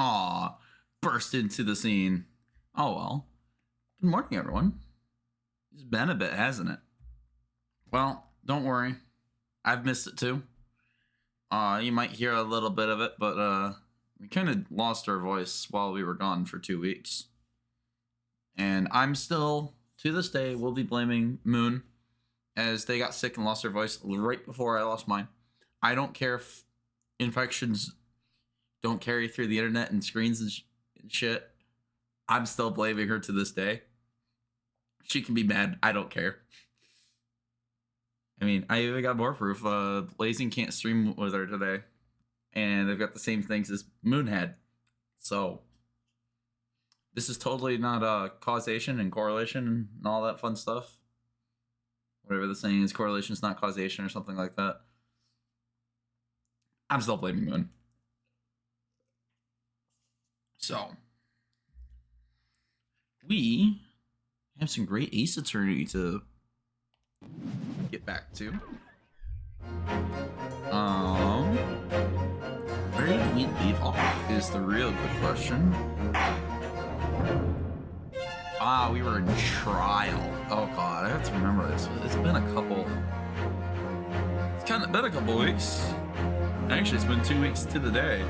Aw, burst into the scene. Oh well. Good morning, everyone. It's been a bit, hasn't it? Well, don't worry. I've missed it too. You might hear a little bit of it, but we kind of lost our voice while we were gone for 2 weeks. And I'm still, to this day, will be blaming Moon, as they got sick and lost their voice right before I lost mine. I don't care if infections don't carry through the internet and screens and shit. I'm still blaming her to this day. She can be mad. I don't care. I mean, I even got more proof. Blazing can't stream with her today. And they've got the same things as Moon had. So, this is totally not causation and correlation and all that fun stuff. Whatever the saying is, correlation is not causation or something like that. I'm still blaming Moon. So, we have some great Ace Attorney to get back to. Where did we leave off is the real good question. We were in trial. Oh god, I have to remember this. It's been a couple. It's kind of been a couple weeks. Actually, it's been 2 weeks to the day.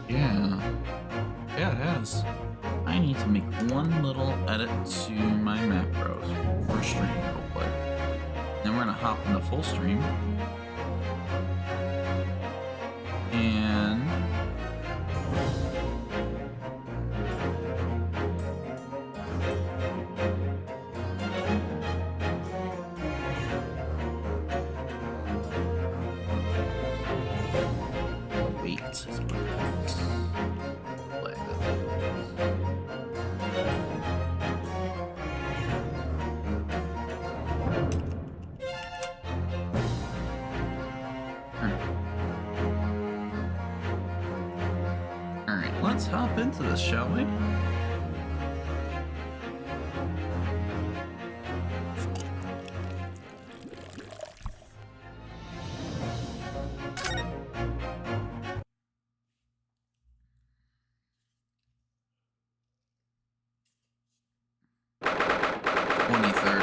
Yeah, it has. I need to make one little edit to my macros for stream real quick. Then we're gonna hop into full stream. And wait is what it is. Play Alright, let's hop into this, shall we?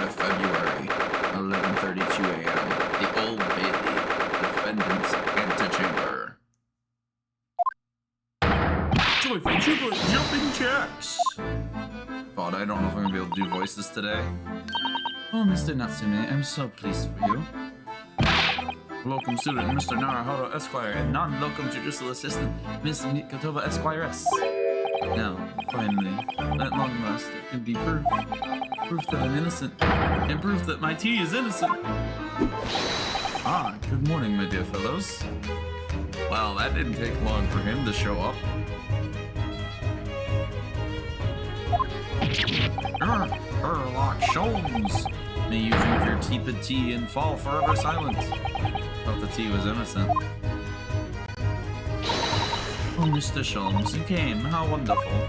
February, 11:32 a.m. The Old Bailey, defendant's antechamber. Joyful jumping jacks. God, I don't know if I'm gonna be able to do voices today. Oh, Mr. Natsume, I'm so pleased for you. Locum student Mr. Naruhodo Esquire and non-locum judicial assistant Miss Mikotoba Esquiress. Now, finally, at long last, it can be proof. Proof that I'm innocent. And proof that my tea is innocent. Good morning, my dear fellows. Well, that didn't take long for him to show up. Sherlock Sholmes! May you drink your tepid tea and fall forever silent. Thought the tea was innocent. Oh, Mr. Sholmes, you came. How wonderful.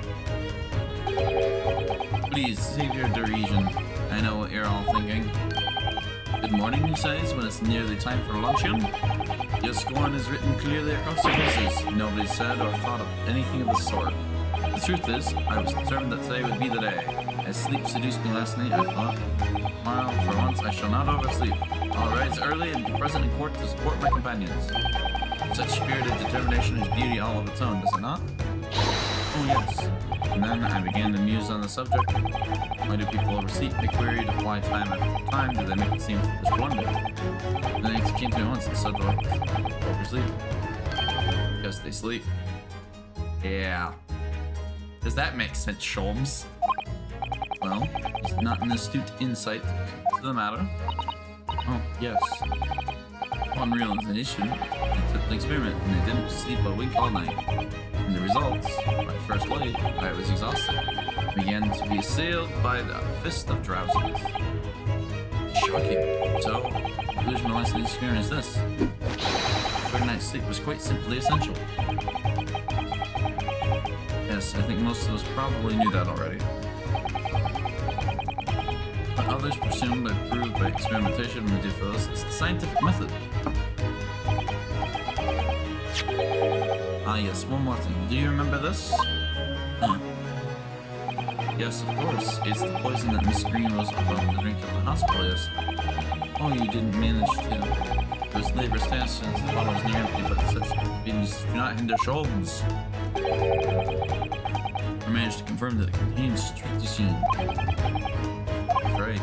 Please, save your derision. I know what you're all thinking. Good morning, he says, when it's nearly time for luncheon. Your scorn is written clearly across your faces. Nobody said or thought of anything of the sort. The truth is, I was determined that today would be the day. As sleep seduced me last night, I thought, tomorrow, for once, I shall not oversleep. I'll rise early and be present in court to support my companions. Such spirited determination is beauty all of its own, does it not? Oh yes. And then I began to muse on the subject. Why do people oversleep? I queried why time after time do they make it seem foolish wonder. And then it came to me once and said, well, oversleep. Because they sleep. Yeah. Does that make sense, Sholmes? Well, is not an astute insight to the matter? Oh, yes. Upon realization, I took the experiment and I didn't sleep a wink all night. And the results, by first light, I was exhausted. I began to be assailed by the fist of drowsiness. Shocking. So, the conclusion of last night's experience is this. Good night's sleep was quite simply essential. Yes, I think most of us probably knew that already. What others presume by proved by experimentation with fellows is the scientific method. Ah yes, one more thing. Do you remember this? Huh. Yes, of course. It's the poison that Miss Green was about to drink at the hospital, yes. Oh, you didn't manage to. It was labor's task since the bottle was near empty, but such beings do not hinder Sholmes. I managed to confirm that it contains streptocene. That's right.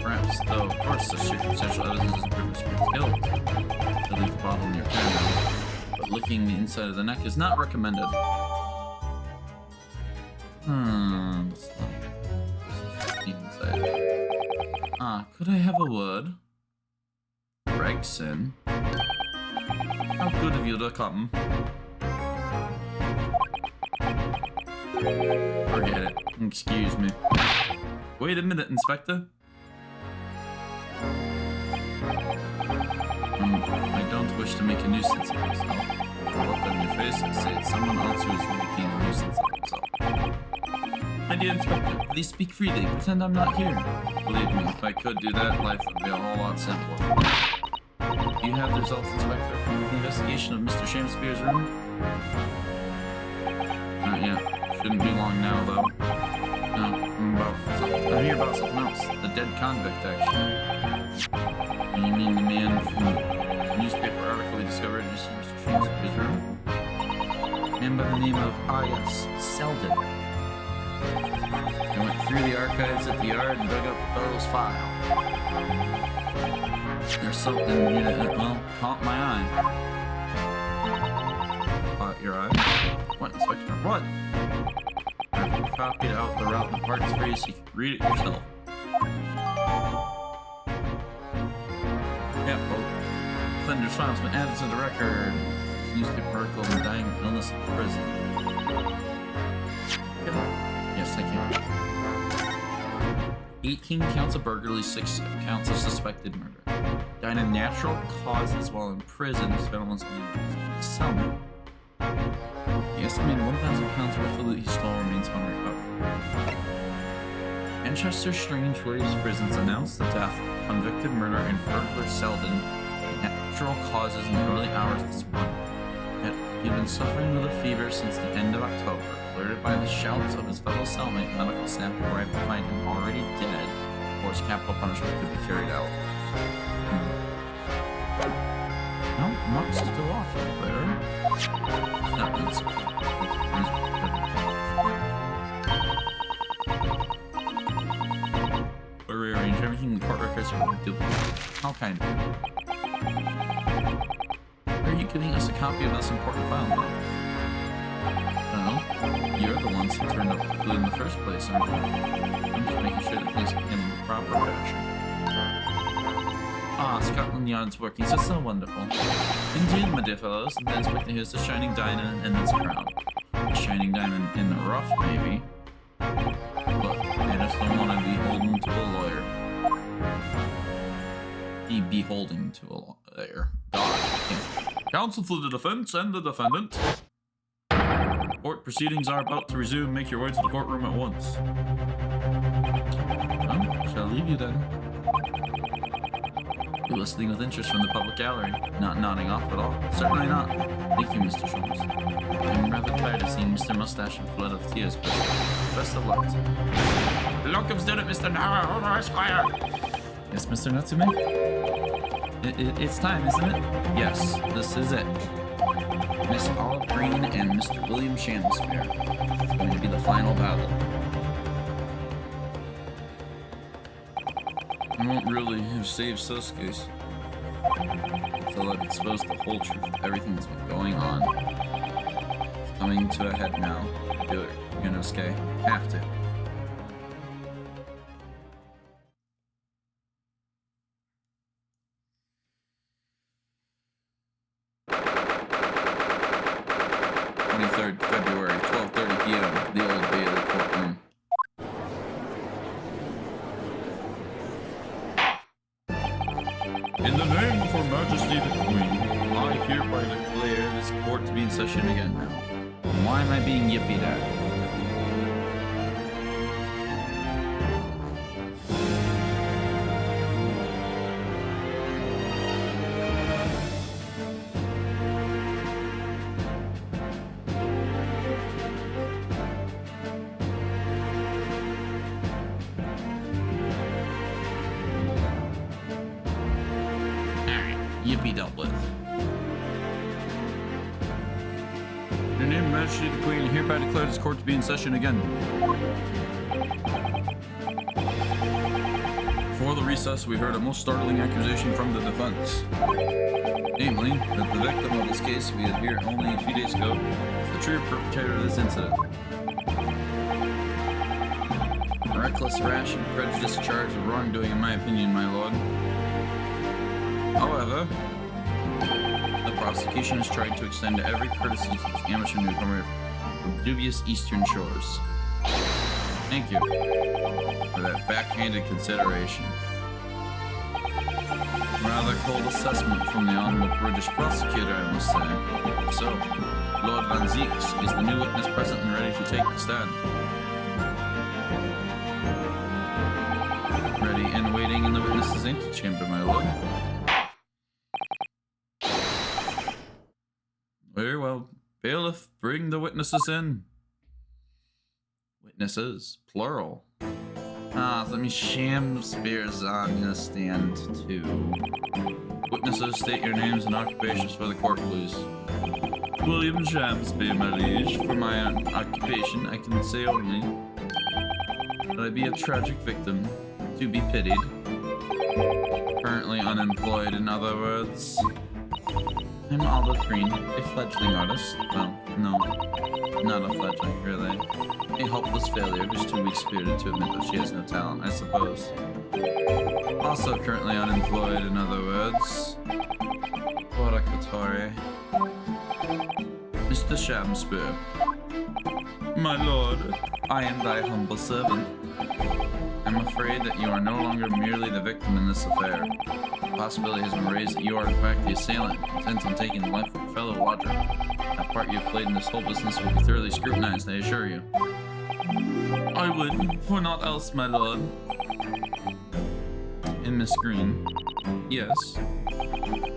Perhaps, though, of course, such circumstantial evidence is purpose for killed. To leave the bottle near camera. But licking the inside of the neck is not recommended. Ah, could I have a word? Gregson? How good of you to come. Forget it. Excuse me. Wait a minute, Inspector. I don't wish to make a nuisance of myself. The look on your face, I say it's someone else who is making a nuisance of himself. My dear Inspector, please speak freely. Pretend I'm not here. Believe me, if I could do that, life would be a whole lot simpler. Do you have the results, Inspector, from the investigation of Mr. Shamspeare's room? Not yet. Shouldn't be long now, though. No, I'm here about something else. The dead convict, actually. You mean the man from the newspaper article we discovered in Mr. Shamspeare's room? A man by the name of, yes, Selden. I went through the archives at the yard and dug up the fellow's file. There's something here that, well, caught my eye. Caught your eye? What, Inspector? What? I copied out the route in parts for you so you can read it yourself. Yeah, well, offender's file's been added to the record. Newspaper article of dying illness in prison. Yes, I can. 18 counts of burglary, 6 counts of suspected murder. Died of natural causes while in prison. His almost only cellmate. The estimated 1,000 pounds worth of loot he stole remains unrecovered. Manchester Strange Waves Prisons announced the death of convicted murderer and burglar Selden. Natural causes in the early hours this morning. Yet he had been suffering with a fever since the end of October. Alerted by the shouts of his fellow cellmate, medical staff arrived to find him already dead. Of course, capital punishment could be carried out. Not much to go off of there. That means we'll rearrange everything in court records are duplicate. How kind of you. Are you giving us a copy of this important file now? Well, you're the ones who turned up the clue in the first place, aren't you? I'm just making sure that things get in the proper fashion. Ah, Scotland Yard's working so wonderful. Indeed, my dear fellows, and the Inspector here's the shining diamond and its crown. A shining diamond in the rough, maybe. But I just don't want to be beholden to a lawyer. Be beholden to a lawyer. God, counsel for the defense and the defendant. Court proceedings are about to resume. Make your way to the courtroom at once. Well, shall leave you then. You're listening with interest from the public gallery, not nodding off at all. Certainly not. Thank you, Mr. Sholmes. I'm rather tired of seeing Mr. Mustache and flood of tears, but best of luck. Welcome, student, Mr. Nara, Esquire. Yes, Mr. Natsume? It's time, isn't it? Yes, this is it. Miss Olive Green and Mr. William Shakespeare. It's going to be the final battle. I won't really have saved Sosuke's until I've exposed the whole truth of everything that's been going on. It's coming to a head now. Do it, Yunosuke. Have to. February, 12:30 p.m. The Old Bailey courtroom. In the name of Her Majesty the Queen, I hereby declare this court to be in session again now. Why am I being yippied at? can't be dealt with. Your name, Majesty the Queen, hereby declare this court to be in session again. Before the recess, we heard a most startling accusation from the defense. Namely, that the victim of this case we had here only a few days ago is the true perpetrator of this incident. A reckless, rash, and prejudiced charge of wrongdoing, in my opinion, my lord. However, the prosecution has tried to extend every courtesy to this amateur newcomer from dubious eastern shores. Thank you for that backhanded consideration. Rather cold assessment from the honorable British prosecutor, I must say. So, Lord Van Zeeks is the new witness present and ready to take the stand. Ready and waiting in the witness's antechamber, my lord. Very well. Bailiff, bring the witnesses in. Witnesses, plural. Let me Shakespeare's on the stand too. Witnesses, state your names and occupations for the court, please. William Shakespeare, my liege. For my occupation, I can say only that I be a tragic victim, to be pitied. Currently unemployed, in other words. I'm Olive Green, a fledgling artist. Well, no, not a fledgling, really. A hopeless failure who's too weak-spirited to admit that she has no talent, I suppose. Also currently unemployed, in other words. Oracatore. Mr. Shakespeare. My lord, I am thy humble servant. I'm afraid that you are no longer merely the victim in this affair. The possibility has been raised that you are in fact the assailant, intent on taking the life of a fellow lodger. That part you have played in this whole business will be thoroughly scrutinized, I assure you. I would, for naught else, my lord. And Miss Green. Yes.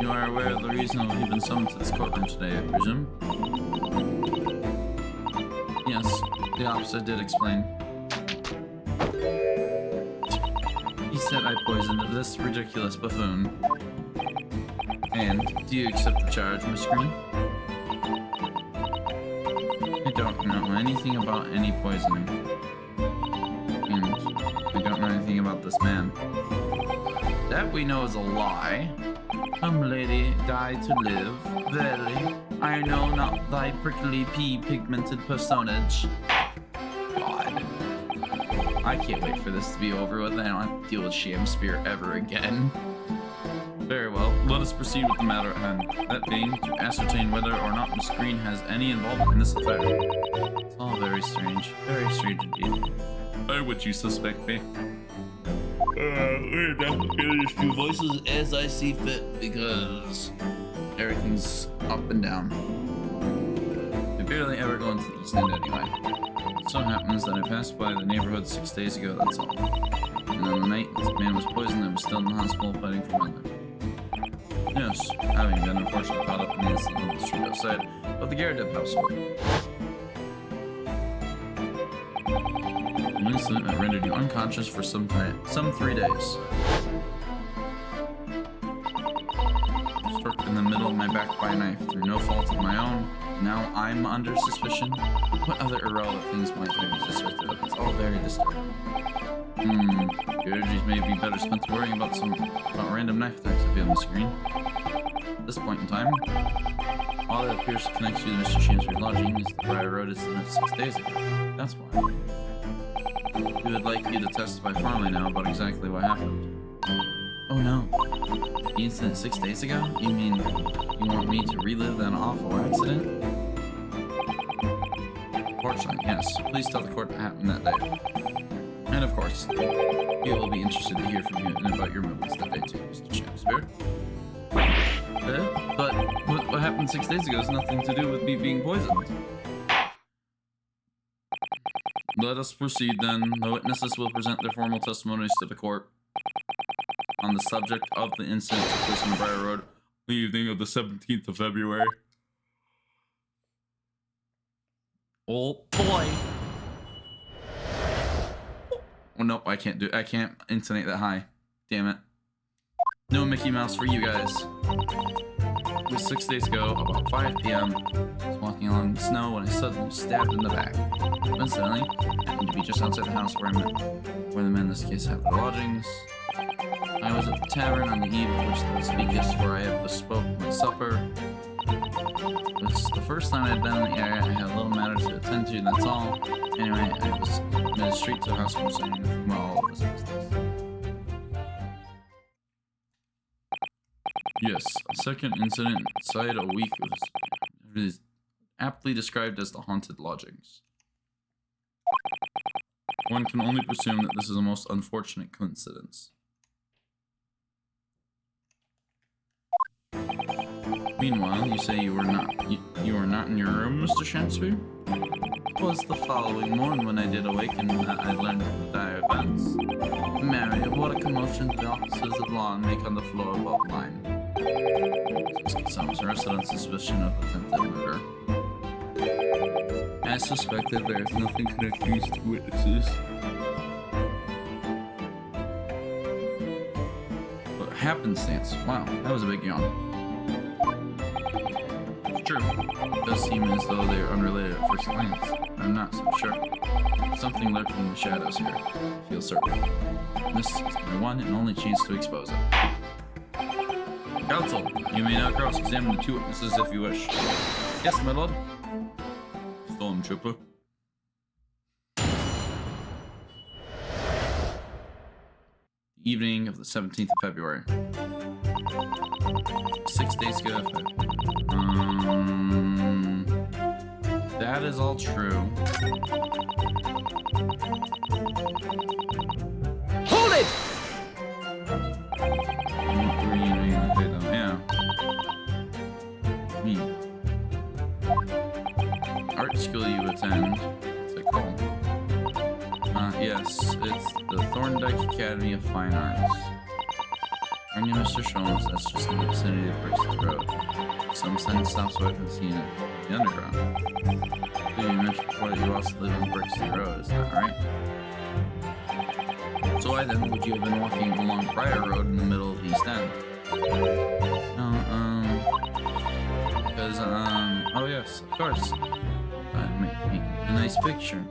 You are aware of the reason why you've been summoned to this courtroom today, I presume? Yes, the officer did explain. He said I poisoned this ridiculous buffoon. And, do you accept the charge, Miss Green? I don't know anything about any poisoning. And I don't know anything about this man. That we know is a lie. Come, lady, die to live. Verily, I know not thy prickly pea-pigmented personage. God. I can't wait for this to be over with. I don't have to deal with Shakespeare ever again. Very well, let us proceed with the matter at hand. That being, to ascertain whether or not Miss Green has any involvement in this affair. It's all very strange. Very strange indeed. Why would you suspect me? We're definitely hearing these two voices as I see fit, because everything's up and down. I barely ever go into the East End anyway. It so happens that I passed by the neighborhood 6 days ago, that's all. And on the night this man was poisoned, I was still in the hospital fighting for my life. Yes, having been unfortunately caught up in the incident on the street outside of the Garrett household. An incident that rendered you unconscious for some 3 days. Struck in the middle of my back by a knife through no fault of my own. Now I'm under suspicion. What other irrelevant things might I be suspected of? It's all very disturbing. Your energies may be better spent worrying about random knife attacks, I feel, Miss Green. At this point in time, all that appears to connect you to Mr. Shamesbury's lodging is the Briar Road incident 6 days ago. That's why. We would like you to testify formally now about exactly what happened. Oh no. The incident 6 days ago? You mean you want me to relive that awful accident? Fortunately, yes. Please tell the court what happened that day. And of course, we will be interested to hear from you and about your movements that day too, Mr. Shakespeare. But what happened 6 days ago has nothing to do with me being poisoned. Let us proceed then. The witnesses will present their formal testimonies to the court on the subject of the incident that took place on Briar Road the evening of the 17th of February. Oh boy. Oh nope, I can't intonate that high. Damn it. No Mickey Mouse for you guys. It was 6 days ago, about 5 p.m. I was walking along the snow when I suddenly was stabbed in the back. Coincidentally, I happened to be just outside the house where the men in this case have their lodgings. I was at the tavern on the eve of which thou speakest, where I had bespoke my supper. It was the first time I had been in the area. I had a little matter to attend to, that's all. Anyway, I was admitted straight to the hospital, so I knew nothing about all of this business. Yes, a second incident inside a week was aptly described as the haunted lodgings. One can only presume that this is a most unfortunate coincidence. Meanwhile, you say you were not in your room, Mr. Shakespeare? It was the following morning when I did awaken that I learned of the dire events. Mary, what a commotion the officers of law make on the floor above mine. Some was arrested on suspicion of attempted murder. As suspected, there is nothing to accuse the witnesses. But happenstance. Wow, that was a big yawn. It's true. It does seem as though they are unrelated at first glance. I'm not so sure. Something lurking in the shadows here. I feel certain. This is my one and only chance to expose it. Counsel, you may now cross-examine the two witnesses if you wish. Yes, my lord. Stormtrooper. Evening of the 17th of February. 6 days ago. That is all true. Hold it! Yeah. Me. Art school you attend. What's it called? Yes, it's the Thorndike Academy of Fine Arts. Our name is Mr. Sholmes, that's just in the vicinity of Brixton Road. Some sense stops away from the scene of the underground. I believe you mentioned before that you also live on Brixton Road, is that right? So why then would you have been walking along Briar Road in the middle of the East End? Because, oh yes, of course. Make a nice picture.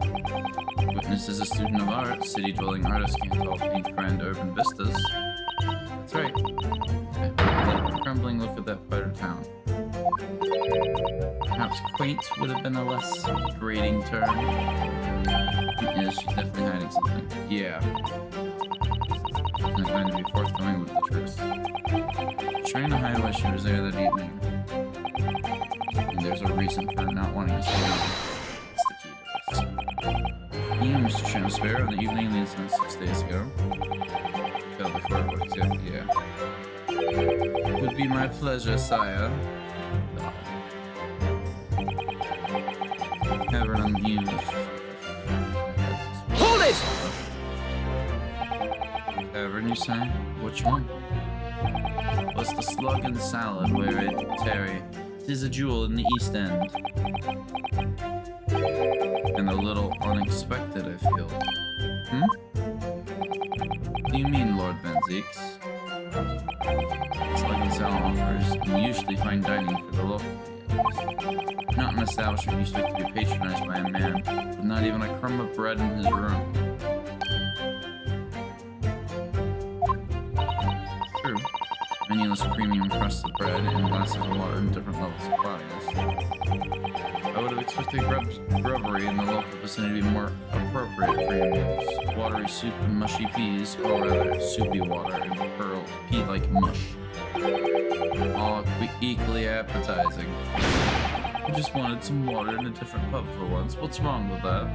Witness is a student of art. City-dwelling artists can't all paint grand urban vistas. That's right. The crumbling look of that part of town. Perhaps quaint would have been a less grating term. Yeah, she's definitely hiding something. Yeah. She's not going to be forthcoming with the truth. She's trying to hide why she was there that evening. And there's a reason for not wanting us to know. That's the key to this. You, Mr. Shakespeare, on the evening of the incident 6 days ago. Tell before it works, yeah. It would be my pleasure, sire. Tavern on the evening. Hold it! Tavern, you say? Which one? Was the Slug and Salad where it tarry? 'Tis a jewel in the East End. And a little unexpected, I feel. What do you mean, Lord Van Zeeks? Slug and Salad offers unusually fine dining for the local. Not an establishment you expect to be patronized by a man with not even a crumb of bread in his room. True. Menuless premium crusted bread and glasses of water in different levels of cloudiness. I would have expected grubbery in the local vicinity to be more appropriate for your meals. Watery soup and mushy peas, or rather, soupy water and pearl pea-like mush. All equally appetizing. I just wanted some water in a different pub for once. What's wrong with that?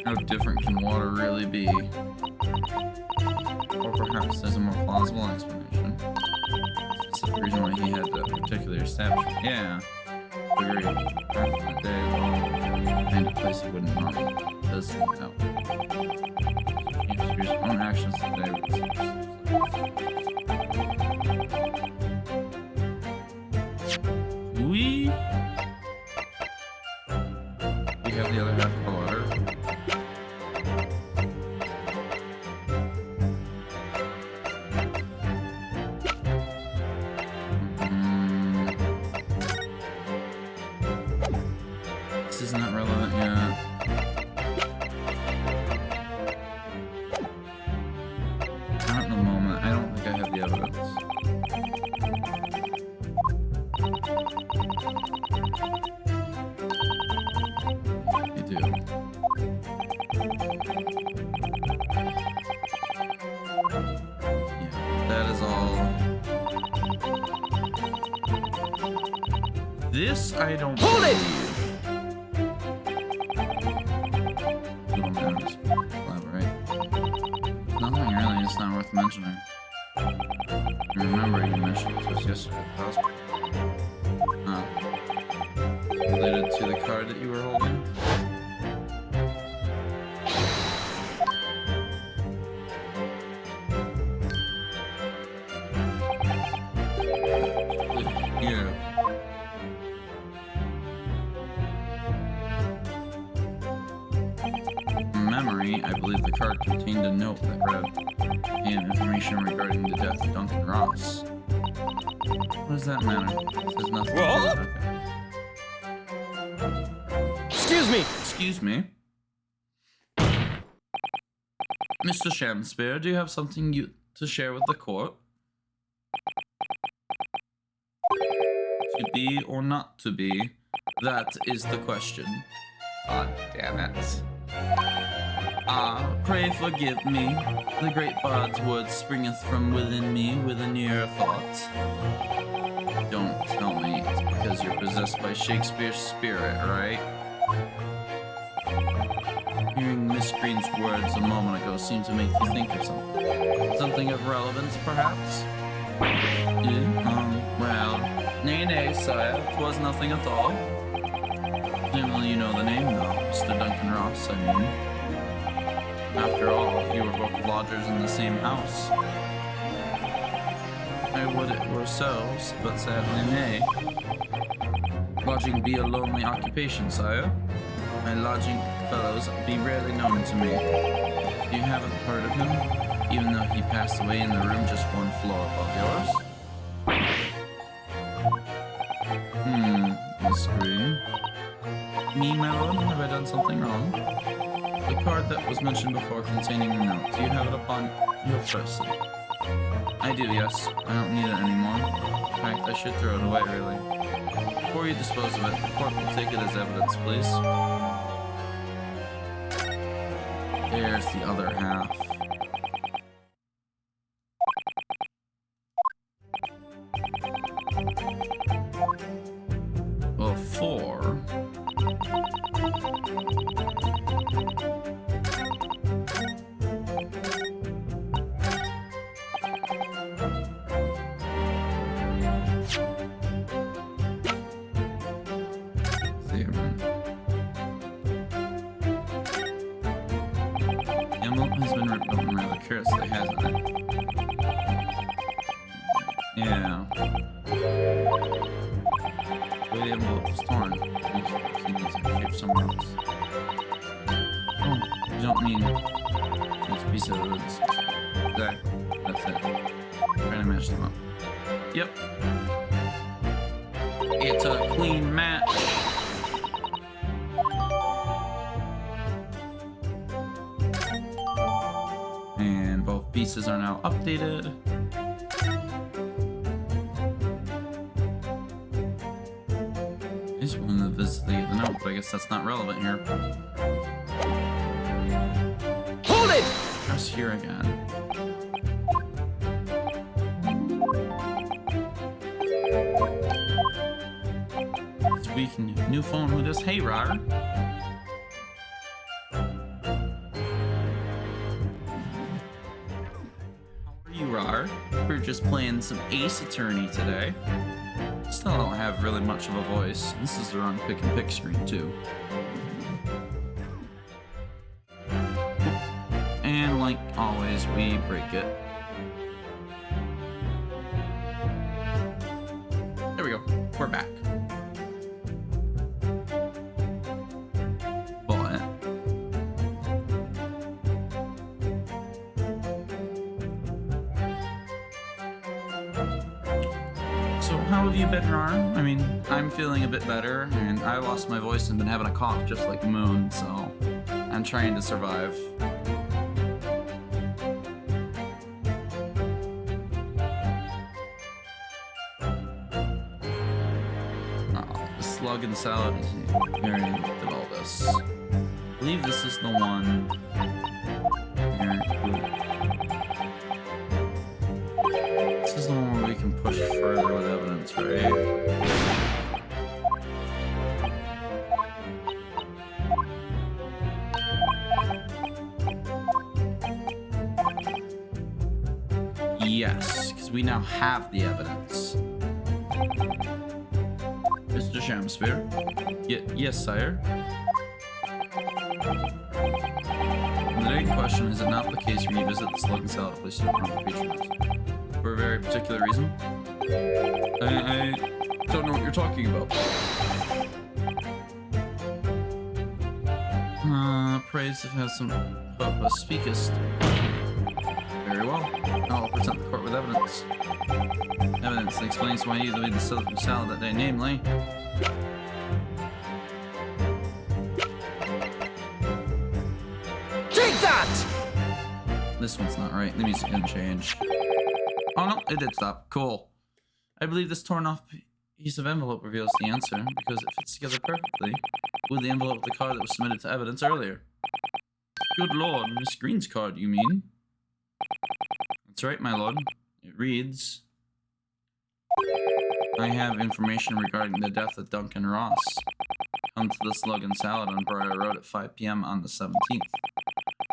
How different can water really be? Or perhaps there's a more plausible explanation. It's the reason why he had that particular establishment. Yeah, agreed. Half the day, well, kind of place he wouldn't normally does stand out. His own actions today. We have the other half of the water. This I don't Hold it! Elaborate. Nothing really, it's not worth mentioning. Remember you mentioned it to us yesterday at the hospital. Related to the card that you were holding? Yeah. From memory, I believe the card contained a note that read, and information regarding the death of Duncan Ross. What does that matter? It says nothing. What? Okay. Excuse me! Excuse me. Mr. Shamspeare, do you have something to share with the court? To be or not to be, that is the question. God damn it. Pray forgive me. The great bard's word springeth from within me with a near thought. Don't tell me it's because you're possessed by Shakespeare's spirit, right? Hearing Miss Green's words a moment ago seemed to make you think of something. Something of relevance, perhaps? Well, nay, sire, 'twas nothing at all. Presumably you know the name, though, Mr. Duncan Ross, I mean. After all, you were both lodgers in the same house. I would it were so, but sadly nay. Lodging be a lonely occupation, sire. My lodging fellows be rarely known to me. You haven't heard of him, even though he passed away in the room just one floor above yours? Miss Green. Me, my lord? Have I done something wrong? The card that was mentioned before containing the note, do you have it upon your person? I do, yes. I don't need it anymore. In fact, I should throw it away, really. Before you dispose of it, the court will take it as evidence, please. There's the other half. Well, 4. Has been ripped open rather curiously, hasn't it? Yeah. The envelope was torn. It needs to be shaped somewhere else. Oh, you don't mean this piece of evidence. Exactly. That's it. Trying to match them up. Yep. It's a clean match. And both pieces are now updated. I just wanted to visit the note, but I guess that's not relevant here. Hold it! Press here again. Sweet new phone with this. Hey, Rar. We're just playing some Ace Attorney today. Still don't have really much of a voice. This is the wrong pick and pick screen too. And like always, we break it. There we go. We're back. How have you been, Rar? I mean, I'm feeling a bit better, and I lost my voice and been having a cough just like Moon, so I'm trying to survive. Oh, the slug and salad is very look at all this. I believe this is the one. Here, this is the one where we can push further with evidence, right? Yes, because we now have the evidence. Mr. Shamspear? Yes, sire. On the day in question, is it not the case when you visit the Slug and Salad place you want to patronize? For a very particular reason? I don't know what you're talking about. Praise if has some speakest. Very well. I'll present the court with evidence. Evidence that explains why you made the salad that day, namely... Take that! This one's not right. The music didn't change. Oh no, it did stop. Cool. I believe this torn off piece of envelope reveals the answer, because it fits together perfectly with the envelope of the card that was submitted to evidence earlier. Good lord, Miss Green's card, you mean? That's right, my lord. It reads... I have information regarding the death of Duncan Ross. Come to the Slug and Salad on Briar Road at 5 p.m. on the 17th.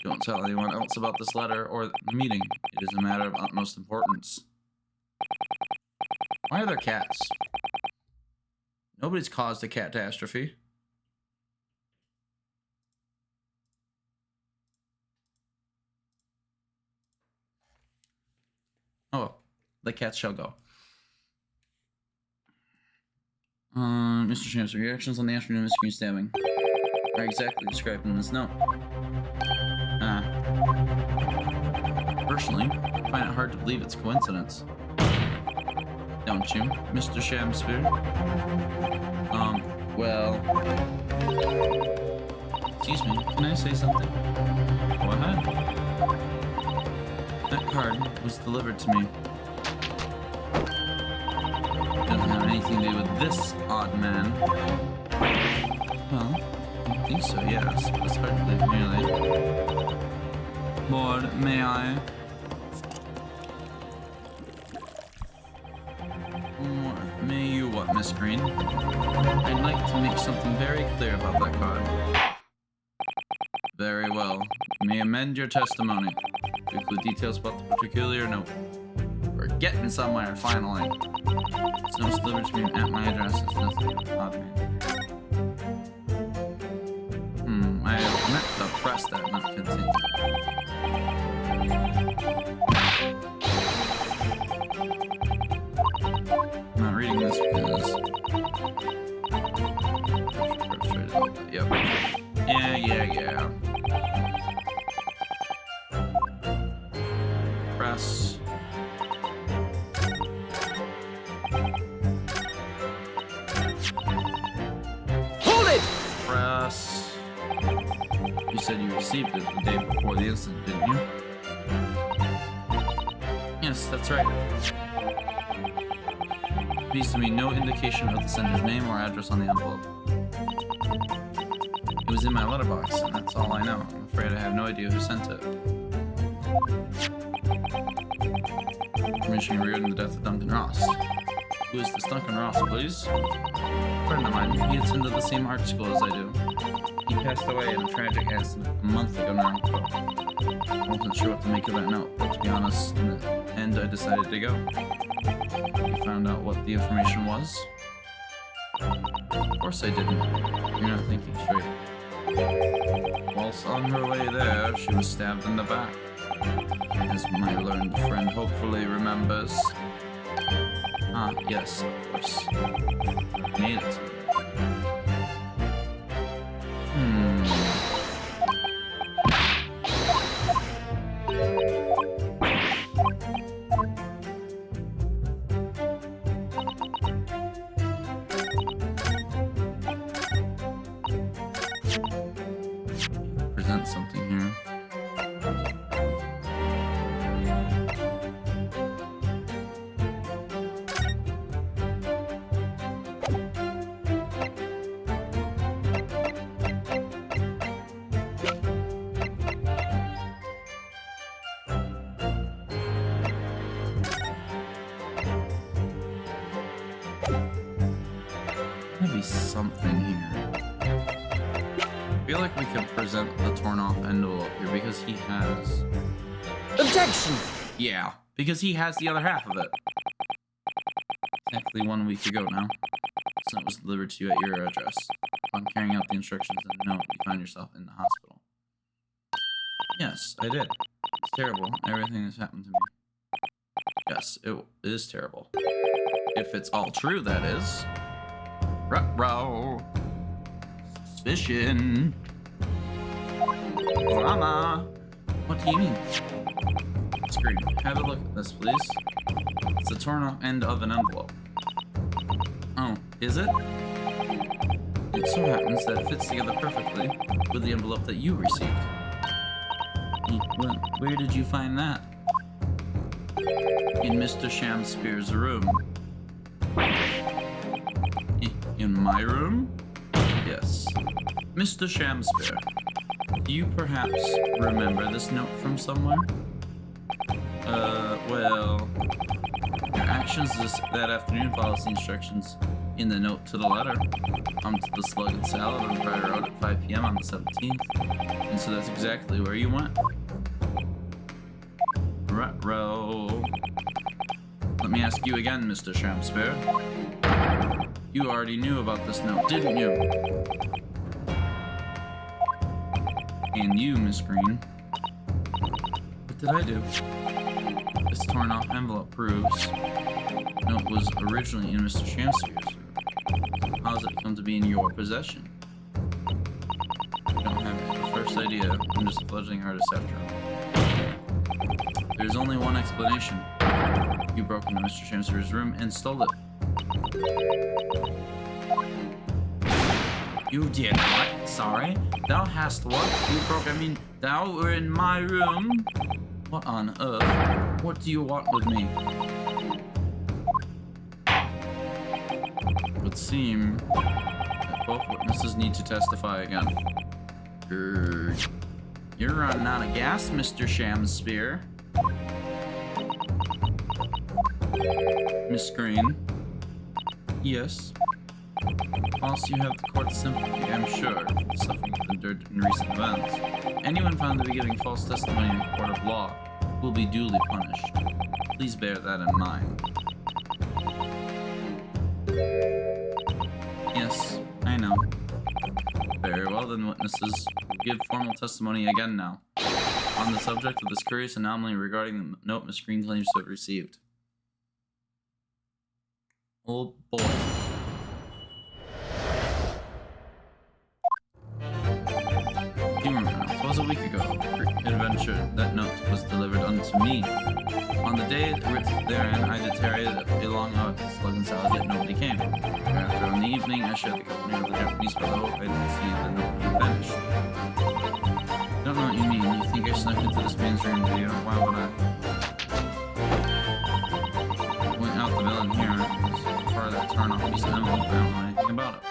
Don't tell anyone else about this letter or the meeting. It is a matter of utmost importance. Why are there cats? Nobody's caused a catastrophe. Oh, the cats shall go. Mr. Shamspear, reactions on the afternoon of screen stabbing are exactly described in this note. Personally, I find it hard to believe it's a coincidence. Don't you, Mr. Shamspear? Well... Excuse me, can I say something? Go ahead. That card was delivered to me. Doesn't have anything to do with this odd man. Well, I think so, yes, but it's hard to believe nearly. Lord, may I? May you what, Miss Green? I'd like to make something very clear about that card. Very well. You may amend your testimony to include details about the particular note. We're getting somewhere, finally. This note's delivered to me at my address. It's nothing odd man. I meant to press that, not continue. I'm not reading this because... Yep. Yeah. Press. Hold it! Press. You said you received it the day before the incident, didn't you? Yes, that's right. There needs to be no indication of the sender's name or address on the envelope. It was in my letterbox, and that's all I know. I'm afraid I have no idea who sent it. Information regarding the death of Duncan Ross. Who is this Duncan Ross, please? A friend of mine. He attended the same art school as I do. He passed away in a tragic accident a month ago now. I wasn't sure what to make of that note, but to be honest, in the end I decided to go. You found out what the information was? Of course I didn't. You're not thinking straight. Whilst on her way there, she was stabbed in the back. As my learned friend hopefully remembers. Ah, yes, of course. I made it. Present something here. Maybe something here. I feel like we could present the torn off envelope here because he has. Objection! Yeah, because he has the other half of it. Exactly 1 week ago now. This note was delivered to you at your address. Upon carrying out the instructions in the note, you found yourself in the hospital. Yes, I did. It's terrible, everything that's happened to me. Yes, it is terrible. If it's all true, that is. Ruh-roh. Suspicion. Drama. What do you mean? Screen. Have a look at this, please. It's the torn off end of an envelope. Oh, is it? It so happens that it fits together perfectly with the envelope that you received. Where did you find that? In Mr. Shamspeare's room. In my room? Yes. Mr. Shamspeare, do you perhaps remember this note from somewhere? Well... Your actions that afternoon follows the instructions in the note to the letter. To the Slug and Salad on Pryor Road at 5 p.m. on the 17th. And so that's exactly where you went. Ruh-roh. Let me ask you again, Mr. Shamspeare. You already knew about this note, didn't you? And you, Miss Green. What did I do? This torn off envelope proves the note was originally in Mr. Shamspeare's room. How does it come to be in your possession? I don't have the first idea. I'm just a fledgling artist after all. There's only one explanation. You broke into Mr. Shamspeare's room and stole it. You did what? Sorry? Thou hast what? You broke, thou were in my room? What on earth? What do you want with me? It would seem that both witnesses need to testify again. You're running out of gas, Mr. Shamspeare. Miss Green. Yes. Also, you have the court's sympathy, I'm sure, for the suffering endured in recent events. Anyone found to be giving false testimony in a court of law will be duly punished. Please bear that in mind. Yes, I know. Very well then, witnesses. Give formal testimony again now. On the subject of this curious anomaly regarding the note Miss Green claims to have received. Oh boy. It was a week ago. Adventure that note was delivered unto me. On the day written therein, I did tarry a long hour at the Slug and Salad, yet nobody came. Thereafter, in the evening, I shared the company of the Japanese fellow. I did see the note had vanished. I don't know what you mean. You think I snuck into this man's room video? Why would I? Went out the villain here. As part of that turn off piece of envelope, I don't know anything about it.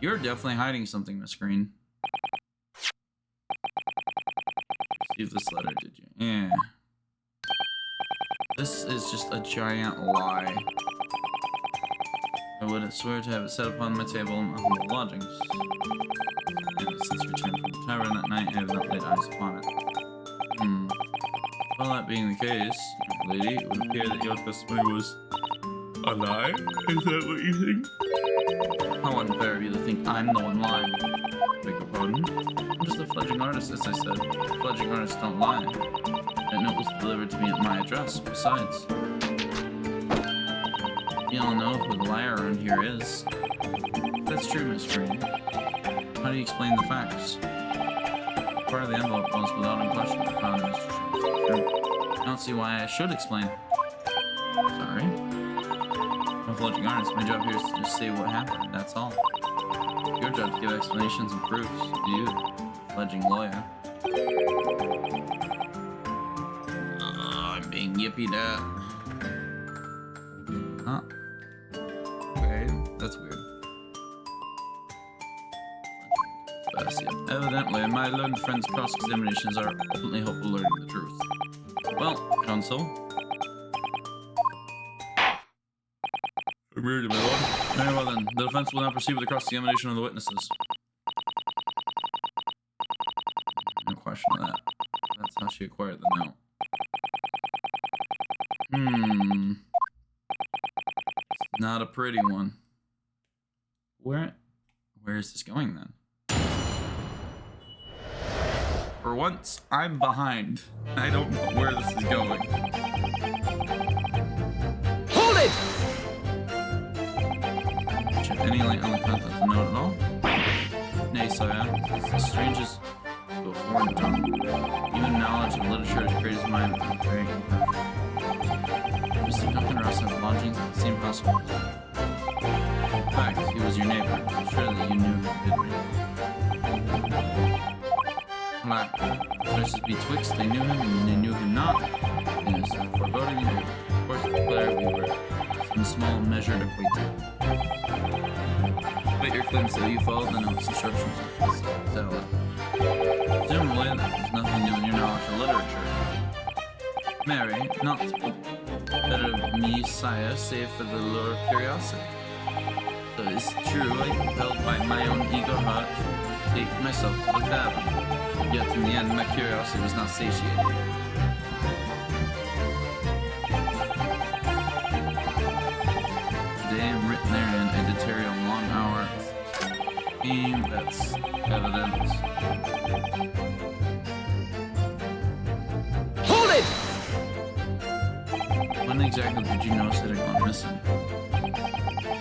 You're definitely hiding something, Miss Green. Received this letter, did you? Yeah. This is just a giant lie. I would swear to have it set upon my table in my humble lodgings. And since returned from the tavern that night, I have not laid eyes upon it. Well, that being the case, young lady, it would appear that your testimony was a lie? Is that what you think? How unfair of you to think I'm the one lying. Beg your pardon? I'm just a fledgling artist, as I said. Fledgling artists don't lie. That note was delivered to me at my address, besides. You all know who the liar around here is. That's true, Miss Green. How do you explain the facts? Part of the envelope was without question found in Mr. Shamspeare's room. I don't see why I should explain. Sorry. I'm a fledgling artist. My job here is to just say what happened, that's all. It's your job to give explanations and proofs. You, fledgling lawyer. I'm being yippied at. Huh? Okay, that's weird. Evidently, my learned friend's cross-examinations are ultimately hope of learning the truth. Well, counsel. Agreed, my lord. Very well then, the defense will now proceed with the cross-examination of the witnesses. No question of that. That's how she acquired the note. Not a pretty one. Where is this going then? For once, I'm behind. I don't know where this is going. Hold it! Check any light on the content to note at all? Nay, sire. It's the strangest to a foreign tongue. Even knowledge of literature has created his mind with very Mr. Duncan Ross had lodgings at the same household. In fact, he was your neighbor. I'm sure that you knew him, didn't you? Black. Choices betwixt, they knew him and they knew him not. And as for foreboding, they of course declare we were some small measured acquaintance. But your claims that you followed the notes instructions of this zealot. Presumably, there's nothing new in your knowledge of literature. Mary, not better me, sire, save for the lure of curiosity. So it's true, I compelled by my own eager heart to take myself to the tavern. Yet in the end, my curiosity was not satiated. Today I'm written therein, I did tarry a long hour. That's evidence. Hold it! When exactly did you notice it had gone missing?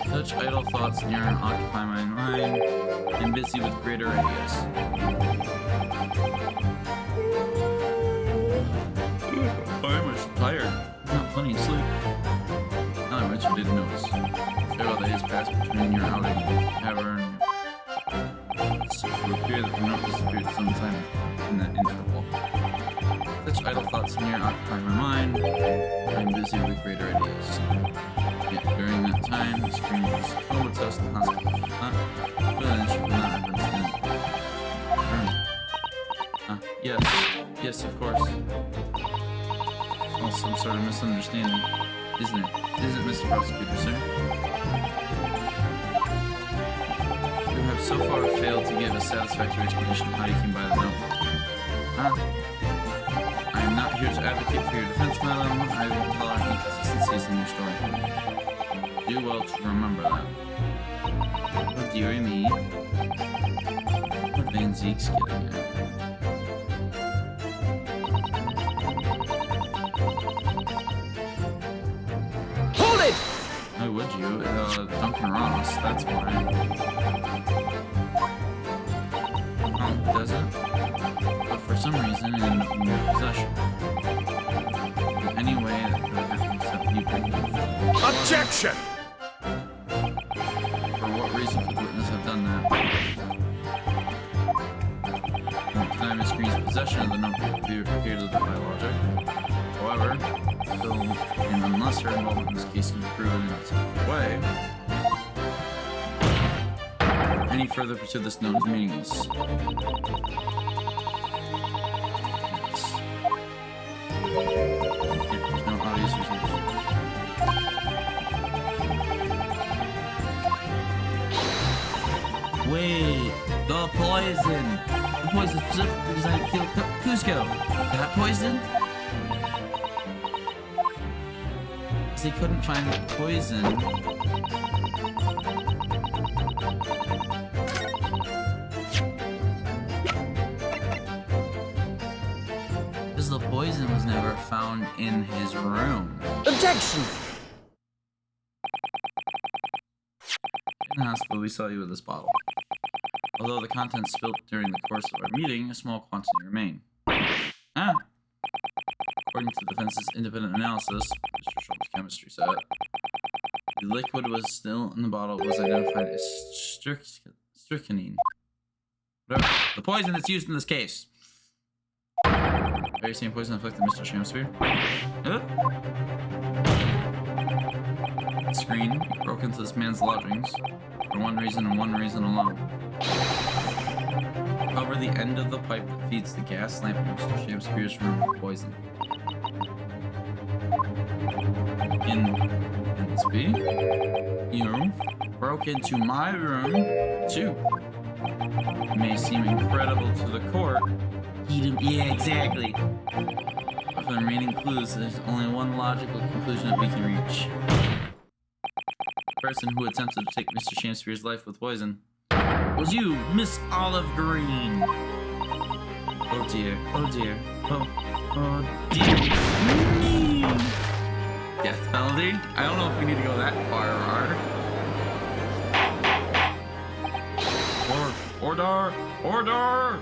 Such idle thoughts near occupy my mind. I'm busy with greater ideas. Why am I so tired? Not plenty of sleep. In other words, you didn't notice. Several days passed between your outing at the tavern. It would appear that the note disappeared sometime in that interval. Such idle thoughts near occupy my mind. I'm busy with greater ideas. Yet during that time, the screen was comatose in the hospital. She could not, really, she could not understand. Yes, of course. Well, some sort of misunderstanding, isn't it? Isn't it, Mr. Prosecutor, sir? You have so far failed to give a satisfactory explanation of how you came by the note. I am not here to advocate for your defense, madam. I will tell our inconsistencies in your story. Do well to remember that. Oh, dearie me. What Van Zeke's getting at? Hold it! Why would you? Duncan Ross, that's why. Oh, does it? But for some reason, it ended up in your possession. In any way that could have happened except you bring it. Objection! For what reason could the witness have done that? Won't deny Miss Green's possession of the note appear to defy logic. However, still, and unless her involvement in this case can be proven in its own way, any further pursuit of this note is meaningless. There's no obvious reason. Wait, the poison! The poison specifically designed to kill Cusco! That poison? They couldn't find the poison. Because the poison was never found in his room. Objection! In the hospital, we saw you with this bottle. Although the contents spilt during the course of our meeting, a small quantity remained. According to the defense's independent analysis, Mr. Schultz's chemistry said, the liquid was still in the bottle was identified as strychnine. Whatever. The poison that's used in this case. Very same poison afflicted Mr. Shamspeare. The screen broke into this man's lodgings for one reason and one reason alone. Cover the end of the pipe that feeds the gas lamp in Mr. Shamspeare's room with poison. In B, you broke into my room too. It may seem incredible to the court. Yeah, exactly. But From the remaining clues, there's only one logical conclusion that we can reach. The person who attempted to take Mr. Shamspeare's life with poison was you, Miss Olive Green. Oh dear, oh dear, oh dear me. Death penalty? I don't know if we need to go that far, Order!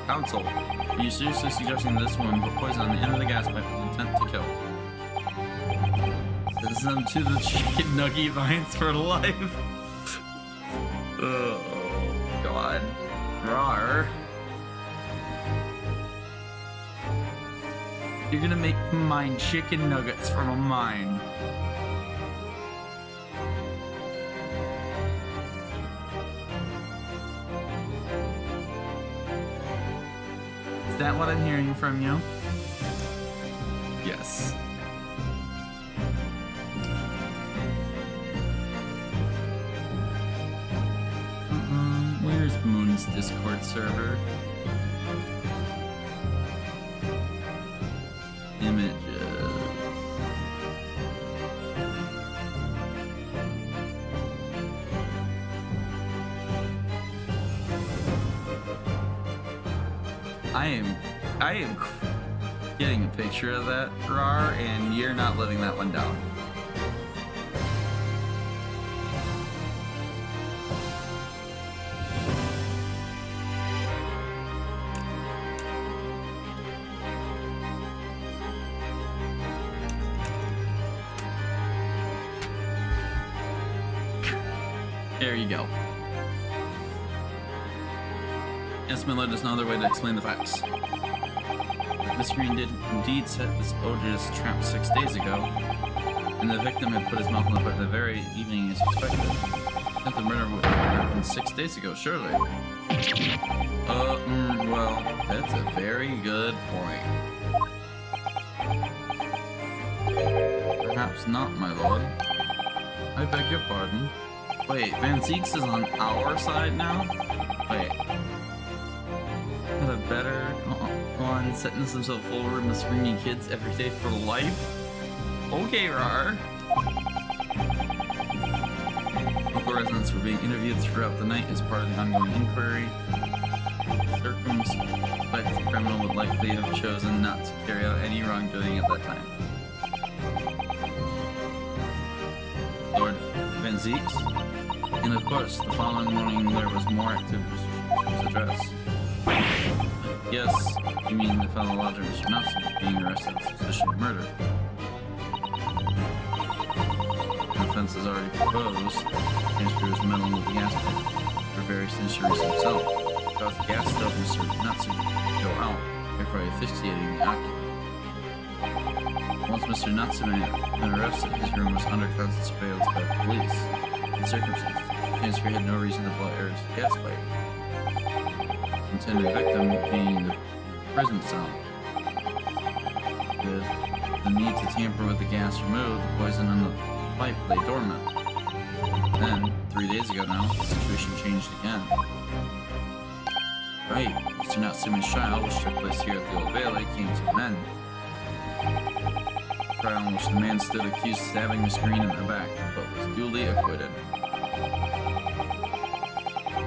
Counsel, are you seriously suggesting this woman put poison on the end of the gas pipe with intent to kill? Sends them to the chicken nugget vines for life. Oh, God. Rawr. You're gonna make mine chicken nuggets from a mine. Is that what I'm hearing from you? Yes. Where's Moon's Discord server? Images. I am getting a picture of that, Rar, and you're not living that one down. There you go. Yes, my lord, there's no other way to explain the facts. Miss Green did indeed set this odious trap 6 days ago, and the victim had put his mouth on the pipe the very evening as expected. The murder would have happened 6 days ago, surely. Well, that's a very good point. Perhaps not, my lord. I beg your pardon. Wait, Van Zeeks is on our side now? Wait. Got a better one, sentenced himself full room of screaming kids every day for life? Okay, Rar. Local residents were being interviewed throughout the night as part of the ongoing inquiry. Circumspect criminal would likely have chosen not to carry out any wrongdoing at that time. Lord Van Zeeks? And of course, the following morning there was more activity to address. Yes, you mean the fellow lodger Mr. Natsu being arrested on suspicion of murder. The offense is already proposed. Shamspeare was meddling with the gas pipe for various sinister reasons himself. Caused the gas stove Mr. Natsu to go out, therefore asphyxiating the occupant. Once Mr. Natsu had been arrested, his room was under constant surveillance by the police. In circumstances, Shamspeare had no reason to blow air into the gas pipe. Intended victim being the prison cell. With the need to tamper with the gas removed, the poison in the pipe lay dormant. Then, 3 days ago now, the situation changed again. Right, Mr. Natsume's trial, which took place here at the Old Bailey, came to an end. A trial in which the man stood accused of stabbing Miss Green in the back, but was duly acquitted.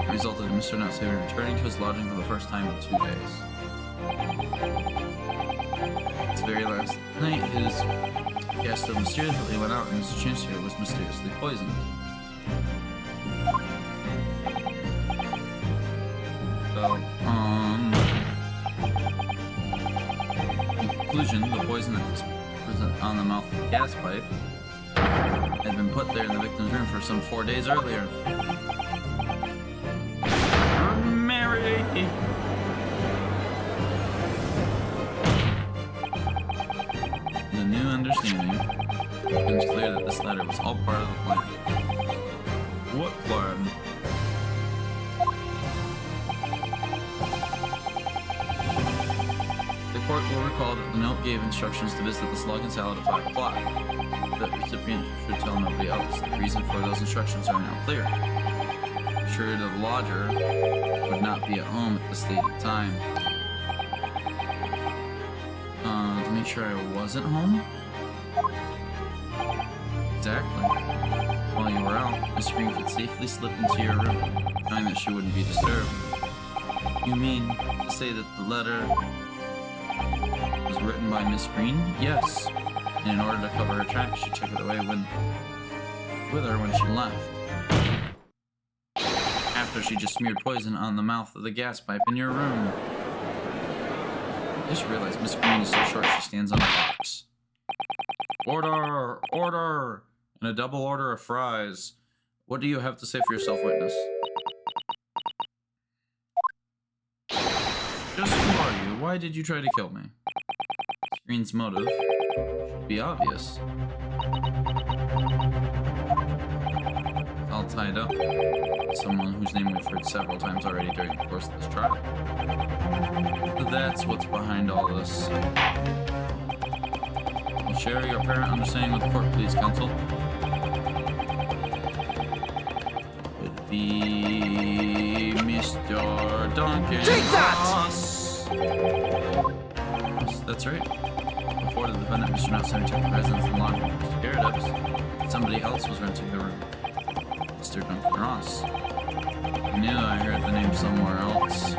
Resulted in Mr. Natsume returning to his lodging for the first time in 2 days. This very last night, his gas stove mysteriously went out and Mr. Shamspeare was mysteriously poisoned. So, in conclusion, the poison that was present on the mouth of the gas pipe had been put there in the victim's room for some 4 days earlier. The new understanding becomes clear that this letter was all part of the plan. What plan? The court will recall that the note gave instructions to visit the Slug and Salad at 5 o'clock. The recipient should tell nobody else. The reason for those instructions are now clear. Sure, the lodger would not be at home at the stated time. To make sure I wasn't home? Exactly. While you were out, Miss Green could safely slip into your room, knowing that she wouldn't be disturbed. You mean to say that the letter was written by Miss Green? Yes. And in order to cover her tracks, she took it away with her when she left. After she just smeared poison on the mouth of the gas pipe in your room. I just realized Miss Green is so short she stands on a box. Order! Order! And a double order of fries. What do you have to say for yourself, witness? Just who are you? Why did you try to kill me? Miss Green's motive should be obvious. It's all tied up. Someone whose name we've heard several times already during the course of this trial. So that's what's behind all this. Well, share your apparent understanding with the court, please, counsel. Would be Mr. Duncan. Take that! Ross. Yes, that's right. Before the defendant, Mr. Nelson took the residence and locked the security depths, somebody else was renting the room. Mr. Duncan Ross. I knew I heard the name somewhere else. It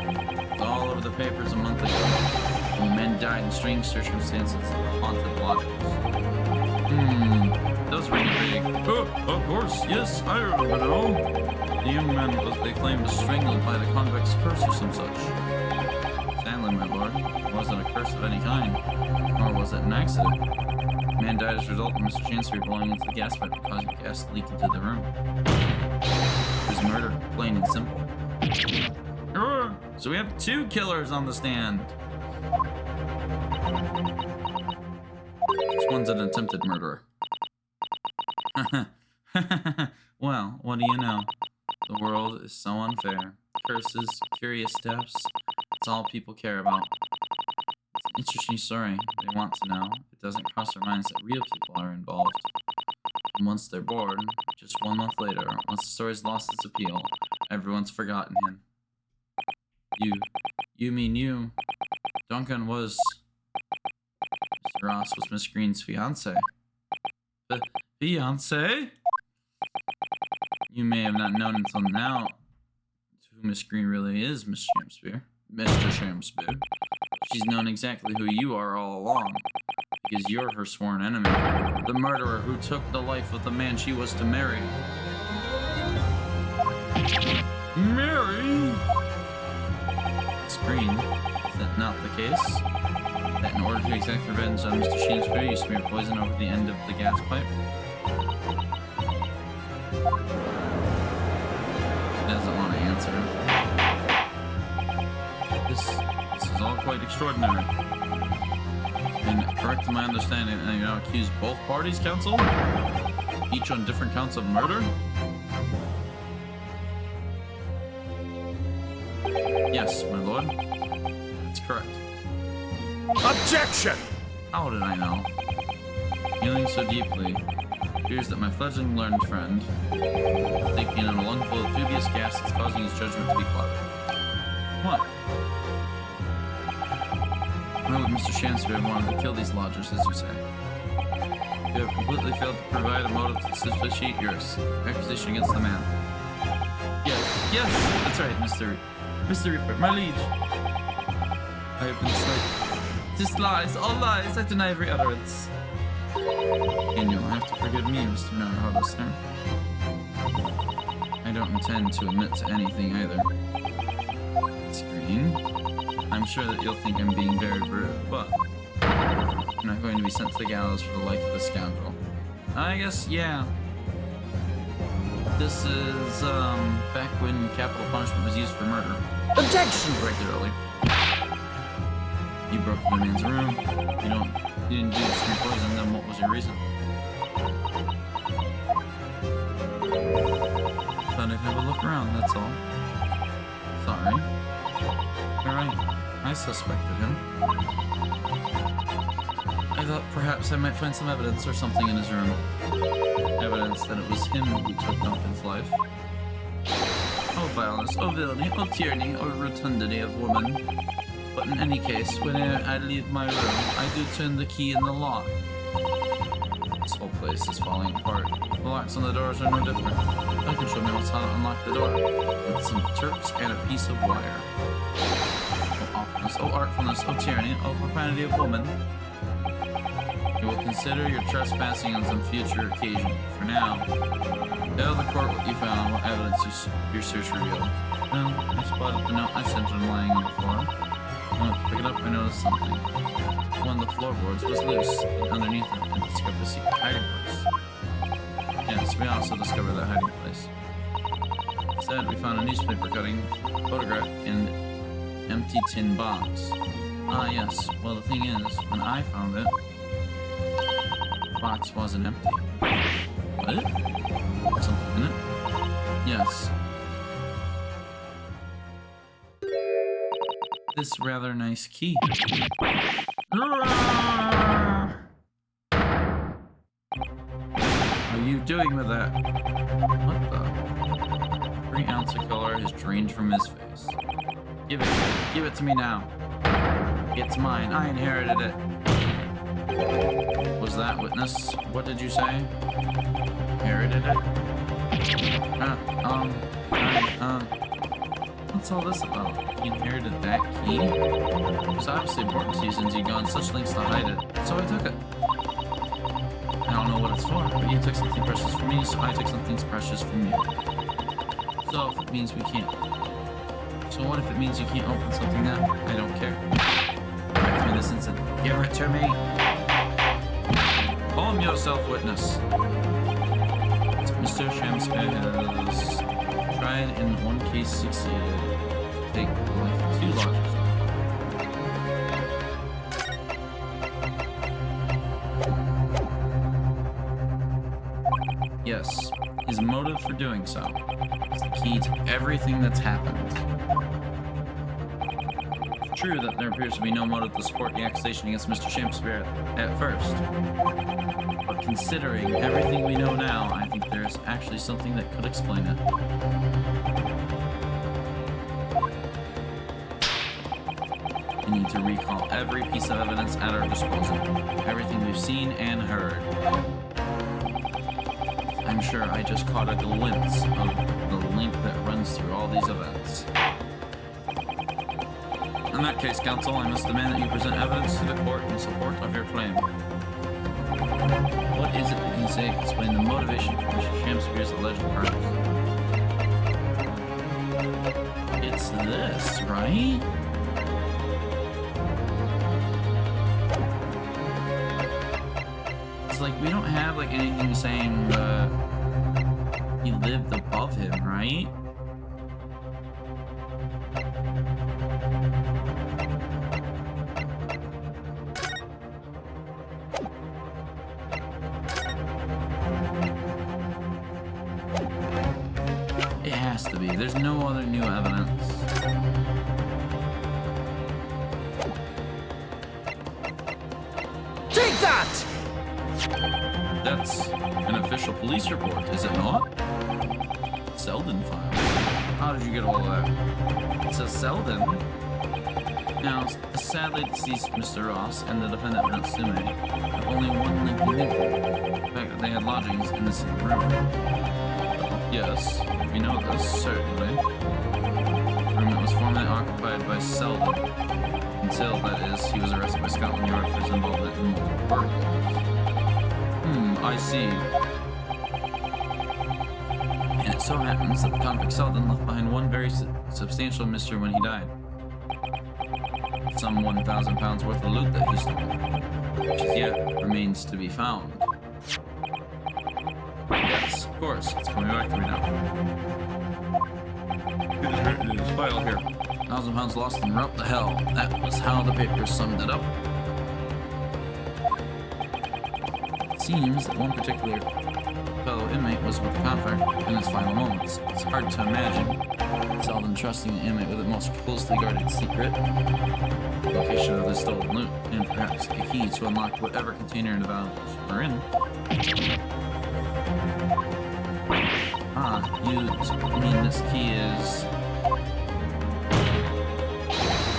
was all over the papers a month ago. When men died in strange circumstances in haunted lodges. Those ring big. Oh, of course, yes, I remember now. The young man they claimed was strangled by the convict's curse or some such. Sadly, my lord, it wasn't a curse of any kind, nor was it an accident. The man died as a result of Mr. Chancery blowing into the gas pipe, causing gas to leak into the room. It was murder, plain and simple. So we have 2 killers on the stand. This one's an attempted murderer. Well, what do you know? The world is so unfair. Curses, curious deaths, it's all people care about. It's an interesting story. They want to know. It doesn't cross their minds that real people are involved. And once they're bored, just 1 month later, once the story's lost its appeal, everyone's forgotten him. You mean you. Duncan was... Mr. Ross was Miss Green's fiancé. Fiancé? You may have not known until now who Miss Green really is, Mr. Shamspeare. She's known exactly who you are all along, because you're her sworn enemy, the murderer who took the life of the man she was to marry. Mary? Miss Green, is that not the case? That in order to exact revenge on Mr. Shamspeare, you smeared poison over the end of the gas pipe? She doesn't want to answer. This is all quite extraordinary. And correct to my understanding, and you now accuse both parties, counsel? Each on different counts of murder? Yes, my lord. That's correct. Objection! How did I know? Feeling so deeply, fears that my fledgling learned friend, taking in a lungful of dubious gas that's causing his judgment to be clouded. What? Why would Mr. Shamspeare want to kill these lodgers, as you say? You have completely failed to provide a motive to substantiate your accusation against the man. Yes, that's right, Mr. Reaper, my liege. I have been slighted. Just lies, all lies, I deny every utterance. And you'll have to forgive me, Mr. Naruhodo, sir. I don't intend to admit to anything either. Miss Green, I'm sure that you'll think I'm being very rude, but I'm not going to be sent to the gallows for the like of this scoundrel. I guess, yeah. This is, back when capital punishment was used for murder. Objection! Regularly. You broke the man's room. You didn't do this for poison, then what was your reason? Thought I'd have a look around, that's all. Sorry. You're right. I suspected him. I thought perhaps I might find some evidence or something in his room. Evidence that it was him who took Duncan's life. Oh vileness, oh villainy, oh tyranny, oh rotundity of woman. But in any case, when I leave my room, I do turn the key in the lock. This whole place is falling apart. The locks on the doors are no different. I can show me what's how to unlock the door. With some Turks and a piece of wire. Oh awfulness, oh artfulness, oh tyranny, oh profanity of woman. You will consider your trespassing on some future occasion. For now, tell the court what you found, what evidence your search revealed. No, I spotted the note I sent him lying on the floor. When I went to pick it up, I noticed something. One of the floorboards was loose, and underneath it, I discovered a secret hiding place. Yes, we also discovered that hiding place. Instead, we found a newspaper cutting, photograph, and empty tin box. Ah, yes. Well, the thing is, when I found it, the box wasn't empty. What? There's something in it? Yes. This rather nice key. What are you doing with that? What the? 3 ounce of color is drained from his face. Give it to me now. It's mine. I inherited it. Was that witness? What did you say? Inherited it? What's all this about? You inherited that key? It was obviously important to you since you'd gone such lengths to hide it, so I took it. I don't know what it's for, but you took something precious from me, so I took something precious from you. So if it means we can't... So what if it means you can't open something now? I don't care. Give me this instant. Give it to me! Calm yourself, witness. Mr. Shamspear has tried in one case succeeded. Take like 2 lodges. Yes, his motive for doing so is the key to everything that's happened. It's true that there appears to be no motive to support the accusation against Mr. Shamspear at first. But considering everything we know now, I think there's actually something that could explain it. We need to recall every piece of evidence at our disposal. Everything we've seen and heard. I'm sure I just caught a glimpse of the link that runs through all these events. In that case, counsel, I must demand that you present evidence to the court in support of your claim. What is it that you say to explain the motivation for Mr. Shamspear's alleged crimes? It's this, right? It's like we don't have like anything saying he lived above him, right? It has to be. There's no other new evidence. Take that! That's an official police report, is it not? Selden file. How did you get all of that? It says Selden. Now, the sadly deceased Mr. Ross and the defendant Natsume have only one link with him. The fact that they had lodgings in the same room. Yes, we know this, certainly. The room that was formerly occupied by Selden. Until, that is, he was arrested by Scotland Yard for his involvement in multiple burglaries. I see. And it so happens that the convict Selden left behind one very substantial mystery when he died. Some 1,000 pounds worth of loot that he stole, which as yet remains to be found. Yes, of course, it's coming back to me now. It is file here. 1,000 pounds lost in route to hell. That was how the papers summed it up. It seems that one particular fellow inmate was with the convict in his final moments. It's hard to imagine Selden trusting an inmate with the most closely guarded secret, the location of the stolen loot, and perhaps a key to unlock whatever container the valuables were in. Ah, you mean this key is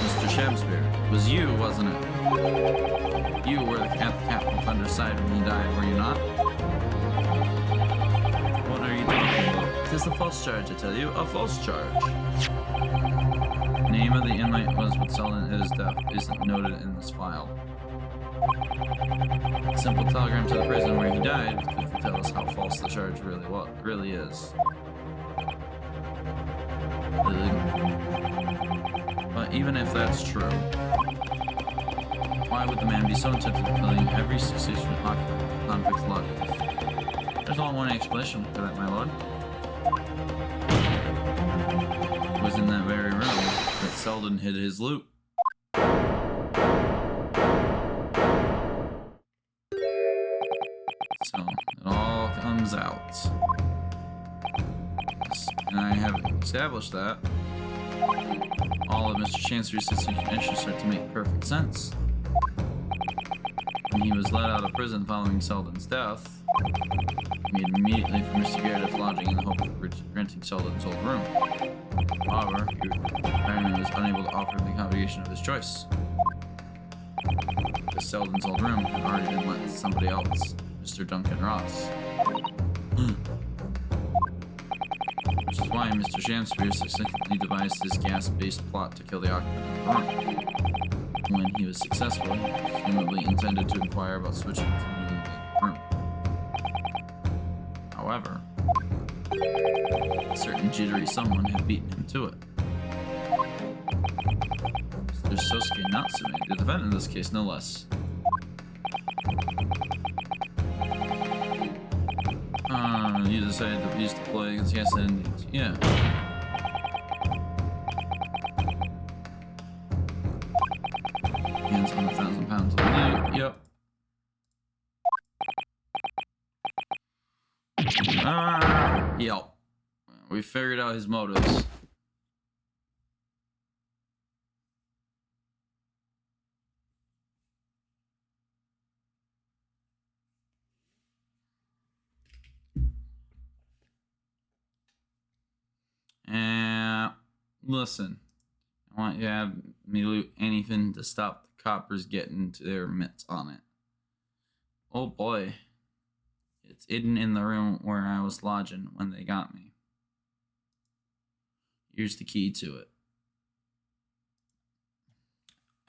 Mr. Shamspear? It was you, wasn't it? You were at the Captain Thunder's side when he died, were you not? What are you talking about? It is a false charge, I tell you. A false charge. The name of the inmate was with Selden at his death isn't noted in this file. A simple telegram to the prison where he died could tell us how false the charge really is. But even if that's true, why would the man be so intent on killing every successful convict's lodgings? There's only one explanation for that, my lord. It was in that very room that Selden hid his loot. So, it all comes out. And I have established that all of Mr. Chancery's interests start to make perfect sense. When he was let out of prison following Selden's death, he made immediately for Mr. Garrett's lodging in the hope of renting Selden's old room. However, he apparently was unable to offer him the accommodation of his choice. Because Selden's old room had already been lent to somebody else, Mr. Duncan Ross. Which is why Mr. Chancery successfully devised his gas-based plot to kill the occupant of the room. When he was successful, he presumably intended to inquire about switching to the newly vacant room. However, a certain jittery someone had beaten him to it. Mr. Sosuke Natsume, the defendant in this case, no less. You decided to use the play against gas engines. Yeah. Hands on 1,000 pounds of loot. Yep. Yep. We figured out his motives. And listen, I want you to have me loot anything to stop the coppers getting to their mitts on it. Oh boy, it's hidden in the room where I was lodging when they got me. Here's the key to it.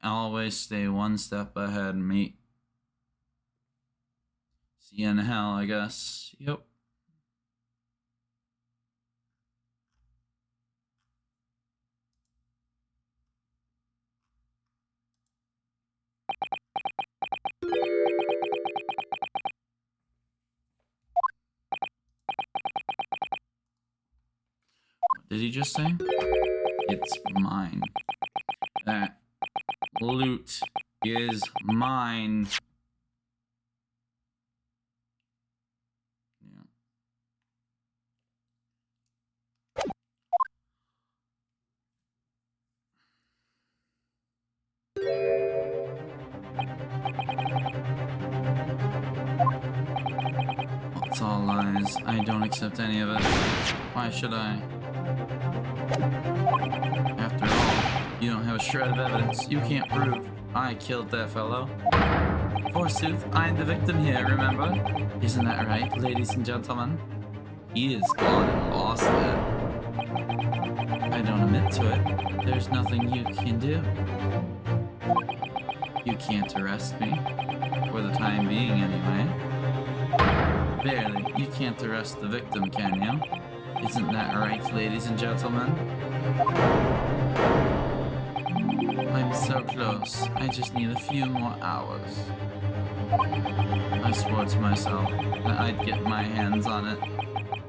Always stay one step ahead, mate. See you in hell, I guess. Yep. What did he just say? It's mine. That loot is mine. Yeah. It's all lies. I don't accept any of it. Why should I? After all, you don't have a shred of evidence. You can't prove I killed that fellow. Forsooth, I'm the victim here, remember? Isn't that right, ladies and gentlemen? He is gone and lost it. I don't admit to it. There's nothing you can do. You can't arrest me. For the time being, anyway. Barely. You can't arrest the victim, can you? Isn't that right, ladies and gentlemen? I'm so close. I just need a few more hours. I swore to myself that I'd get my hands on it,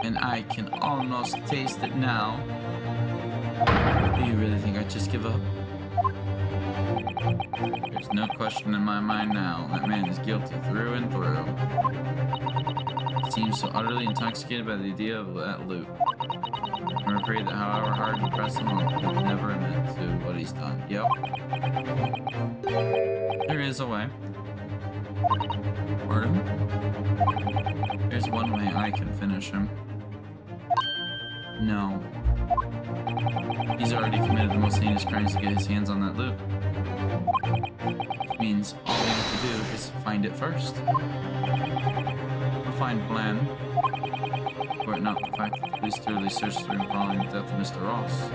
and I can almost taste it now. Do you really think I'd just give up? There's no question in my mind now. That man is guilty through and through. He seems so utterly intoxicated by the idea of that loot. I'm afraid that however hard you press him, he'll never admit to what he's done. Yep. There is a way. Pardon? There's one way I can finish him. No. He's already committed the most heinous crimes to get his hands on that loot. Which means all we have to do is find it first. A fine plan. Were it not the fact that the police thoroughly searched the room following the death of Mr. Ross.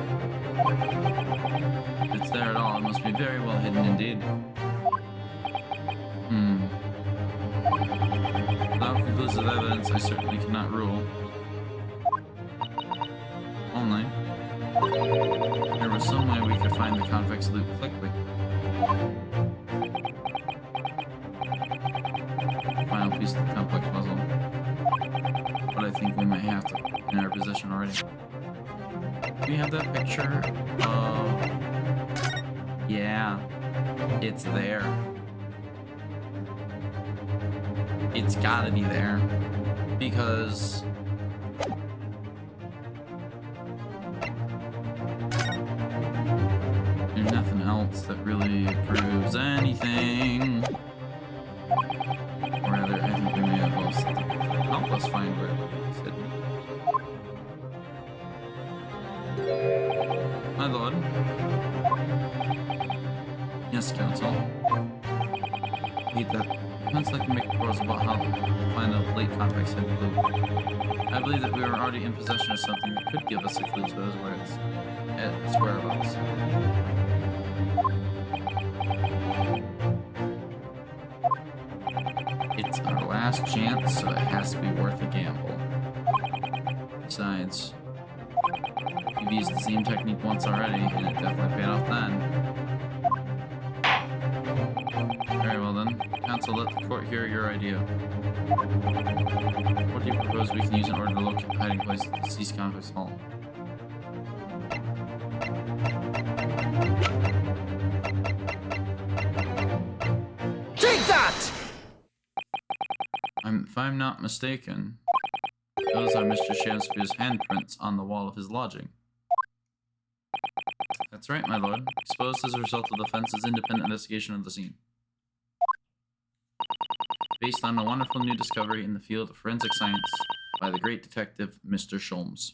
If it's there at all, it must be very well hidden indeed. Without conclusive evidence, I certainly cannot rule. Only, there was some way we could find the convex loop quickly. Final piece of the complex puzzle. But I think we might have to in our possession already. Do we have that picture of... Yeah, it's there. It's gotta be there. Because... there's nothing else that really proves anything. Or rather, I think we may have lost something to help us find where it's hidden. My lord. Yes, counsel. Read that. Let's like make a proposal about how to find a late convex hidden loop. I believe that we are already in possession of something that could give us a clue to its whereabouts. It's our last chance, so it has to be worth a gamble. Besides, we've used the same technique once already, and it definitely paid off then. Very well then. Counsel, let the court hear your idea. What do you propose we can use in order to locate the hiding place at the deceased convict's home? Take that! If I'm not mistaken, those are Mr. Shakespeare's handprints on the wall of his lodging. That's right, my lord. Exposed as a result of the fence's independent investigation of the scene. Based on a wonderful new discovery in the field of forensic science by the great detective, Mr. Sholmes.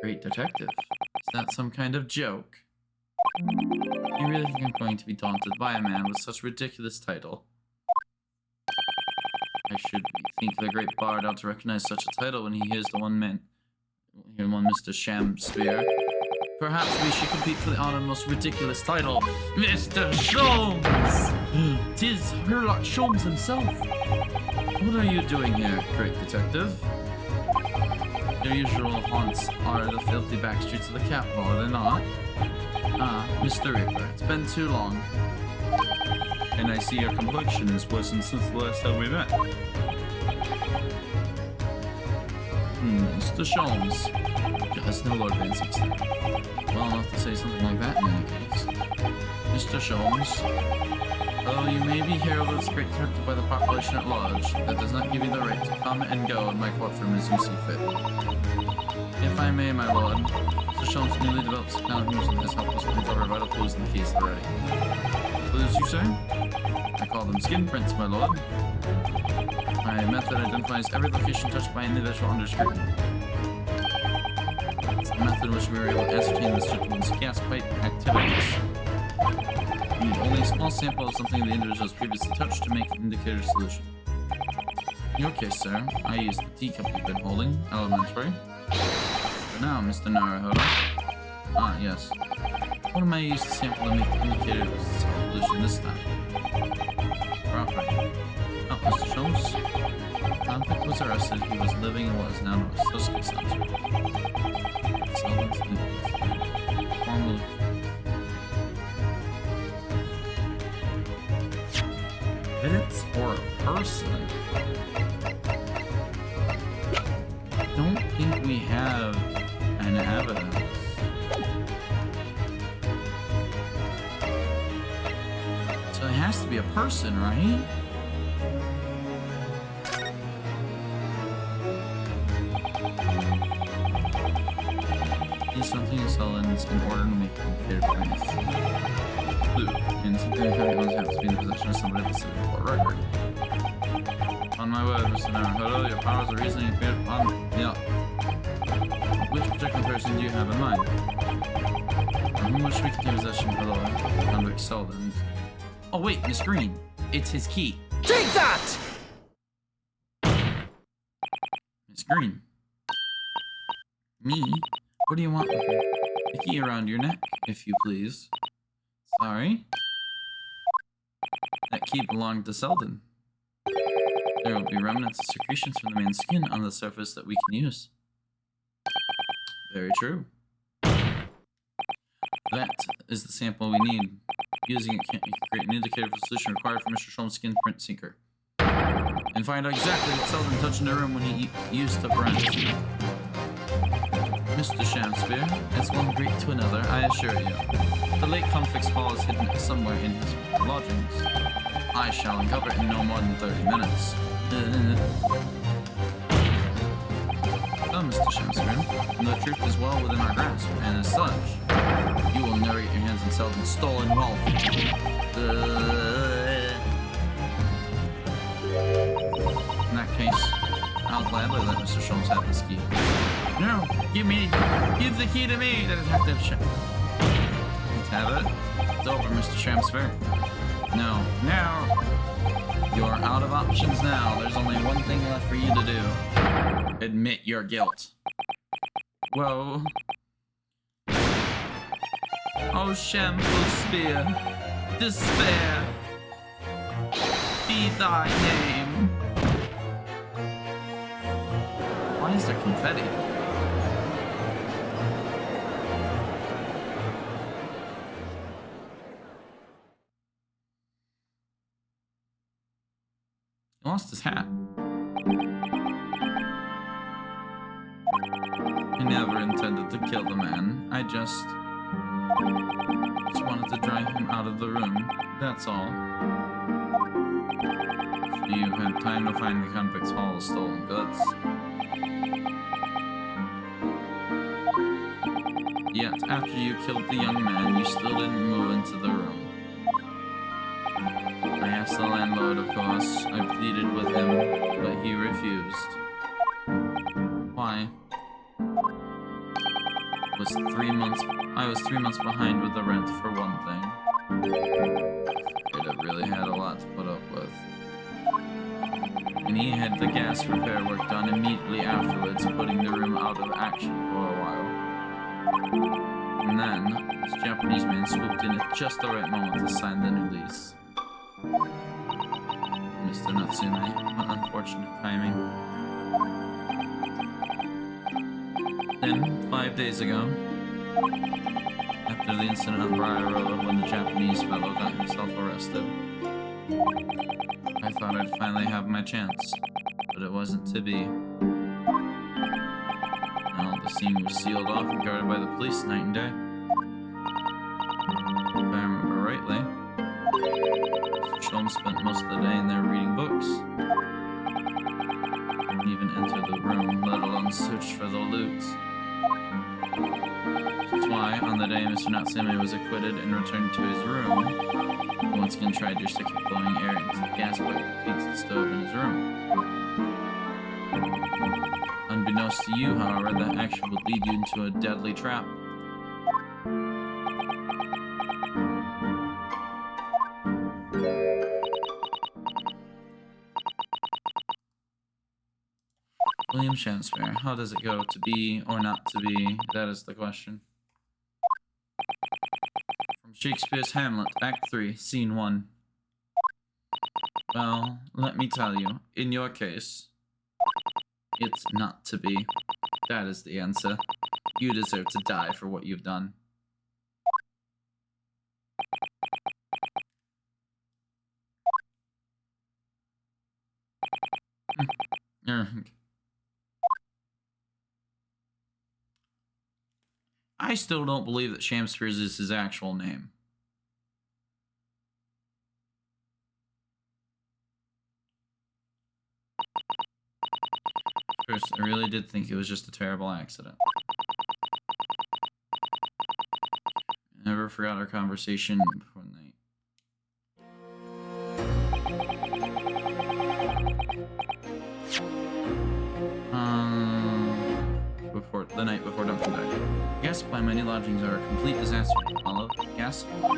Great detective? Is that some kind of joke? You really think I'm going to be daunted by a man with such a ridiculous title? I should think the great bard ought to recognize such a title when he hears the one Mr. Shakespeare. Perhaps we should compete for the honor of the most ridiculous title, Mr. Sholmes! 'Tis Herlock Sholmes himself. What are you doing here, great detective? Your usual haunts are the filthy back streets of the capital, are they not? Ah, Mr. Ripper, it's been too long. And I see your complexion has worsened since the last time we met. Mr. Sholmes. Yes, no Lord Van 60. Well enough to say something like that in any case. Mr. Sholmes, though you may be heralded as great detective by the population at large, that does not give you the right to come and go in my courtroom as you see fit. If I may, my lord, Mr. Sholmes' newly developed technology has helped us uncover vital clues in the case already. Clues, you say? I call them skin prints, my lord. My method identifies every location touched by an individual under scrutiny. It's the method in which we were able to ascertain Mr. Twin's gas pipe activities. We need only a small sample of something the individual has previously touched to make an indicator solution. In your case, sir, I used the teacup you've been holding, elementary. But now, Mr. Naruhodo. Ah, yes. What am I used to sample to make the indicator solution this time? Property. Oh, Mr. Sholmes. The convict was arrested. He was living in what is now known as Soska Center. Solvent's Lupus. Formal. Evidence or a person? I don't think we have an evidence. So it has to be a person, right? Need something to sell in order to make computer plans. Clue. And something that has to be in the possession of somebody at the civil court record. On my word, Mr. Naruhodo, your powers of reasoning appeared upon the... Which particular person do you have in mind? From whom wish we can take possession of the convict's Selden. Oh wait, Miss Green. It's his key. Take that! Miss Green. Me? What do you want with me? The key around your neck, if you please. Sorry? That key belonged to Selden. There will be remnants of secretions from the man's skin on the surface that we can use. Very true. That is the sample we need. Using it can't create an indicator for the solution required for Mr. Sholm's skin print seeker. And find out exactly what Selden touched in the room when he used to brand. Mr. Shamspeare, it's one great to another, I assure you. The late convict's hall is hidden somewhere in his lodgings. I shall uncover it in no more than 30 minutes. So, Mr. Shamspeare, the truth is well within our grasp, and as such, you will never get your hands on Selden's stolen wealth. In that case, I'll gladly let Mr. Sholmes have this key. No, give the key to me, the detective. Let's have it. It's over, Mr. Shamspeare. No. You're out of options now. There's only one thing left for you to do. Admit your guilt. Whoa. Oh, shameful spear, despair, be thy name. Why is there confetti? He lost his hat. I never intended to kill the man. I just wanted to drive him out of the room. That's all. So you had time to find the convict's haul of stolen goods. Yet, after you killed the young man, you still didn't move into the room. I asked the landlord, of course. I pleaded with him, but he refused. Why? I was 3 months behind with the rent, for one thing. I really had a lot to put up with. And he had the gas repair work done immediately afterwards, putting the room out of action for a while. And then, this Japanese man swooped in at just the right moment to sign the new lease. Mr. Natsume, what unfortunate timing. Then, 5 days ago, after the incident on Briar Road when the Japanese fellow got himself arrested, I thought I'd finally have my chance, but it wasn't to be. No, the scene was sealed off and guarded by the police night and day. If I remember rightly, Mr. Sholmes spent most of the day in there reading books. Didn't even enter the room, let alone search for the loot. That's why, on the day Mr. Natsume was acquitted and returned to his room, he once again tried just to keep blowing air into the gas pipe that feeds the stove in his room. Unbeknownst to you, however, that action would lead you into a deadly trap. William Shakespeare, how does it go? To be or not to be? That is the question. From Shakespeare's Hamlet, Act 3, Scene 1. Well, let me tell you, in your case, it's not to be. That is the answer. You deserve to die for what you've done. I still don't believe that Shamspears is his actual name. First, I really did think it was just a terrible accident. I never forgot our conversation before the night. The night before Duncan died. Gas supply in my new lodgings are a complete disaster. All of gas supply.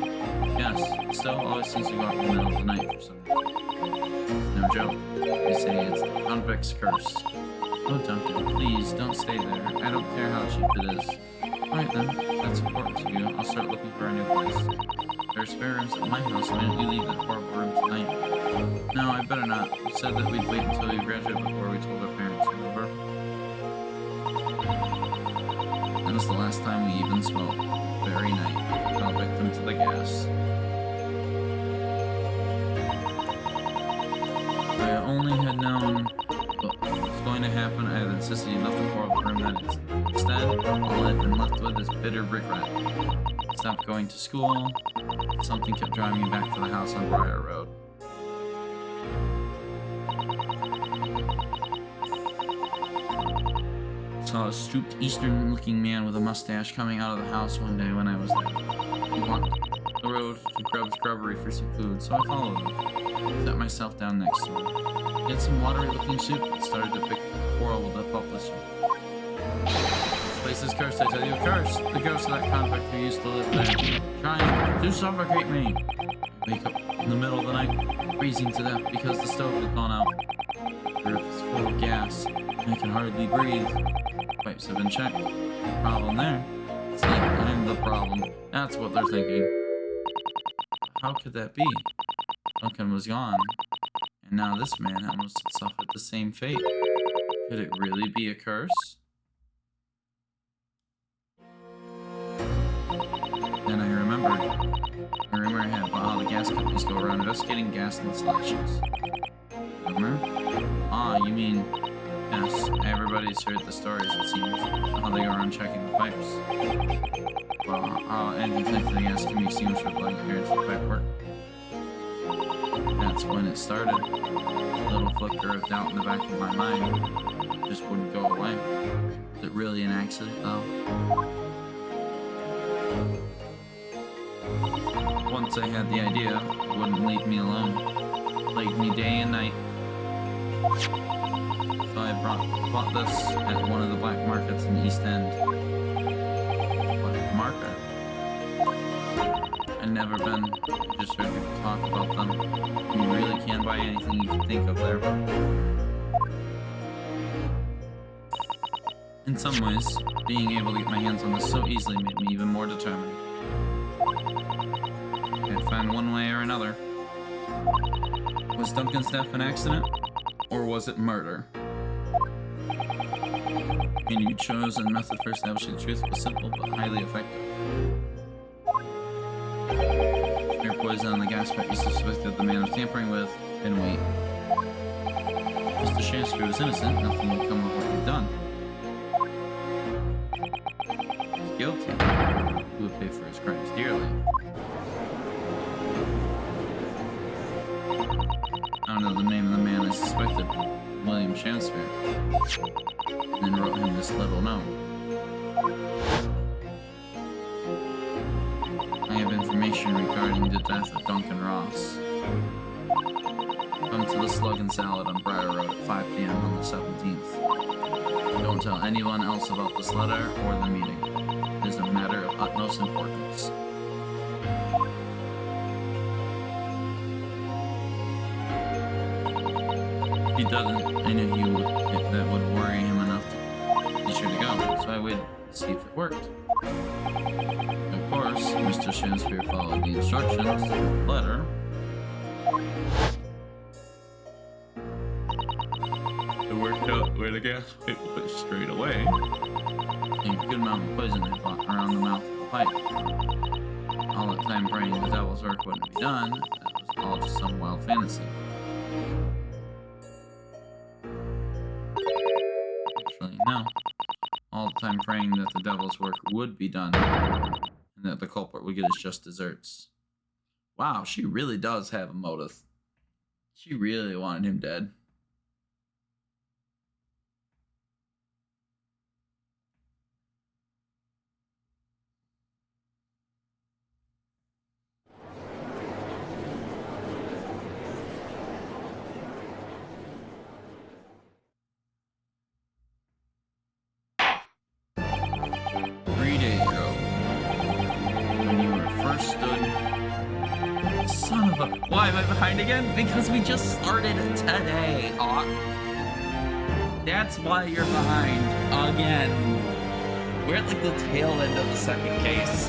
Yes, still always seems to go out in the middle of the night for some reason. No joke. They say it's the convict's curse. Oh, Duncan, please don't stay there. I don't care how cheap it is. Alright then, if that's important to you. I'll start looking for a new place. There are spare rooms at my house. Why don't you leave that horrible room tonight? No, I better not. We said that we'd wait until we graduate before we told our parents, remember? That was the last time we even spoke. Very night. I fell victim to the gas. If I only had known what was going to happen, I had insisted he left the horrible room that is. Instead, all I've been left with is bitter regret. I stopped going to school. Something kept driving me back to the house on Briar Road. Saw a stooped eastern-looking man with a mustache coming out of the house one day when I was there. He walked the road to Grub's Grubbery for some food, so I followed him. Sat myself down next to him. He had some watery-looking soup and started to pick a quarrel with the publisher. This place is cursed, I tell you, cursed! The ghost of that convict who used to live there, trying to suffocate me! I wake up in the middle of the night, freezing to death because the stove had gone out. The roof is full of gas, and I can hardly breathe. Pipes have been checked. Problem there. It's like I'm the problem. That's what they're thinking. How could that be? Duncan was gone, and now this man almost suffered the same fate. Could it really be a curse? Then I remembered. A rumor had about how the gas companies go around investigating gas installations. Rumor? Ah, you mean... Yes, everybody's heard the stories, it seems. How they go around checking the pipes. Well, how anything connected to the gas can be extinguished with like here to the pipe work. That's when it started. A little flicker of doubt in the back of my mind just wouldn't go away. Was it really an accident, though? Once I had the idea, it wouldn't leave me alone. Plagued me day and night. So I bought this at one of the black markets in the East End. Black market? I'd never been. Just heard people talk about them. You really can buy anything you can think of there. In some ways, being able to get my hands on this so easily made me even more determined. I'd find one way or another. Was Duncan's death an accident? Or was it murder? A new chosen method for establishing the truth was simple but highly effective. Smear poison on the gas pipe you suspected the man of tampering with, and wait. Mr. Shakespeare was innocent, nothing will come of what you've done. He's guilty. He would pay for his crimes dearly. I don't know the name of the man I suspected. William Shakespeare. And then wrote him this little note. I have information regarding the death of Duncan Ross. Come to the Slug and Salad on Briar Road at 5 p.m. on the 17th. Don't tell anyone else about this letter or the meeting. It is a matter of utmost importance. If he doesn't, I knew that would worry him enough to be sure to go, so I would see if it worked. Of course, Mr. Shakespeare followed the instructions to the letter. It worked out where the gas pipe was straight away. And a good amount of poison I bought around the mouth of the pipe. All that time praying the devil's work wouldn't be done, that was all just some wild fantasy. Actually, no. All the time praying that the devil's work would be done, and that the culprit would get his just desserts. Wow, she really does have a motive. She really wanted him dead. I behind again? Because we just started today, Hawk. That's why you're behind again. We're at like the tail end of the second case.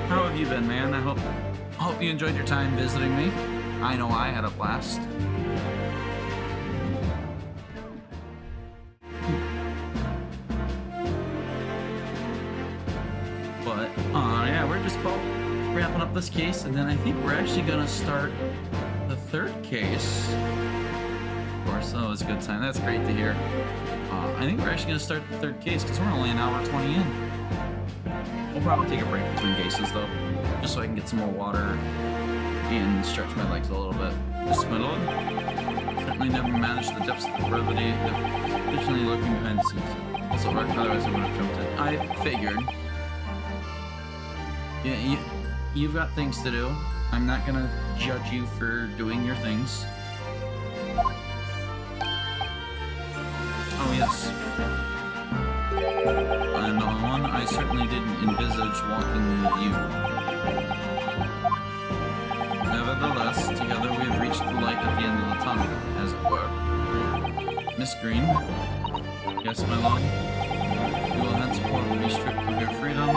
How have you been, man? I hope you enjoyed your time visiting me. I know I had a blast. But yeah, we're just about wrapping up this case, and then I think we're actually gonna start the third case. Of course, that was a good time. That's great to hear. I think we're actually gonna start the third case because we're only an hour 20 in. We'll probably take a break between cases though, just so I can get some more water and stretch my legs a little bit. Just my lord. Certainly never managed the depths of the brevity of patiently lurking behind the scenes. Also, otherwise I would have jumped in. I figured. Yeah, you've got things to do. I'm not gonna judge you for doing your things. Oh yes. And on one, I certainly didn't envisage walking with you. Nevertheless, together we have reached the light at the end of the tunnel, as it were. Miss Green? Yes, my lord? You will henceforth be stripped of your freedom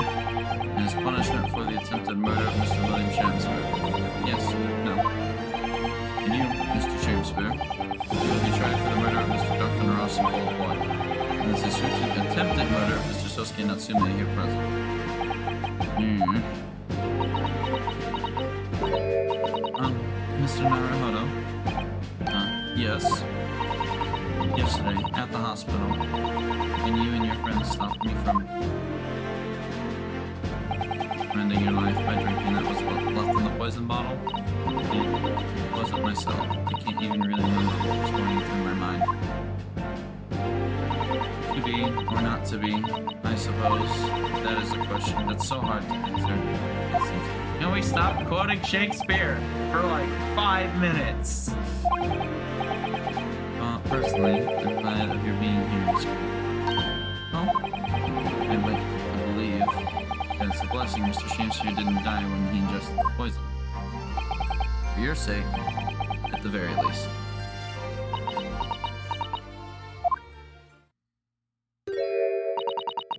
as punishment for the attempted murder of Mr. William Shakespeare. Yes, no. And you, Mr. Shakespeare, you will be tried for the murder of Mr. Dr. Ross and Cold Boy, and the suspected attempted murder of Mr. Sosuke Natsume here present. Mr. Naruhodo? Yes. Yesterday, at the hospital, when you and your friends stopped me from ending your life by drinking that was left in the poison bottle, it wasn't myself. I can't even really remember what was going through my mind. To be or not to be, I suppose that is a question that's so hard to answer. Can we stop quoting Shakespeare for like 5 minutes? Personally, I'm glad of your being here. Oh? I believe that it's a blessing Mr. Shakespeare didn't die when he ingested the poison. For your sake, at the very least.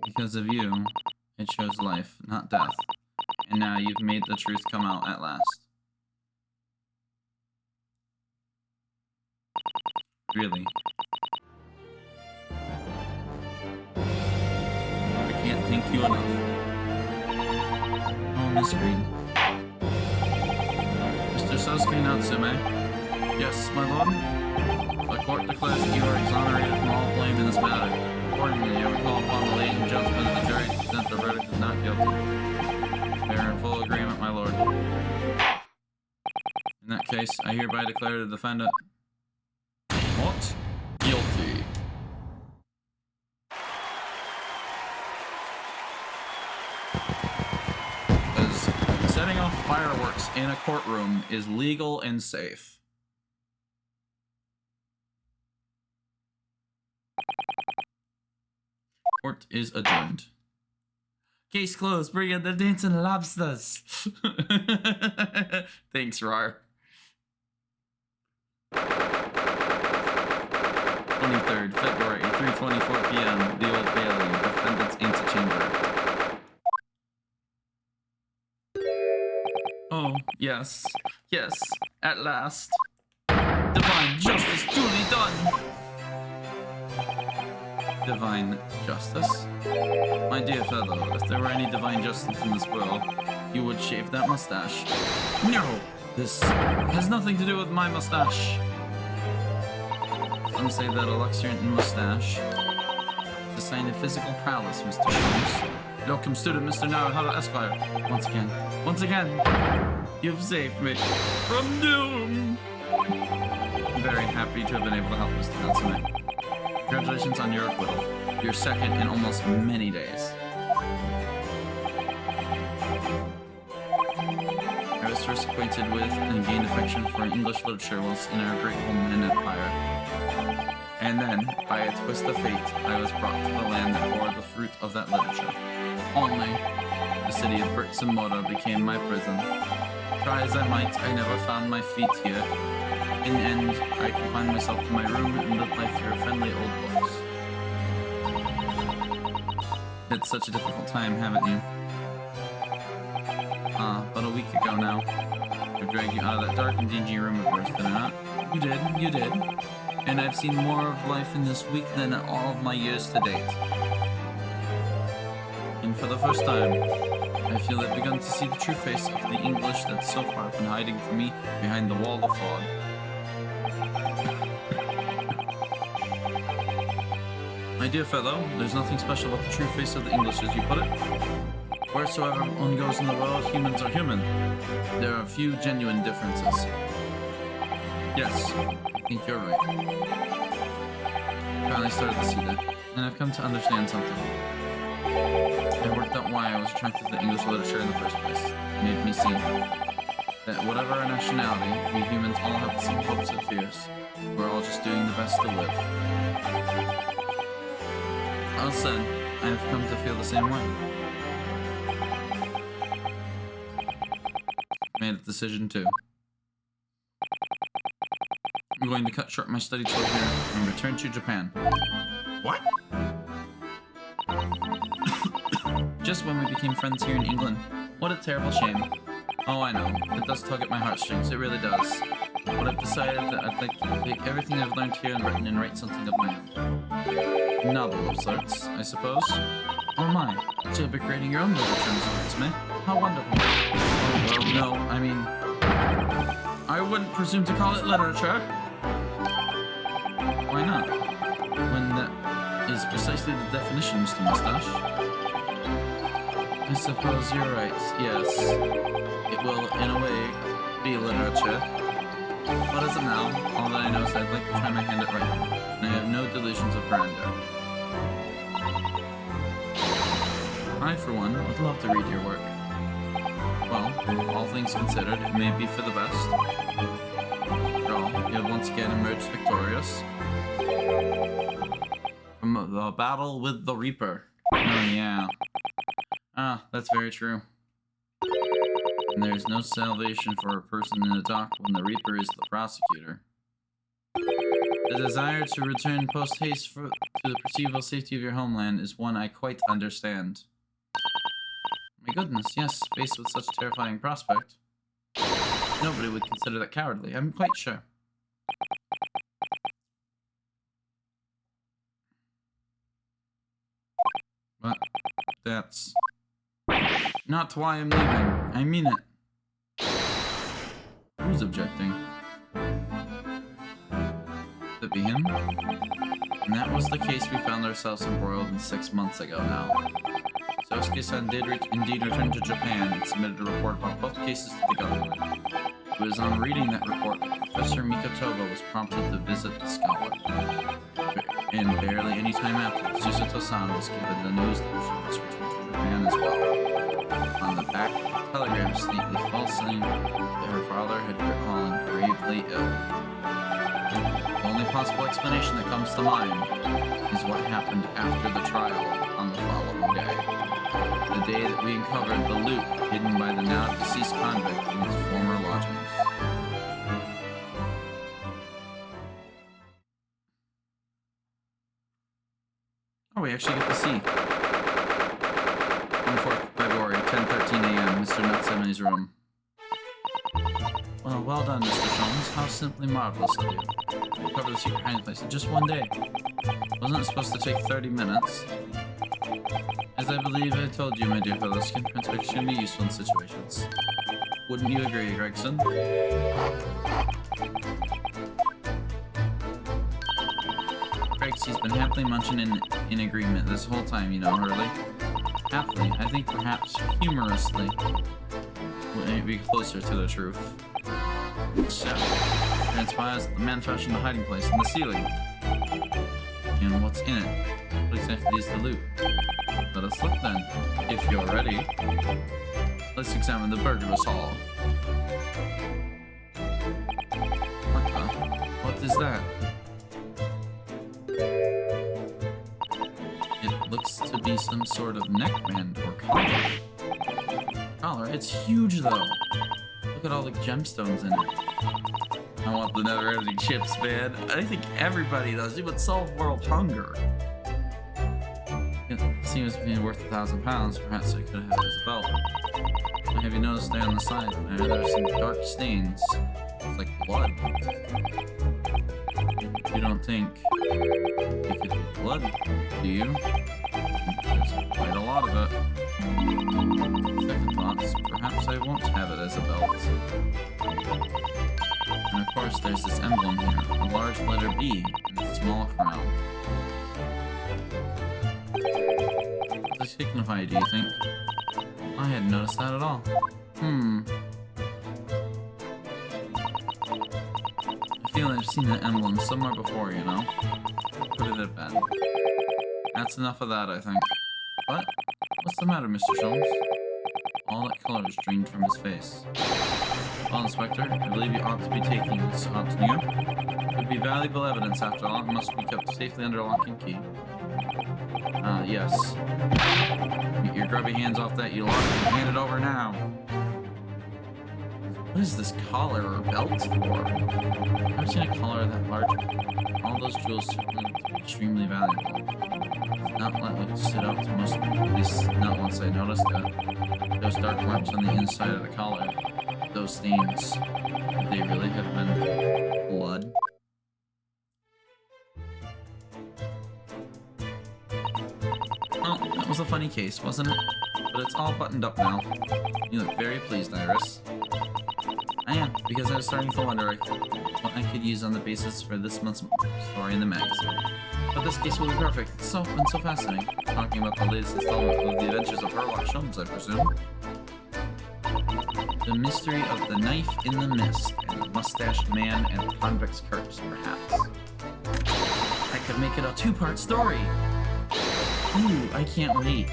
Because of you, I chose life, not death. And now you've made the truth come out at last. Really. I can't thank you enough. Oh, Miss Green. Mr. Sosuke Natsume? Yes, my lord? The court declares that you are exonerated from all blame in this matter. Accordingly, I would call upon the ladies and gentlemen of the jury to present the verdict as not guilty. They are in full agreement, my lord. In that case, I hereby declare the defendant not guilty. Because setting off fireworks in a courtroom is legal and safe. Court is adjourned. Case closed. Bring in the dancing lobsters. Thanks, Rar. 23rd February, 3:24 p.m. The Old Bailey, defendant's antechamber. Oh, yes. Yes, at last. Divine justice duly done. Divine justice? My dear fellow, if there were any divine justice in this world, you would shave that mustache. No! This has nothing to do with my mustache. Some say that a luxuriant mustache is a sign of physical prowess, Mr. Jones. Welcome, student Mr. Naruhodo Esquire. Once again, you've saved me from doom. I'm very happy to have been able to help Mr. Natsume. Congratulations on your acquittal. Your second in almost many days. I was first acquainted with and gained affection for English literature whilst in our great homeland empire. And then, by a twist of fate, I was brought to the land that bore the fruit of that literature. Only, The city of bricks and mortar became my prison. Try as I might, I never found my feet here. In the end, I confined myself to my room and lived life through friendly old books. It's such a difficult time, haven't you? But a week ago now. I dragged you out of that dark and dingy room of yours, did I not? You did. And I've seen more of life in this week than all of my years to date. And for the first time, I feel I've begun to see the true face of the English that's so far been hiding from me behind the wall of fog. My dear fellow, there's nothing special about the true face of the English, as you put it. Wheresoever one goes in the world, humans are human. There are a few genuine differences. Yes, I think you're right. I finally started to see that, and I've come to understand something. I worked out why I was attracted to English literature in the first place. It made me see that whatever our nationality, we humans all have the same hopes and fears. We're all just doing the best to live. All said, I have come to feel the same way. Made a decision too. I'm going to cut short my study tour here and return to Japan. What? Just when we became friends here in England. What a terrible shame. Oh, I know. It does tug at my heartstrings. It really does. But I've decided that I'd like to take everything I've learned here in Britain and write something of my own. Novel of sorts, I suppose. Oh my, so you'll be creating your own literature of sorts, meh? How wonderful. Oh, well, no, I mean... I wouldn't presume to call it literature. Why not? When that is precisely the definition, Mr. Mustache. I suppose you're right, yes. It will, in a way, be literature. But as of now, all that I know is I'd like to try my hand at writing, and I have no delusions of grandeur. I, for one, would love to read your work. Well, all things considered, it may be for the best. After all, you have once again emerged victorious from the battle with the Reaper. Oh, yeah. Ah, that's very true. And there is no salvation for a person in the dock when the Reaper is the prosecutor. The desire to return post-haste to the perceivable safety of your homeland is one I quite understand. My goodness, yes, faced with such a terrifying prospect. Nobody would consider that cowardly, I'm quite sure. But that's not why I'm leaving. I mean it. Who's objecting? Could it be him? And that was the case we found ourselves embroiled in 6 months ago now. Sosuke-san did indeed return to Japan and submitted a report about both cases to the government. It was on reading that report that Professor Mikotoba was prompted to visit the scholar. And barely any time after, Susato-san was given the news that she must return to Japan as well. On the back, the telegram neatly falsely that her father had fallen gravely ill. The only possible explanation that comes to mind is what happened after the trial on the following day. The day that we uncovered the loot hidden by the now deceased convict in his former lodgings. Oh, we actually get to see. 24th February, 10:13 a.m., Mr. Natsume's room. Well done, Mr. Jones. How simply marvelous of you. Cover the secret hiding place in just one day. Wasn't it supposed to take 30 minutes? As I believe I told you, my dear fellow, skin print can be useful in situations. Wouldn't you agree, Gregson? He's been happily munching in agreement this whole time, you know, Hurley. Happily, I think perhaps humorously, would be closer to the truth. So, transpires the man fashioned a hiding place in the ceiling. And what's in it? What exactly is the loot? Let us look then, if you're ready. Let's examine the burglar's hall. What is that? It looks to be some sort of neckband or collar. $1. It's huge though. Look at all the gemstones in it. I want the never-ending chips, man. I think everybody does. It would solve world hunger. It seems to be worth £1,000. Perhaps I could have it as a belt. Have you noticed there on the side there are some dark stains? It's like blood. You don't think it could be blood, do you? There's quite a lot of it. Second thoughts, perhaps I won't have it as a belt. And of course, there's this emblem here, a large letter B and a small crown. What does it signify, do you think? I hadn't noticed that at all. I feel I've seen that emblem somewhere before, you know? Put it at bed. That's enough of that, I think. What? What's the matter, Mr. Sholmes? All that color is drained from his face. Well, Inspector, I believe you ought to be taking this, oughtn't you? It would be valuable evidence, after all. It must be kept safely under lock and key. Yes. Get your grubby hands off that, you lot, and hand it over now. What is this collar or belt for? I've never seen a collar that large. All those jewels certainly look to be extremely valuable. It's not likely to sit out to most people, at least not once I noticed it. Those dark marks on the inside of the collar, those stains, could they really have been blood? Well, that was a funny case, wasn't it? But it's all buttoned up now. You look very pleased, Iris. I am, because I was starting to wonder what I could use on the basis for this month's story in the magazine. But this case will be perfect. It's been so fascinating. Talking about the latest installment of the adventures of Sherlock Holmes, I presume. The mystery of the knife in the mist, and the mustached man and convict's corpse, perhaps. I could make it a two-part story! Ooh, I can't wait.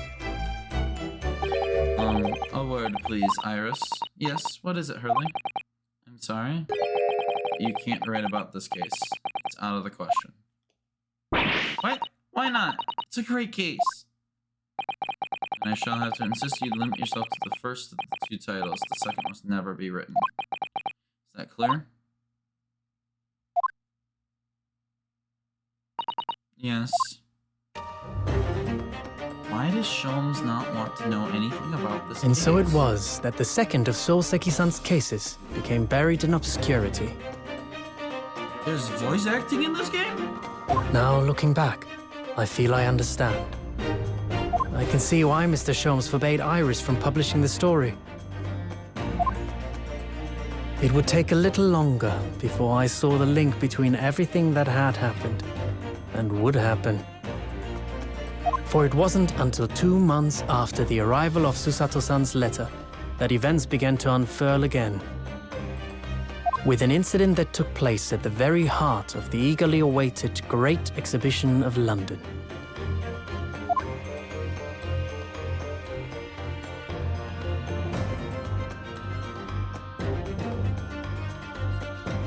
A word, please, Iris. Yes, what is it, Hurley? I'm sorry? You can't write about this case. It's out of the question. What? Why not? It's a great case. And I shall have to insist you limit yourself to the first of the two titles. The second must never be written. Is that clear? Yes. Why does Sholmes not want to know anything about this And case? so it was that the second of Soseki-san's cases became buried in obscurity. There's voice acting in this game? Now, looking back, I feel I understand. I can see why Mr. Sholmes forbade Iris from publishing the story. It would take a little longer before I saw the link between everything that had happened and would happen. For it wasn't until 2 months after the arrival of Susato-san's letter that events began to unfurl again. With an incident that took place at the very heart of the eagerly awaited Great Exhibition of London.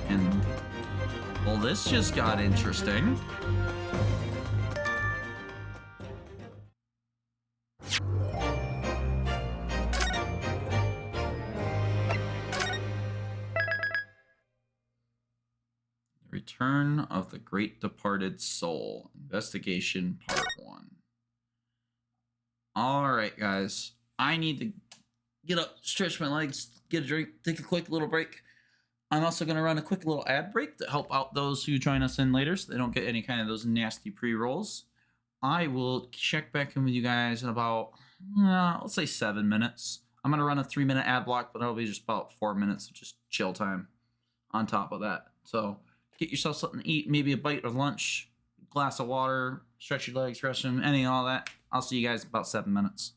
And, well, this just got interesting. Return of the Great Departed Soul. Investigation Part 1. Alright, guys. I need to get up, stretch my legs, get a drink, take a quick little break. I'm also going to run a quick little ad break to help out those who join us in later so they don't get any kind of those nasty pre-rolls. I will check back in with you guys in about, let's say 7 minutes. I'm going to run a 3-minute ad block, but it'll be just about 4 minutes of just chill time on top of that. So get yourself something to eat, maybe a bite of lunch, glass of water, stretch your legs, restroom, any and all that. I'll see you guys in about 7 minutes.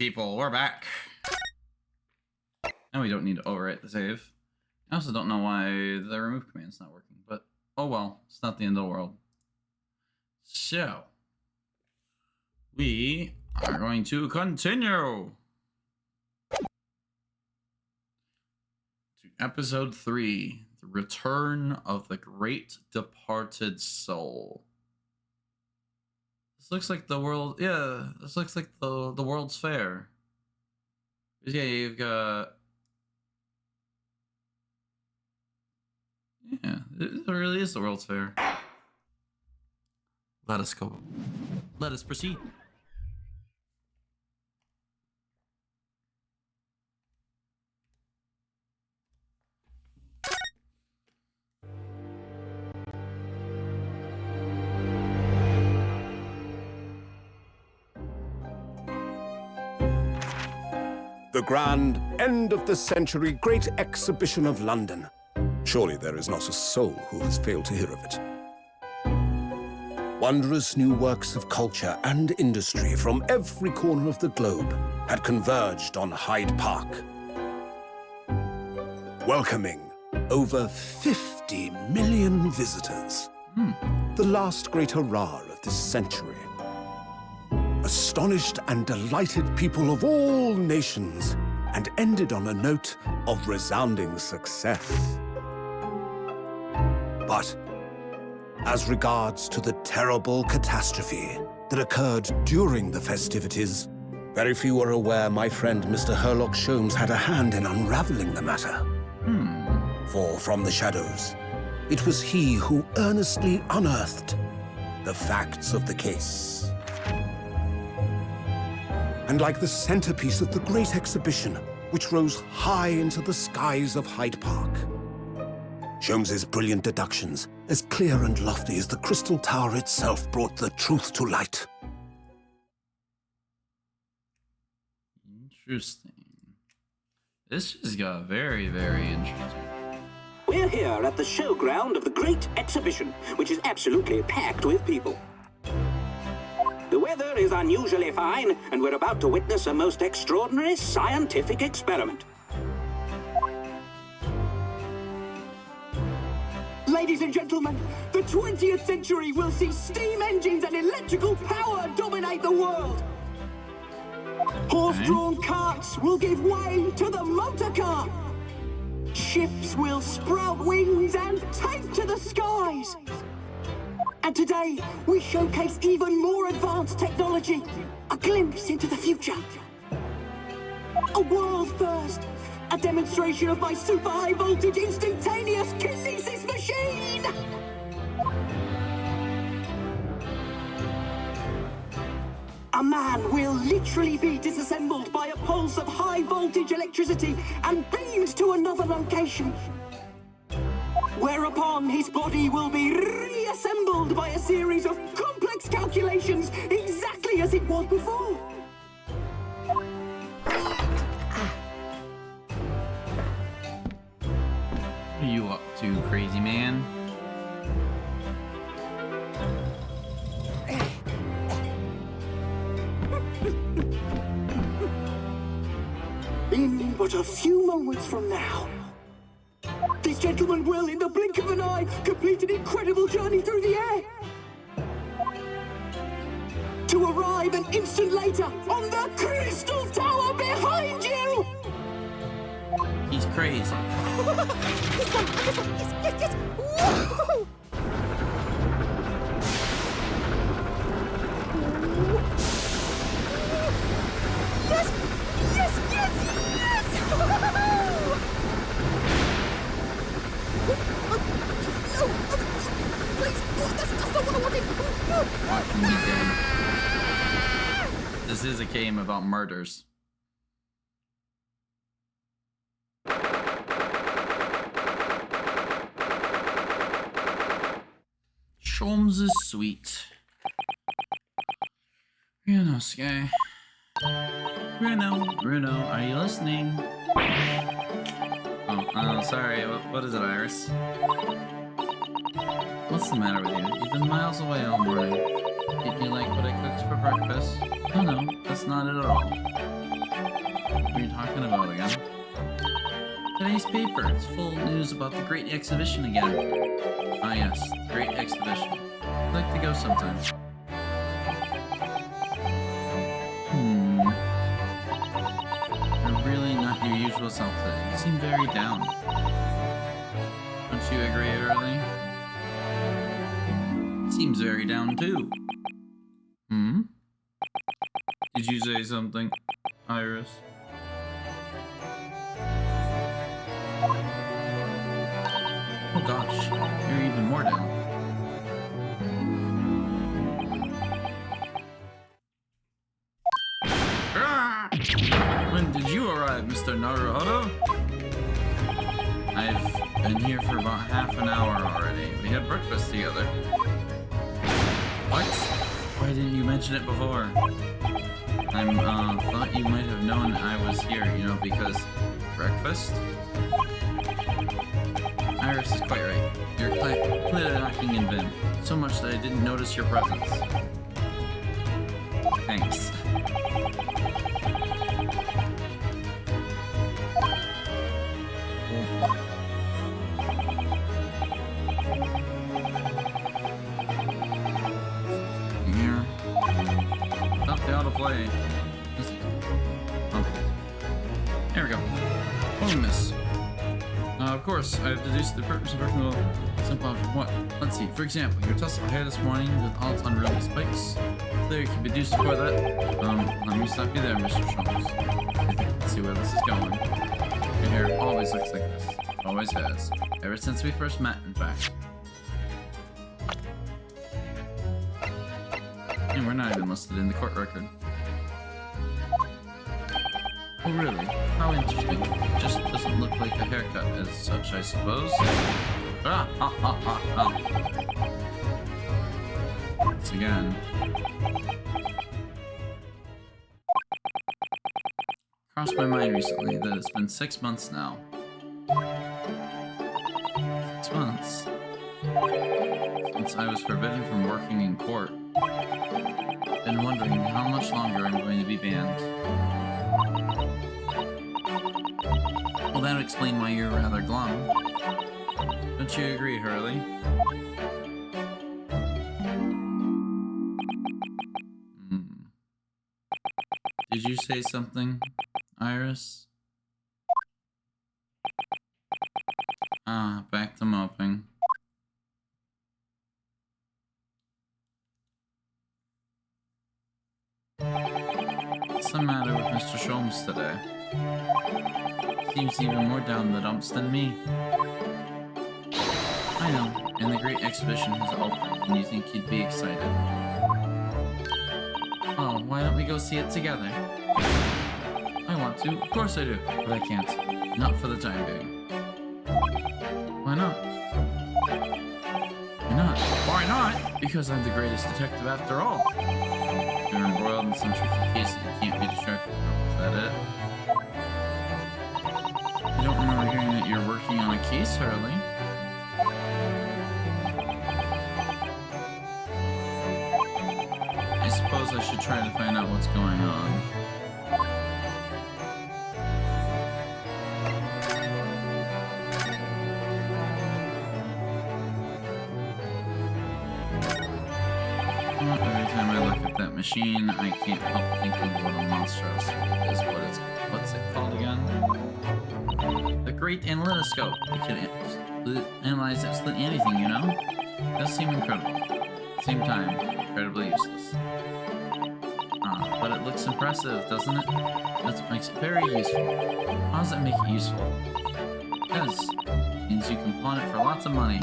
people, we're back. And we don't need to overwrite the save. I also don't know why the remove command's not working, but oh well, it's not the end of the world. So, we are going to continue to episode 3, The Return of the Great Departed Soul. This looks like the world, yeah, this looks like the World's Fair. Yeah, you've got, yeah, it really is the World's Fair. Let us go. Let us proceed. The grand end of the century great exhibition of London. Surely there is not a soul who has failed to hear of it. Wondrous new works of culture and industry from every corner of the globe had converged on Hyde Park, welcoming over 50 million visitors. The last great hurrah of this century. Astonished and delighted people of all nations, and ended on a note of resounding success. But as regards to the terrible catastrophe that occurred during the festivities, very few are aware my friend Mr. Herlock Sholmes had a hand in unraveling the matter. For from the shadows, it was he who earnestly unearthed the facts of the case. And like the centerpiece of the great exhibition, which rose high into the skies of Hyde Park, Sholmes's brilliant deductions, as clear and lofty as the crystal tower itself, brought the truth to light. Interesting. This just got very, very interesting. We're here at the showground of the Great Exhibition, which is absolutely packed with people. The weather is unusually fine, and we're about to witness a most extraordinary scientific experiment. Ladies and gentlemen, the 20th century will see steam engines and electrical power dominate the world. Horse-drawn carts will give way to the motor car. Ships will sprout wings and take to the skies. And today, we showcase even more advanced technology, a glimpse into the future. A world first, a demonstration of my super high voltage instantaneous kinesis machine! A man will literally be disassembled by a pulse of high voltage electricity and beamed to another location. Whereupon his body will be reassembled by a series of complex calculations exactly as it was before. What are you up to, crazy man? In but a few moments from now, this gentleman will, in the blink of an eye, complete an incredible journey through the air. To arrive an instant later on the Crystal Tower behind you! He's crazy. This one, yes. Woo! Yes! No! Please! That's not what I wanted! Watch him be dead. This is a game about murders. Sholmes is sweet. Bruno, Sky. Bruno, are you listening? Oh, sorry. What is it, Iris? What's the matter with you? You've been miles away all morning. Didn't you like what I cooked for breakfast? Oh no, that's not it at all. What are you talking about again? Today's paper. It's full of news about the Great Exhibition again. Ah yes, the Great Exhibition. I'd like to go sometime. You're really not your usual self today. You seem very down. Don't you agree, Early? Seems very down too. Did you say something, Iris? Oh gosh, you're even more down. Ah! When did you arrive, Mr. Naruhodo? I've been here for about half an hour already. We had breakfast together. What? Why didn't you mention it before? Thought you might have known I was here, you know, because breakfast? Iris is quite right. You're clearly lacking in vim. So much that I didn't notice your presence. Thanks. Here. Stop the autoplay. Okay. There we go. Oh, miss. Of course, I have deduced the purpose of working with a simple object. What? Let's see. For example, your tussle hair this morning with all its unruly spikes. There can be deduced for that. Let me stop you there, Mr. Schultz. Let's see where this is going. Your hair always looks like this. Always has. Ever since we first met, in fact. And we're not even listed in the court record. Oh really? How interesting. It just doesn't look like a haircut as such, I suppose. Ah, ha, ha, ha, ha. Once again. Crossed my mind recently that it's been 6 months now. 6 months? Since I was forbidden from working in court. Been wondering how much longer I'm going to be banned. Well, that would explain why you're rather glum. Don't you agree, Hurley? Did you say something, Iris? Ah, back to moping. What's the matter with Mr. Sholmes today? Seems even more down the dumps than me. I know, and the Great Exhibition has opened, and you think he'd be excited. Oh, why don't we go see it together? I want to, of course I do, but I can't. Not for the time being. Why not? Why not? Why not? Because I'm the greatest detective after all. You're embroiled in some tricky case that you can't be distracted from. Is that it? I don't remember hearing that you're working on a case, Hurley. I suppose I should try to find out what's going on. Every time I look at that machine, I can't help thinking what a monstrosity is. What's it called again? The Great Analytoscope. It can analyze absolutely anything, you know? It does seem incredible. At the same time, incredibly useless. Ah, but it looks impressive, doesn't it? That's what makes it very useful. How does that make it useful? Because it means you can pawn it for lots of money.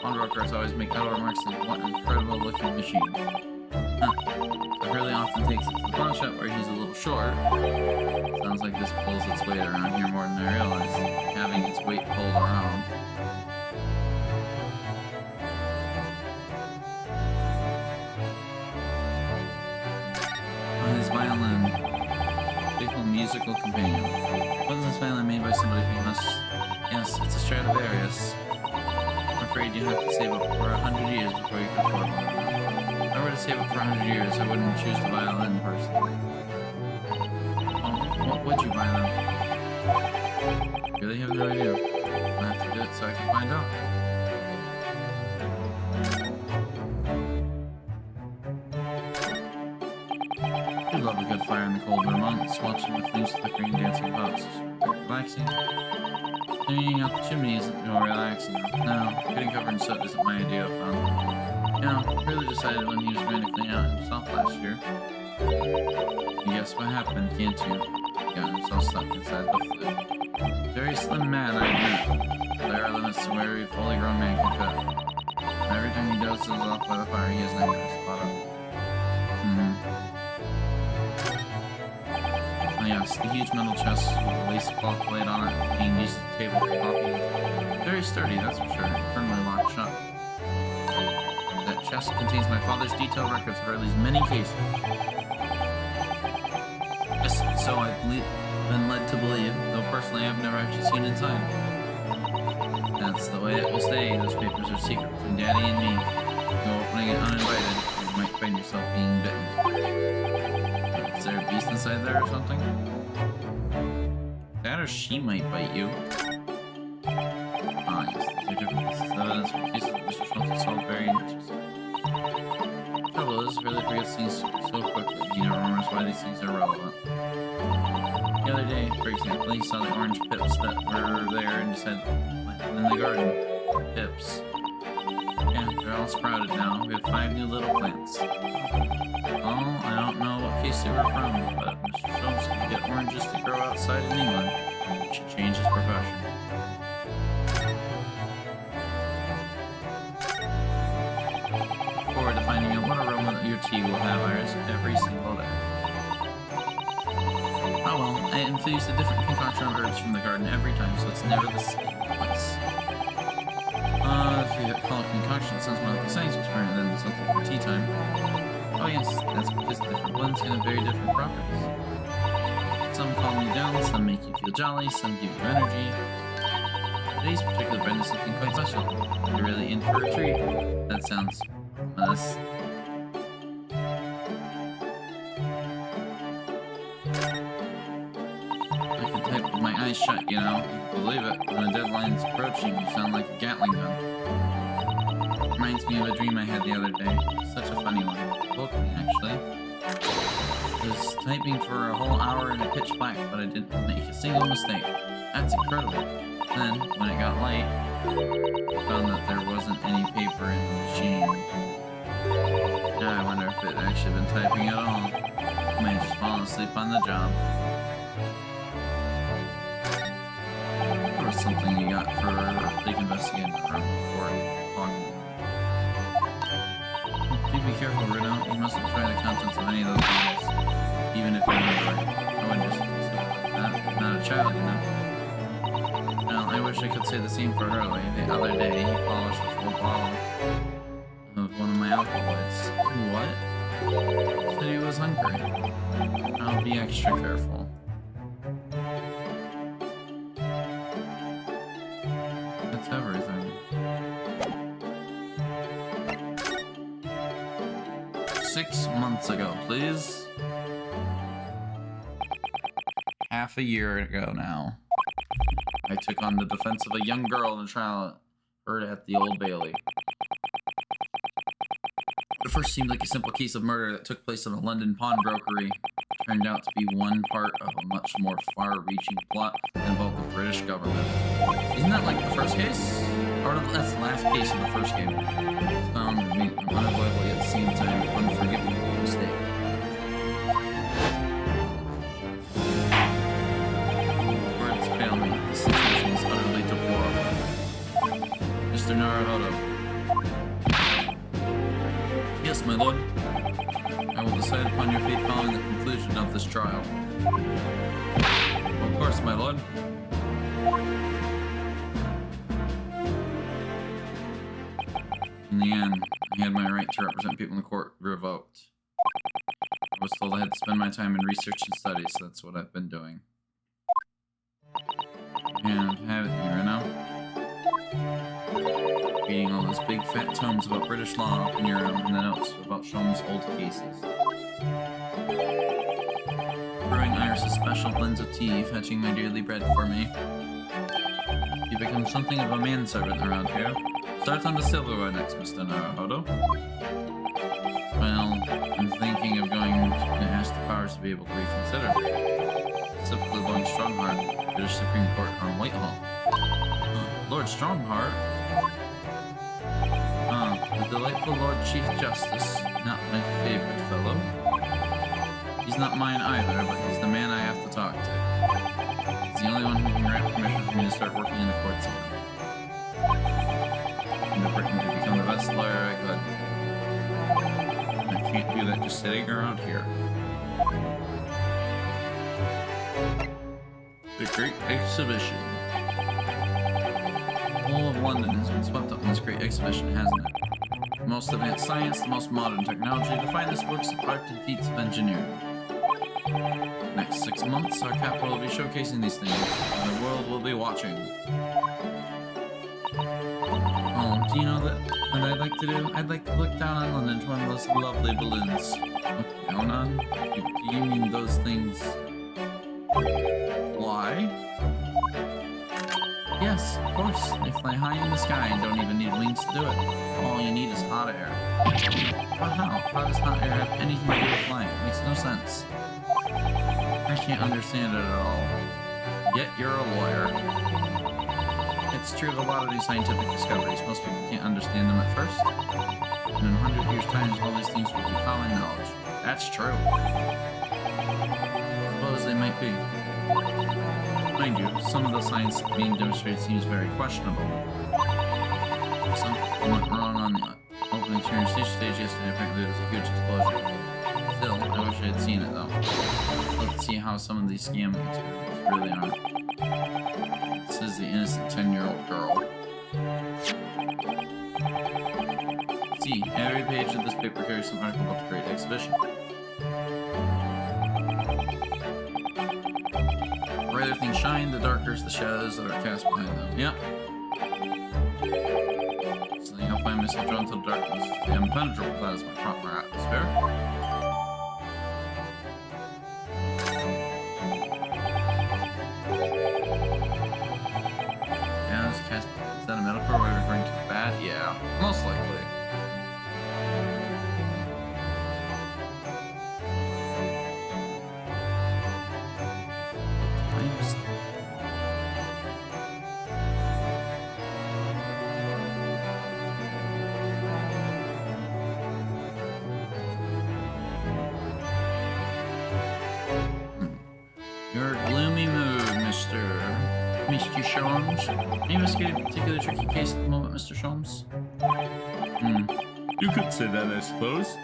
Pawnbrokers always make idle remarks like, what an incredible looking machine. Huh. So Hurley often takes it to the pawn shop where he's a little short. Sounds like this pulls its weight around here more than I realized. Having its weight pulled around. Oh, his violin. Faithful musical companion. Wasn't this violin made by somebody famous? Yes, it's a Stradivarius. I'm afraid you have to save up for 100 years before you can afford one. If I were to save up for 100 years, I wouldn't choose the violin personally. Oh, what would you buy then? Really have no idea. I'll have to do it so I can find out. I love a good fire in the colder months, watching the flames flickering, dancing pots. Relaxing. Hanging out the chimney isn't real relaxing. No, getting covered in soot isn't my idea of fun. You know, really decided when he was going to clean out himself last year. And guess what happened, can't you? He got himself stuck inside the flue. Very slim man, I admit. There are limits to where a fully grown man can fit. Every time he dozes off by the fire, he has nightmares about it. Oh yes, the huge metal chest with a lace cloth laid on it, being used as a table for coffee. Very sturdy, that's for sure, firmly locked shut. That chest contains my father's detailed records of Riley's many cases. Yes, so I've been led to believe, though personally I've never actually seen inside. That's the way it will stay. Those papers are secret between Daddy and me. No opening it uninvited, you might find yourself being bitten. Is there a beast inside there or something? That or she might bite you. Ah, yes, these are different pieces of evidence for cases that Mr. Schultz has solved very interesting. Trouble is, really forgets things so quickly. He never remembers why these things are relevant. The other day, for example, he saw the orange pips that were there and decided to plant them in the garden. Pips. Yeah, they're all sprouted now. We have 5 new little plants. Oh, I don't know what case they were from, but if Mr. Schultz can get oranges to grow outside in England, he should change his profession. Look forward to finding out what aroma that your tea will have, Iris, every single day. Oh well, I infuse a different concoction of herbs from the garden every time, so it's never the same twice. If you call it concoction, it sounds more like a science experiment than something for tea time. Oh yes, that's because different blends can have very different properties. Some calm you down, some make you feel jolly, some give you energy. Today's particular blend is something quite special. You're really in for a treat. That sounds ominous. I can type with my eyes shut, you know. Believe it, when a deadline's approaching, you sound like a Gatling gun. Reminds me of a dream I had the other day. Such a funny one. Woke me, actually. I was typing for a whole hour in the pitch black, but I didn't make a single mistake. That's incredible. Then, when it got light, I found that there wasn't any paper in the machine. Now I wonder if it had actually been typing at all. I may have just fallen asleep on the job. There was something you got for leak investigating the room before talking. Do be careful, Reno. You mustn't try the contents of any of those bottles. Even if you remember. I wouldn't just consider that. Not a child, you know. Well, I wish I could say the same for Hurley. The other day, he polished a full bottle of one of my alkaloids. What? Said he was hungry. I'll be extra careful. That's everything. 6 months ago, please. Half a year ago now. I took on the defense of a young girl in a trial heard at the Old Bailey. It first seemed like a simple case of murder that took place in a London pawnbrokery. It turned out to be one part of a much more far-reaching plot that involved the British government. Isn't that like the first case? Or that's the last case of the first game. It's found to be unavoidable yet at the same time unforgivable mistake. Words fail me. The situation is utterly deplorable. Mr. Naruhodo. Yes, my lord. I will decide upon your fate following the conclusion of this trial. Of course, my lord. In the end, I had my right to represent people in the court revoked. I was told I had to spend my time in research and study, so that's what I've been doing. And have it here now. Reading all those big fat tomes about British law up in your room and the notes about Sholmes' old cases. Brewing Iris' special blends of tea, fetching my dearly bread for me. You become something of a manservant around here. Start on the silverware next, Mr. Naruhodo. Well, I'm thinking of going to ask the powers to be able to reconsider. Specifically Lord Strongheart, British Supreme Court on Whitehall. Lord Strongheart? The delightful Lord Chief Justice, not my favorite fellow. He's not mine either, but he's the man I have to talk to. He's the only one who can grant permission for me to start working in the courts again. I'm working to become the best lawyer I could. I can't do that just sitting around here. The Great Exhibition. The whole of London has been swept up in this great exhibition, hasn't it? The most advanced science, the most modern technology, the finest works of art and feats of engineering. The next 6 months, our capital will be showcasing these things, and the world will be watching. Oh, do you know what I'd like to do? I'd like to look down on London to one of those lovely balloons. Look down on? Do you mean those things? Fly? Yes, of course. They fly high in the sky and don't even need wings to do it. All you need is hot air. But how? How does hot air have anything to do with flying? It makes no sense. I can't understand it at all. Yet you're a lawyer. It's true of a lot of these scientific discoveries. Most people can't understand them at first. And in 100 years' time, all these things will be common knowledge. That's true. I suppose they might be. Mind you, some of the science being demonstrated seems very questionable. Something went wrong on the opening stage yesterday. Apparently there was a huge explosion. Still, I wish I had seen it though. Let's see how some of these scam experiments really are. This is the innocent 10-year-old girl. See, every page of this paper carries some article about the Great Exhibition. The brighter things shine, the darker the shadows that are cast behind them. Yep. Suddenly I'll find myself drawn to the darkness. The impenetrable, that is my proper atmosphere. Is that a metaphor? Are we referring to the bat? Yeah, most likely. Your gloomy mood, Mr. Sholmes. Are you investigating a particularly tricky case at the moment, Mr. Sholmes? You could say that, I suppose.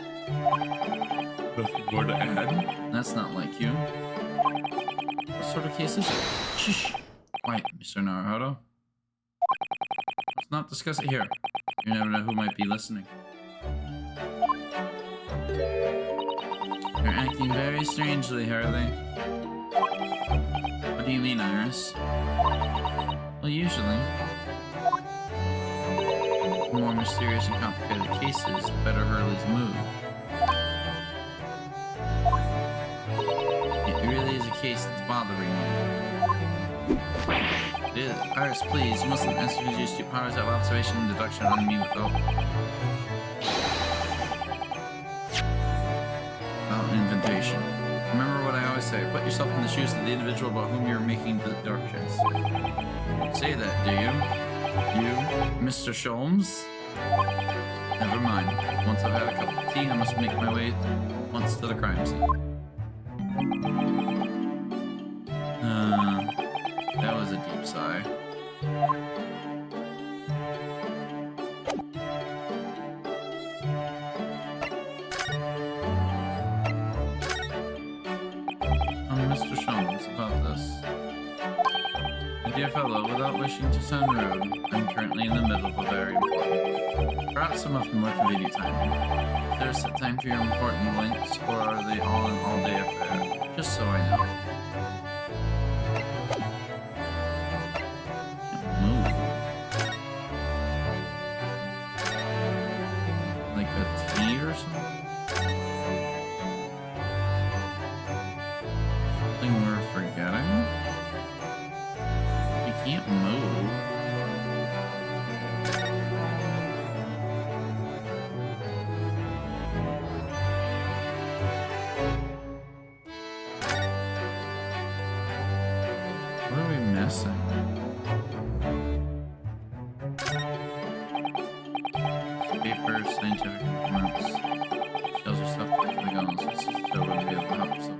Nothing more to add. That's not like you. What sort of case is it? Shh! Quiet, Mr. Naruhodo. Let's not discuss it here. You never know who might be listening. You're acting very strangely, Harley. What do you mean, Iris? Well, usually, the more mysterious and complicated cases, the better Hurley's mood. It really is a case that's bothering you. It is. Iris, please, you mustn't exercise your astute powers of observation and deduction on me without invitation. Remember what I always say, put yourself in the shoes of the individual about whom you're making deductions. Say that, do you? You, Mr. Sholmes? Never mind. Once I've had a cup of tea, I must make my way once to the crime scene. That was a deep sigh. Mr. Sholmes, about this. My dear fellow, without wishing to sound rude, I'm currently in the middle of a very important, perhaps some of the more convenient time. Is there a set time for your important links, or are they all an all-day affair? Just so I know. Move. Like a tea or something? Something we're Can't move. What are we missing? Paper, scientific informants. Shells are stuffed with the guns. This is still would be able to help some.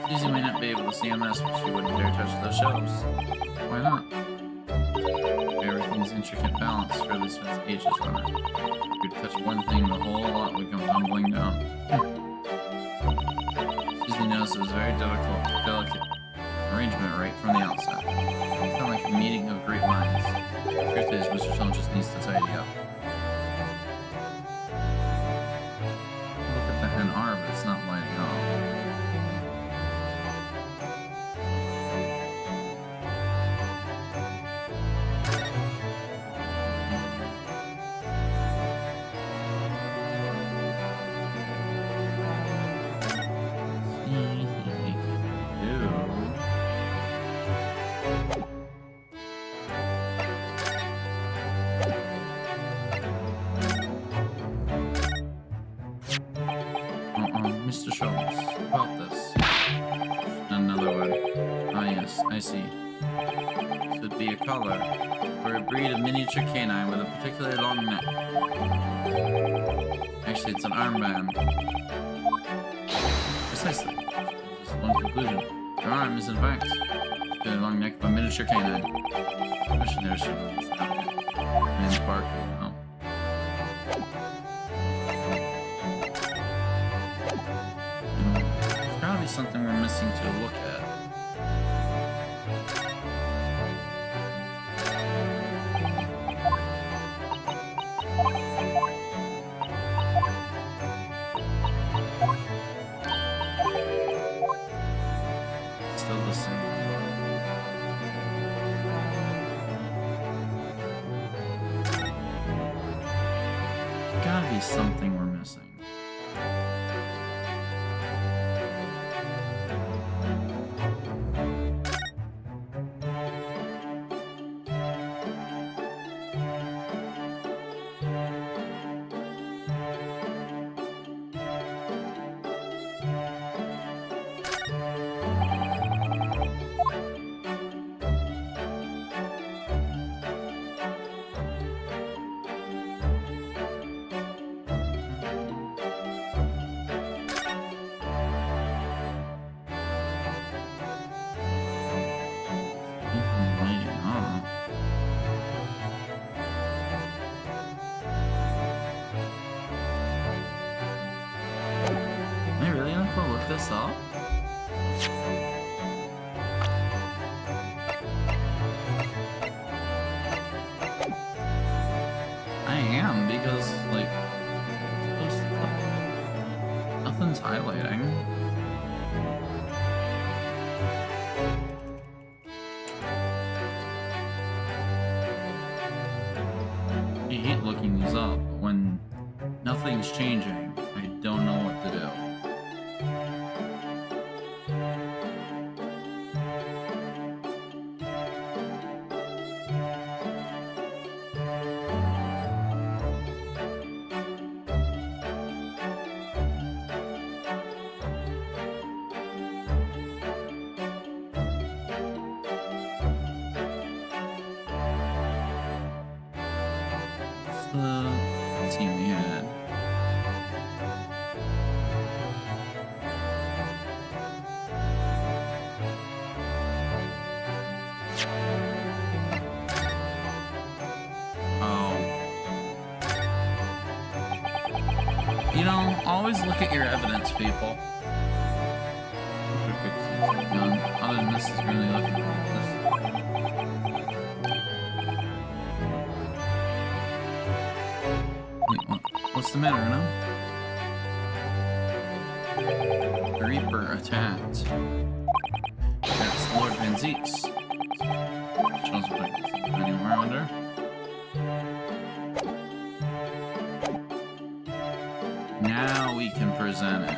Susie might not be able to see on this, but she wouldn't dare touch those shelves. Why not? Everything's intricate balance really spends ages on it. If you touch one thing, the whole lot would come tumbling down. Susie knows it was very delicate arrangement right from the outset. It's not like a meeting of great minds. The truth is, Mr. Stone just needs to tidy up. Look at the hen R, but it's not lighting up. Mr. Schultz, about this. Another one. Ah, yes, I see. This would be a collar for a breed of miniature canine with a particularly long neck. Actually, it's an armband. Precisely. Just one conclusion. Your arm is, in fact, a particularly long neck of a miniature canine. Question there, Schultz. Man's bark. Oh. Something we're missing to look at. Still the same. There's gotta be something we're missing. This up? I am, because, like, nothing's highlighting. I hate looking these up, but when nothing's changing, I don't know what to do. The team we had. Oh. You know, always look at your evidence, people. Other than this is really looking at this. What's the matter, no? The Reaper attacked. That's Lord Van Zeeks. Shows what anywhere under. Now we can present it.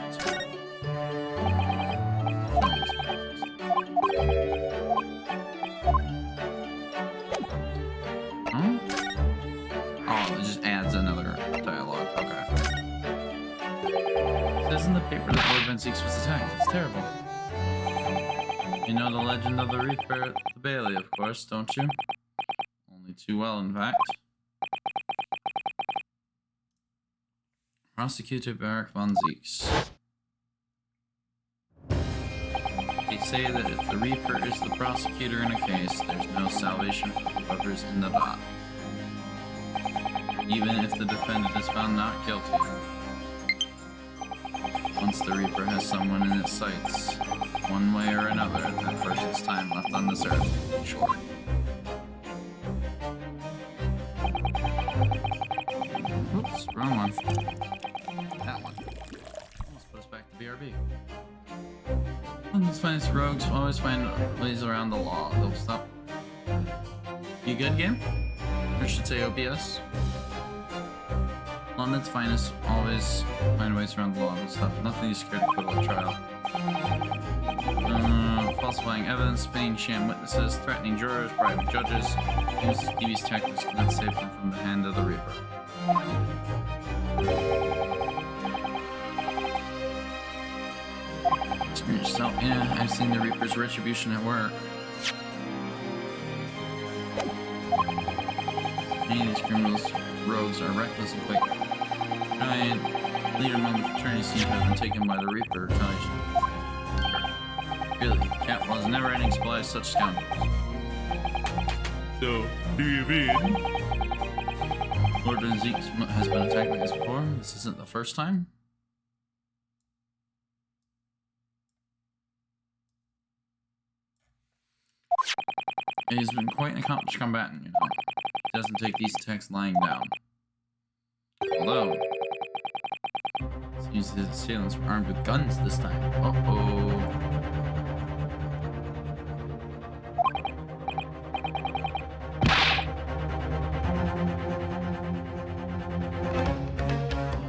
Zeeks was attacked. It's terrible. You know the legend of the Reaper at the Bailey, of course, don't you? Only too well, in fact. Prosecutor Barak von Zeeks. They say that if the Reaper is the prosecutor in a case, there's no salvation for whoever's in the dock. Even if the defendant is found not guilty. Once the Reaper has someone in its sights, one way or another, that person's time left on this earth will be short. Oops, wrong one. That one. Almost put us back to BRB. London's finest rogues always find ways around the law. They'll stop. You good, game? Or should say OBS. London's finest always find ways around the law. They'll stop. Nothing is scared to put on trial. Falsifying evidence, paying sham witnesses, threatening jurors, bribing judges. These tactics cannot save them from the hand of the Reaper. Experience yourself. Yeah, I've seen the Reaper's retribution at work. Many of these criminals, rogues, are reckless and quick. Giant leader among the fraternity seems to have been taken by the Reaper retaliation. Really, Catwall's never-ending supply of such scoundrels. So, do you mean Lord Van Zeeks has been attacked like this before? This isn't the first time? He's been quite an accomplished combatant, you know. He doesn't take these attacks lying down. Although, it seems his assailants were armed with guns this time. Uh-oh.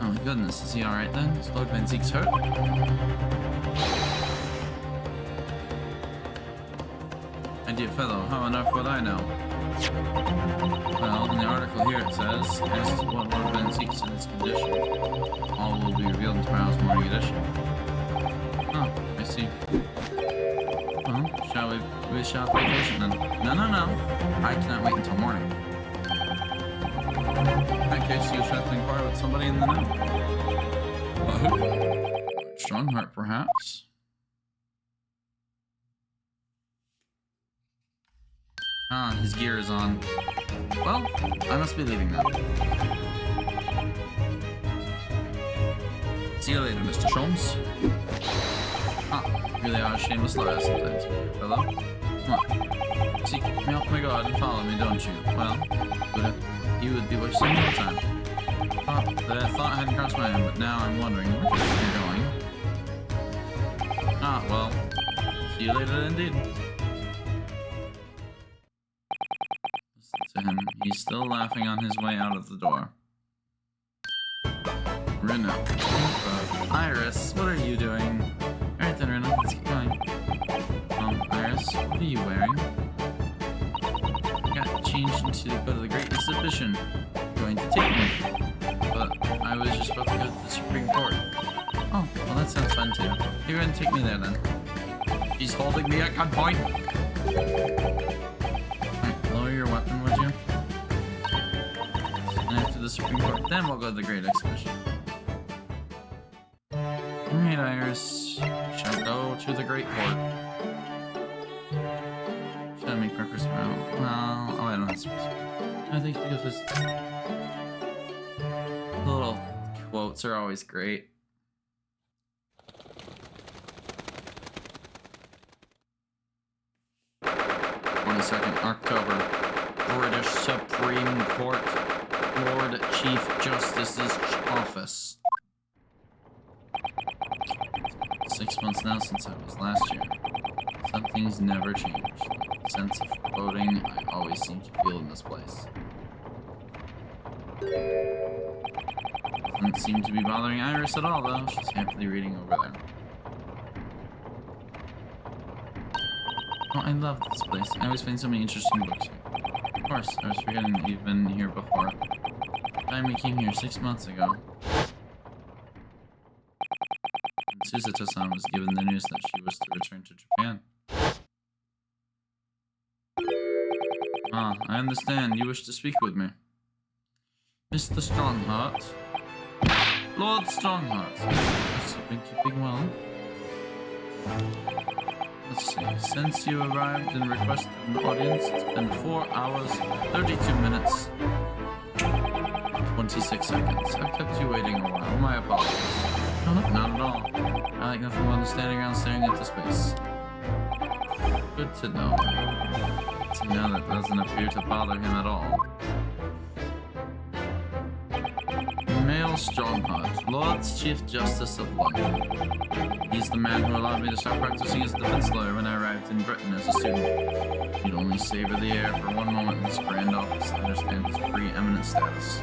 Oh my goodness, is he alright then? Is Lord Van Zeeks hurt? My dear fellow, how on earth would I know? Well, in the article here it says, as to what Lord Van Zeeks and his condition, all will be revealed in tomorrow's morning edition. Oh, I see. Well, we shall pay patient then. No. I cannot wait until morning. In that case, you shall have to inquire with somebody in the know. Strongheart, perhaps? Ah, his gear is on. Well, I must be leaving now. See you later, Mr. Sholmes. Ah, really are a shameless liar sometimes, fellow. Come on. Seek me off my guard and follow me, don't you? Well, you would be wasting your time. The thought hadn't crossed my mind, but now I'm wondering where you're going. Ah, well, see you later indeed. To him, he's still laughing on his way out of the door. Rena. Iris, what are you doing? Alright then, Rena, let's get going. Iris, what are you wearing? I got changed into go to the Great Exhibition. You're going to take me. But I was just about to go to the Supreme Court. Oh, well that sounds fun too. You're going to take me there then. She's holding me at gunpoint. Lower your weapon, would you? And after the Supreme Court, then we'll go to the Great Exhibition. Alright, Iris. Shall go to the Great Court. Should I make breakfast tomorrow? Well, oh, I don't have space. I think because this... The little quotes are always great. 22nd October, British Supreme Court, Lord Chief Justice's office. 6 months now since I was last year. Some things never change. The sense of foreboding I always seem to feel in this place. Doesn't seem to be bothering Iris at all, though. She's happily reading over there. Oh, I love this place. I always find so many interesting books here. Of course, I was forgetting that you've been here before. The time we came here 6 months ago. And Suzuta-san was given the news that she was to return to Japan. Ah, I understand. You wish to speak with me. Mr. Strongheart. Lord Strongheart. Has you been keeping well? Let's see. Since you arrived and requested an audience, it's been 4 hours, 32 minutes, 26 seconds. I've kept you waiting a while. My apologies. No, not at all. I like nothing more than standing around staring into space. Good to know. To know that doesn't appear to bother him at all. Male Strongheart, Lord's Chief Justice of London. He's the man who allowed me to start practicing as a defense lawyer when I arrived in Britain as a student. He'd only savor the air for one moment in this grand office to understand his preeminent status.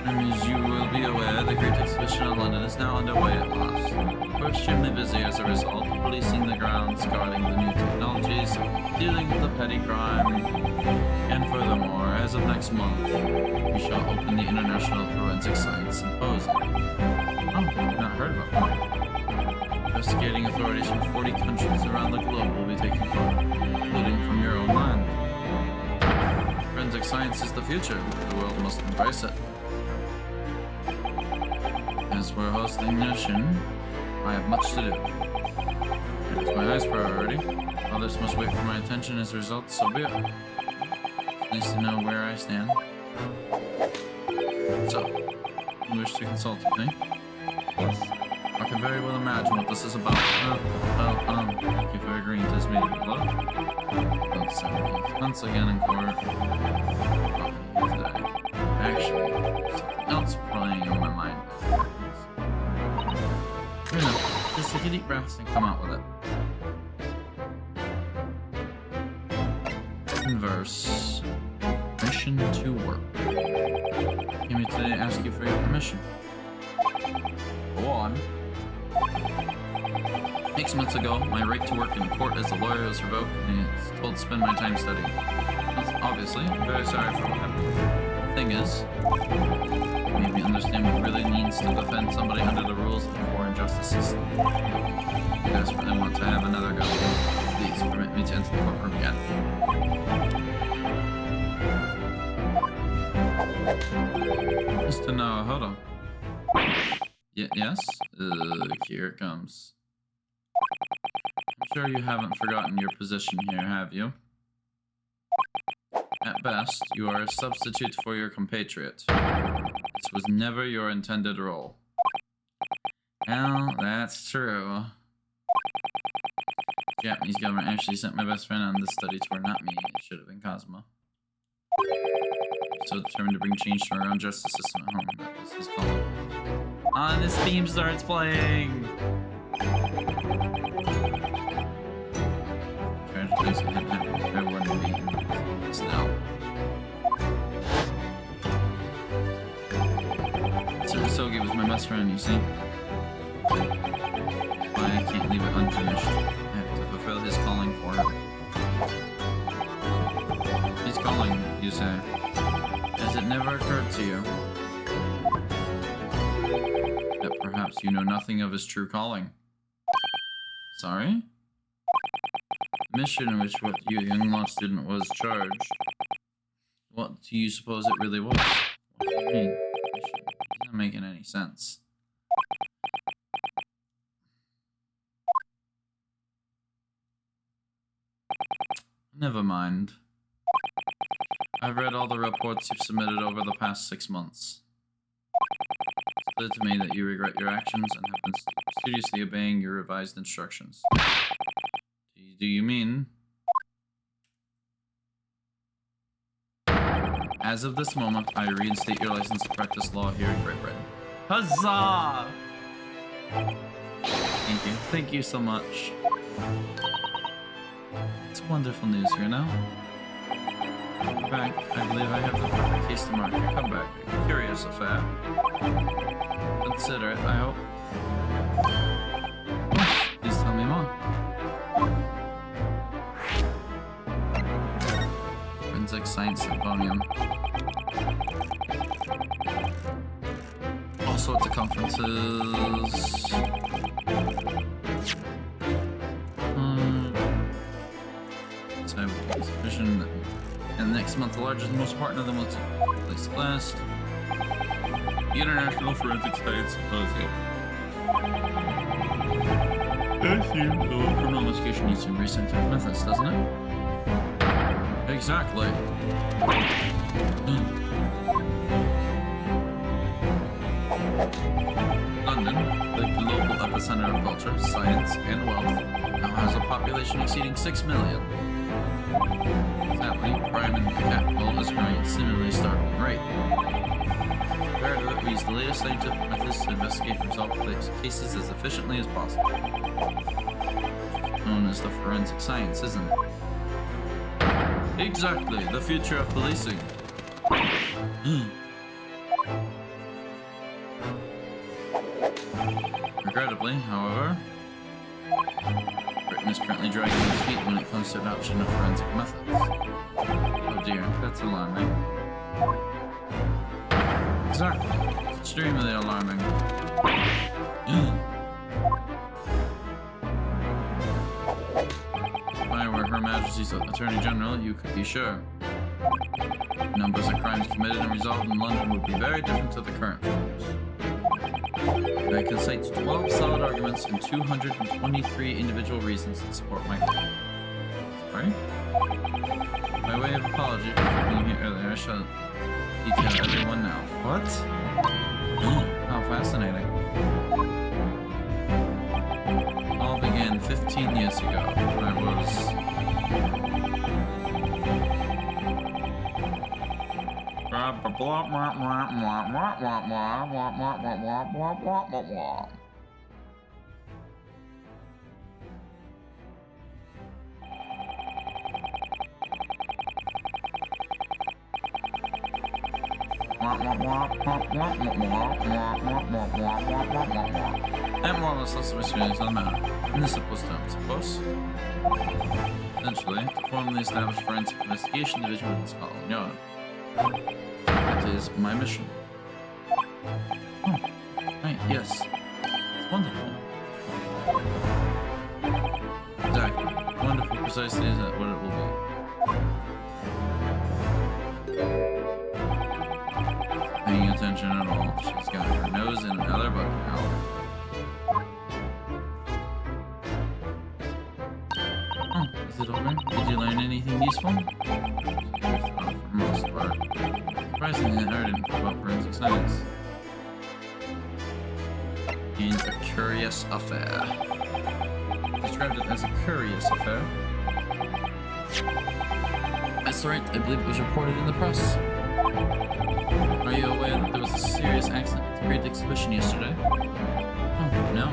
As you will be aware, the Great Exhibition of London is now underway at last. We're extremely busy as a result, policing the grounds, guarding the new technologies, dealing with the petty crime, and furthermore, as of next month, we shall open the International Forensic Science Symposium. Oh, I've not heard about that. Investigating authorities from 40 countries around the globe will be taking part, including from your own land. Forensic science is the future. The world must embrace it. As we're hosting Nation, I have much to do. It is my highest priority. Others must wait for my attention as a result, so be it. It's nice to know where I stand. So, you wish to consult with me? Yes. I can very well imagine what this is about. Thank you for agreeing to this meeting below. Once again in court. Today. Actually, something else playing on my mind. Just take a deep breath and come out with it. Converse. Mission to work. Came here today to ask you for your permission. Go on. 6 months ago, my right to work in court as a lawyer was revoked, and I was told to spend my time studying. Obviously, I'm very sorry for what happened. The thing is, it made me understand what it really means to defend somebody under the rules of the foreign justice system. I desperately want to have another go. Please permit me to enter the courtroom again. Mr. Naruhodo. Yes? Here it comes. I'm sure you haven't forgotten your position here, have you? At best, you are a substitute for your compatriot. This was never your intended role. Well, that's true. The Japanese government actually sent my best friend on this study tour, not me. It should have been Cosmo. So determined to bring change to our own justice system at home. That was his call. And this theme starts playing! Tragedies had happened. I wouldn't be in this now. Sogi was my best friend, you see. That's why I can't leave it unfinished. I have to fulfill his calling for him. He's calling, you say. Has it never occurred to you that perhaps you know nothing of his true calling? Sorry? The mission in which what you, young law student, was charged. What do you suppose it really was? What do you mean? Mission? It's not making any sense. Never mind. I've read all the reports you've submitted over the past 6 months. It's clear to me that you regret your actions and have been studiously obeying your revised instructions. Do you mean? As of this moment, I reinstate your license to practice law here in Great Britain. Huzzah! Thank you. Thank you so much. It's wonderful news here now. In fact, I believe I have the perfect case to mark your comeback. A curious affair. Consider it, I hope. Please tell me more. Forensic Science Symposium. Also, it's a conference. is... So, exhibition. And next month, the largest and most important of them will take place last. The International Forensic Science Symposium. Criminal investigation needs to embrace scientific methods, doesn't it? Exactly. London, the global epicenter of culture, science, and wealth, now has a population exceeding 6 million. Sadly, crime in the capital is growing at a similarly startling rate. Compared to it, we use the latest scientific methods to investigate and resolve cases as efficiently as possible. Known as the forensic science, isn't it? Exactly, the future of policing. Regrettably, however, Britain is currently dragging its feet when it comes to adoption of forensic methods. Oh dear, that's alarming. Exactly, it's extremely alarming. If I were Her Majesty's Attorney General, you could be sure. The numbers of crimes committed and resolved in London would be very different to the current figures. I can cite 12 solid arguments and 223 individual reasons to support my claim. Sorry? By way of apology for being here earlier, I shall detail everyone now. What? How fascinating. All began 15 years ago. I was... And more or less lots of experience on the matter. In the simplest terms, of course. Essentially, to formally establish forensic investigation division within Scotland Yard. That is my mission. Oh, right, yes. It's wonderful. Exactly. Wonderful, precisely is that what it will be. Paying attention at all. She's got her nose in another book now. Oh, is it over? Did you learn anything useful? For most part. Surprisingly, I didn't know about forensic science. And a curious affair. Described it as a curious affair. That's right, I believe it was reported in the press. Are you aware that there was a serious accident at the Great Exhibition yesterday? Oh, no.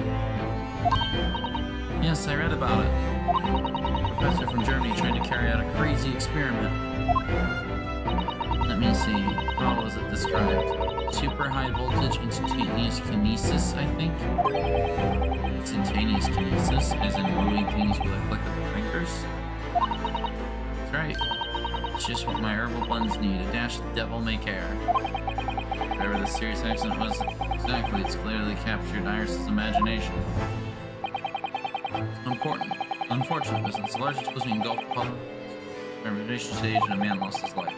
Yes, I read about it. A professor from Germany trying to carry out a crazy experiment. Let me see, how was it described? Super high voltage instantaneous kinesis, I think? Instantaneous kinesis, as in moving things with a click of the fingers? That's right. It's just what my herbal blends need, a dash of devil-may-care. Whatever the serious accident was exactly, it's clearly captured Iris's imagination. It's unfortunate business. The large explosion engulfed the public. Experimentation stage and a man lost his life.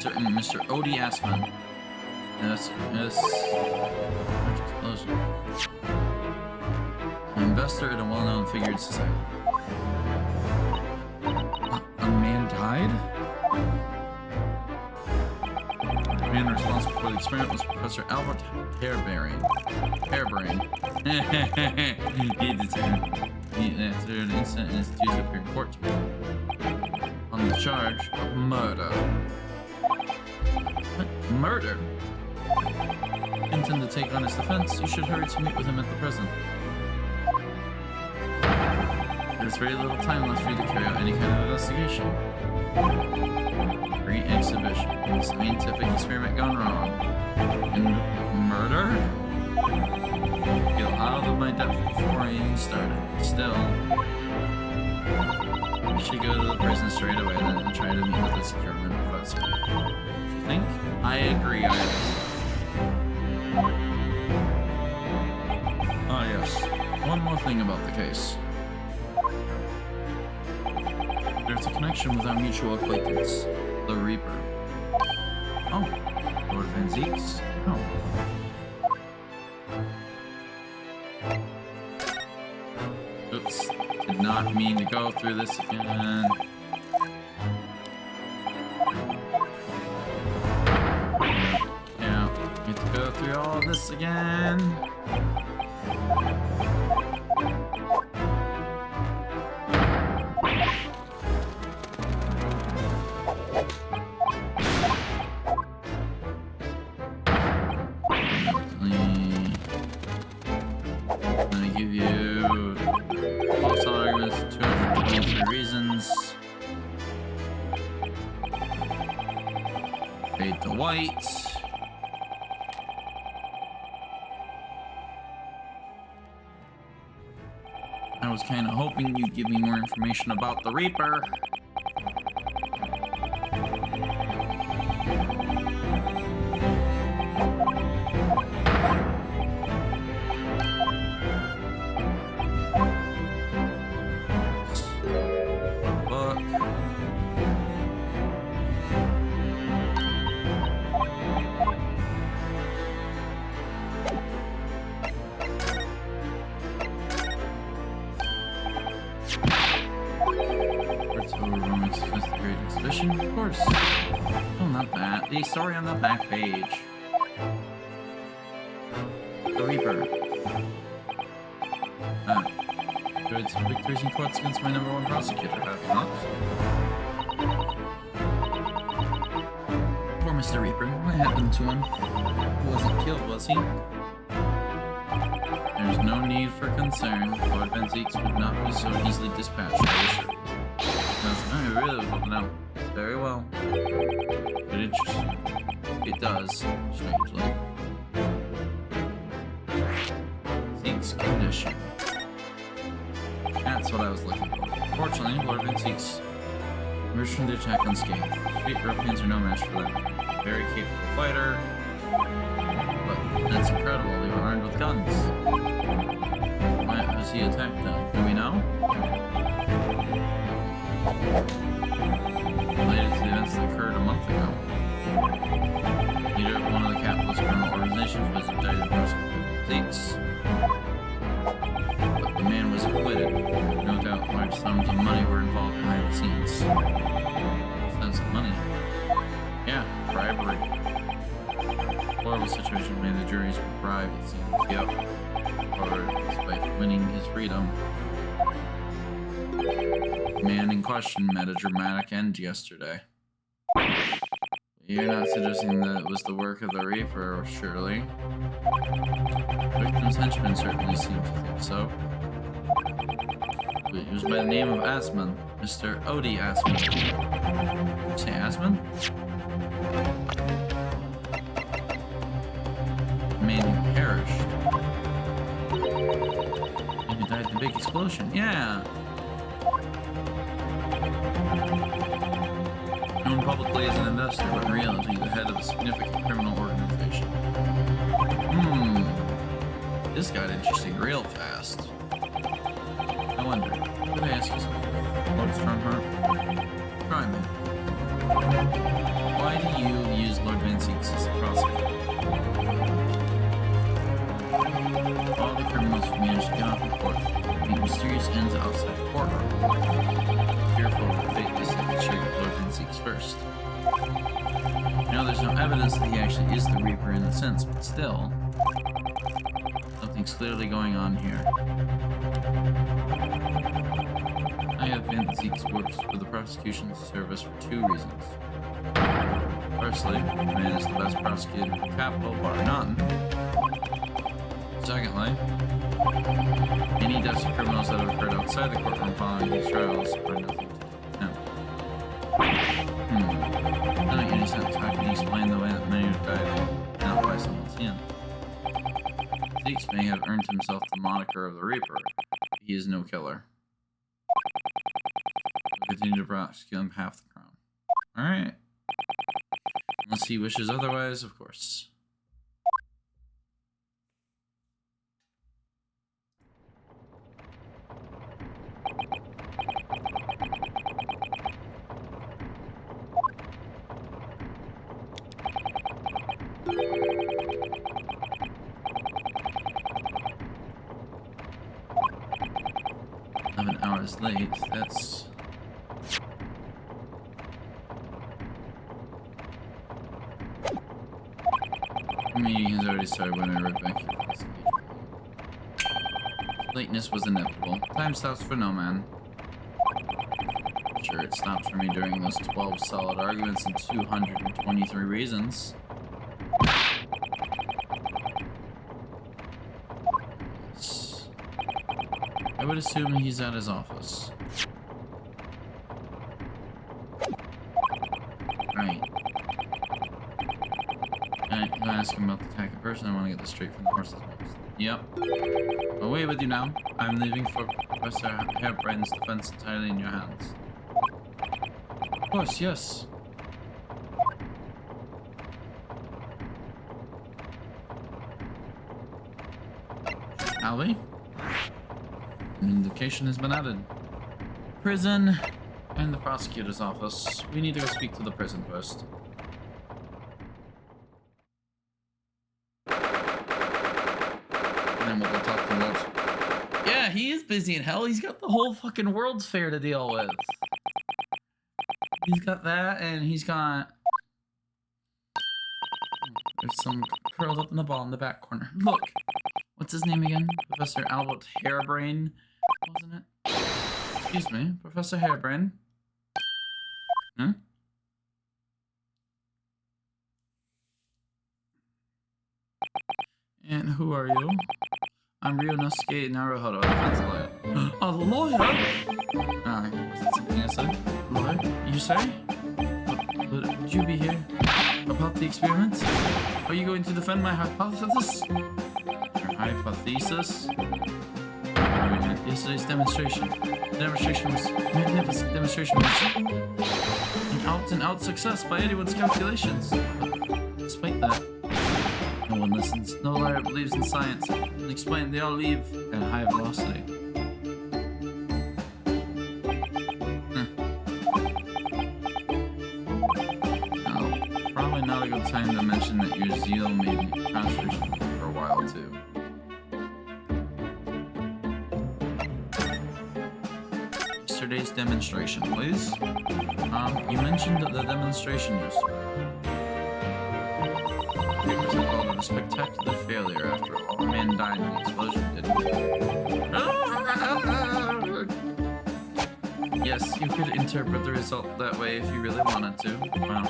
Certain Mr. Odie Assman. Yes. Large explosion. An investor and a well-known figure in society. A man died? The man responsible for the experiment was Professor Albert Harebrain. He determined an incident and is due to appear in court tomorrow. On the charge of murder. What? Murder? Intend to take on his defense, you should hurry to meet with him at the prison. There's very little time left for you to carry out any kind of investigation. Great exhibition. Scientific experiment gone wrong. And murder? I feel out of my depth before I even started. Still, we should go to the prison straight away then and try to meet with this German professor. You think? I agree, Iris. Ah, yes. One more thing about the case. There's a connection with our mutual acquaintance, the Reaper. Oh, Lord Van Zeeks? Oh. Oops, did not mean to go through this again. Yeah, get to go through all this again. I'm gonna give you false arguments, 223 reasons. Fade to white. I was kind of hoping you'd give me more information about the Reaper. Book. Romance against the Great Exhibition, of course. Oh, not that. The story on the back page. The Reaper. Good victories in courts against my #1 prosecutor, have you not? Poor Mr. Reaper. What happened to him? He wasn't killed, was he? There's no need for concern. Lord Van Zeeks would not be so easily dispatched, are you sure? I really would hope no. Very well. But interesting. It does, strangely. Zeeks' condition. That's what I was looking for. Fortunately, Lord Van Zeeks emerged from the attack unscathed. Street ruffians are no match for that. Very capable fighter. But that's incredible, they were armed with guns. Why was he attacked though? Do we know? Related to the events that occurred a month ago. Leader of one of the capitalist criminal organizations was indicted and prosecuted. Zeeks. But the man was acquitted. No doubt large sums of money were involved behind the scenes. Sums of money? Yeah, bribery. Horrible situation made the juries were bribed, it seems. Yep. Or despite winning his freedom. The man in question met a dramatic end yesterday. You're not suggesting that it was the work of the Reaper, surely? The victim's henchmen certainly seem to think so. It was by the name of Asman, Mr. Odie Asman. Did you say Asman? The man who perished. Maybe died in a big explosion. Yeah. Known publicly as an investor, but in reality the head of a significant criminal organization. This got interesting real fast. I wonder, could I ask you something? What's from her? Try me. Why do you use Lord Van Zeeks as the prosecutor? All the criminals who managed to get off in court meet mysterious ends outside the courtroom. Fearful of the fate they said to trigger Lord Van Zeeks first. You know, there's no evidence that he actually is the Reaper in a sense, but still, something's clearly going on here. I have Van Zeeks works for the prosecution service for two reasons. Firstly, the man is the best prosecutor in the capital, bar none. Secondly, any deaths of criminals that have occurred outside the courtroom following these trials are nothing to do with him. Doesn't make any sense. How can you explain the way that many have died not by someone's hand? Zeeks may have earned himself the moniker of the Reaper, but he is no killer. We'll continue to prosecute on behalf of the crown. Alright. Unless he wishes otherwise, of course. is late. That's... Me has already started when I wrote back here. Lateness was inevitable. Time stops for no man. Sure, it stopped for me during those 12 solid arguments and 223 reasons. I would assume he's at his office. Right. I'm gonna ask him about the attack in person. I want to get this straight from the horse's mouth. Yep. Away with you now. I'm leaving for Professor Hairbrain's defense entirely in your hands. Of course, yes. Alvy? An indication has been added. Prison and the prosecutor's office. We need to go speak to the prison first. And then we'll go talk to Lord. Yeah, he is busy in hell. He's got the whole fucking World's Fair to deal with. He's got that, and he's got... There's some curled up in the ball in the back corner. Look! What's his name again? Professor Albert Hairbrain, wasn't it? Excuse me, Professor Hairbrain. Huh? And who are you? I'm Ryunosuke Naruhodo, defense lawyer. A lawyer? Was that something I said? Lawyer? You say? Would you be here about the experiments? Are you going to defend my hypothesis? Hypothesis? Yesterday's demonstration. The demonstration was magnificent. Demonstration was an out-and-out success by anyone's calculations. But despite that, no one listens. No liar believes in science. And explain they all leave at a high velocity. Now, probably not a good time to mention that your zeal made me concentrate for a while too. Yesterday's demonstration, please. You mentioned the demonstration yesterday. It was called a spectacular failure after all. A man died in the explosion, didn't it? Yes, you could interpret the result that way if you really wanted to. Well,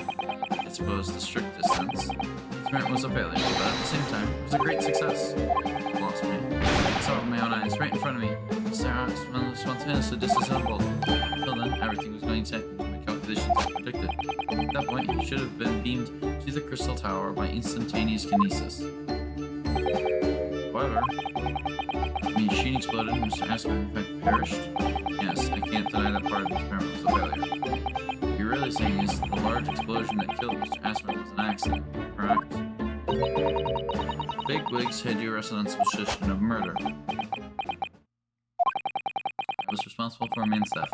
I suppose the strictest sense. The experiment was a failure, but at the same time, it was a great success. I lost me. I saw it with my own eyes, right in front of me. Sarah spontaneously disassembled. Until then, everything was going exactly as my calculations had predicted. At that point, he should have been beamed to the Crystal Tower by instantaneous kinesis. However, the machine exploded and Mr. Aspen in fact perished. Yes, I can't deny that part of the experiment was a failure. What you're really saying is the large explosion that killed Mr. Aspen was an accident, correct? Big wigs had you arrested on suspicion of murder. I was responsible for a man's death.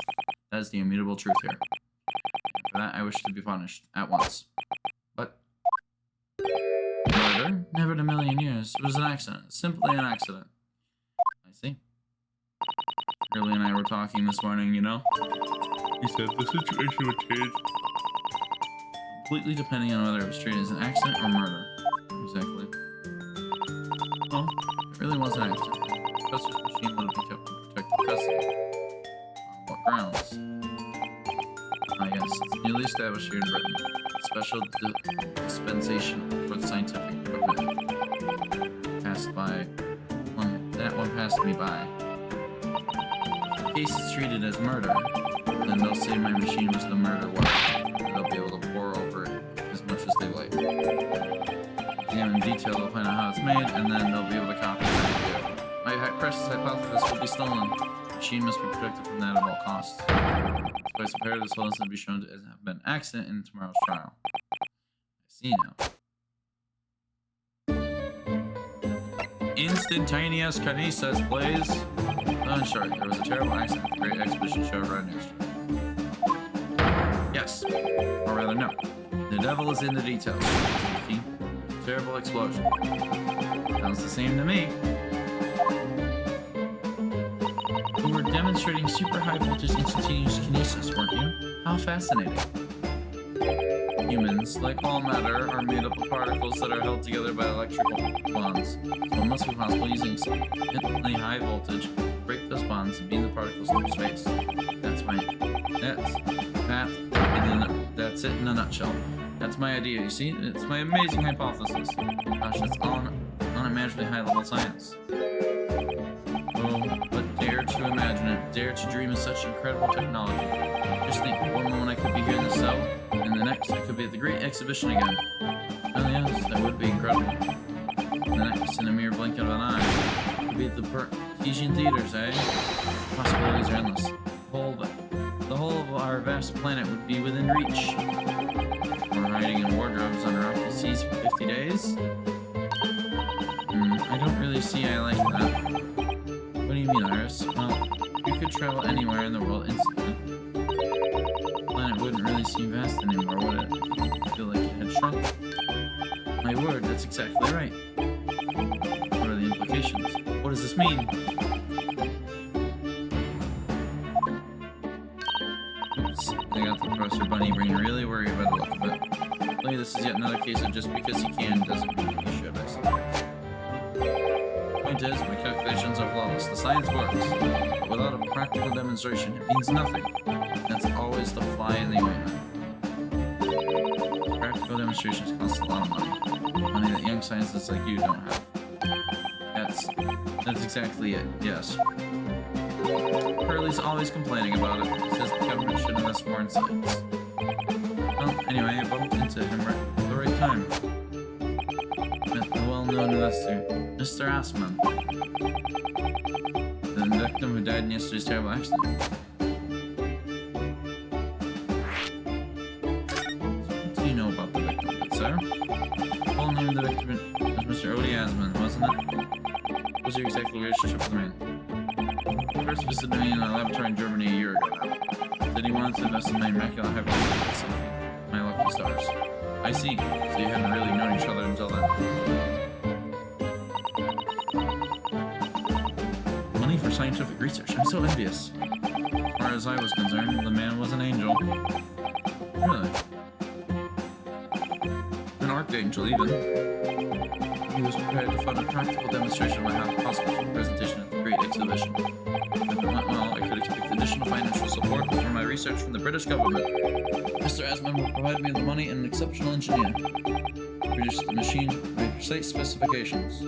That is the immutable truth here. And for that, I wish to be punished at once. But murder? Never in a million years. It was an accident. Simply an accident. I see. Shirley and I were talking this morning, you know? He said the situation would change completely depending on whether it was treated as an accident or murder. Exactly. Well, it really was an accident. The professor's machine would have been kept in protected custody. On what grounds? Ah yes, it's newly established here in Britain. Special dispensation for the scientific equipment. Passed by... that one passed me by. If the case is treated as murder, then they'll say my machine was the murder weapon. They'll be able to pour over it as much as they like. Examine in detail, they'll find out how it's made, and then they'll be able to copy the idea. My precious hypothesis will be stolen. The machine must be protected from that at all costs. So it's imperative this whole incident be shown to have been an accident in tomorrow's trial. I see now. Instantaneous kinesis, please. In short, there was a terrible accident at the Great Exhibition Show around yesterday. Yes, or rather no. The devil is in the details. Terrible explosion. Sounds the same to me. We were demonstrating demonstrating super high voltage instantaneous kinesis, weren't you? How fascinating. Humans, like all matter, are made up of particles that are held together by electrical bonds. So it must be possible using significantly high voltage to break those bonds and beam the particles through space. That's that's it in a nutshell. That's my idea, you see? It's my amazing hypothesis. Gosh, that's unimaginably high level science. Oh, but dare to imagine it, dare to dream of such incredible technology. Just think, one moment I could be here in the cell, and the next I could be at the great exhibition again. Oh yes, that would be incredible. The next, in a mere blink of an eye, could be at the Parisian theaters, eh? Possibilities are endless. The whole of our vast planet would be within reach. We're hiding in wardrobes under rocky seas for 50 days? I don't really see I like that. What do you mean, Iris? Well, you could travel anywhere in the world instantly. The planet wouldn't really seem vast anymore, would it? I feel like it had shrunk. My word, that's exactly right. What are the implications? What does this mean? Oops, I got the Professor Bunny brain really worried about the look of it. Really, this is yet another case of just because he can doesn't mean he should, I suppose. Point is, my calculations are flawless. The science works, but without a practical demonstration, it means nothing. That's always the fly in the ointment. Practical demonstrations cost a lot of money that young scientists like you don't have. That's exactly it. Yes. Hurley's always complaining about it. He says the government should invest more in science. Well, anyway, I bumped into him at the right time. Met the well-known investor, Mr. Assman, the victim who died in yesterday's terrible accident. So what do you know about the victim, good sir? The full name of the victim was Mr. Odie Assman, wasn't it? What was your exact relationship with the man? He first visited me in a laboratory in Germany a year ago now. Said he wanted to invest in my immaculate hypothesis facility. My lucky stars. I see. So you hadn't really known each other until then. Money for scientific research. I'm so envious. As far as I was concerned, the man was an angel. Really? An archangel, even. He was prepared to fund a practical demonstration of my hospital presentation at the Great Exhibition. If it went well, I could expect additional financial support for my research from the British government. Mr. Asman will provide me the money and an exceptional engineer. Produce the machine with precise specifications.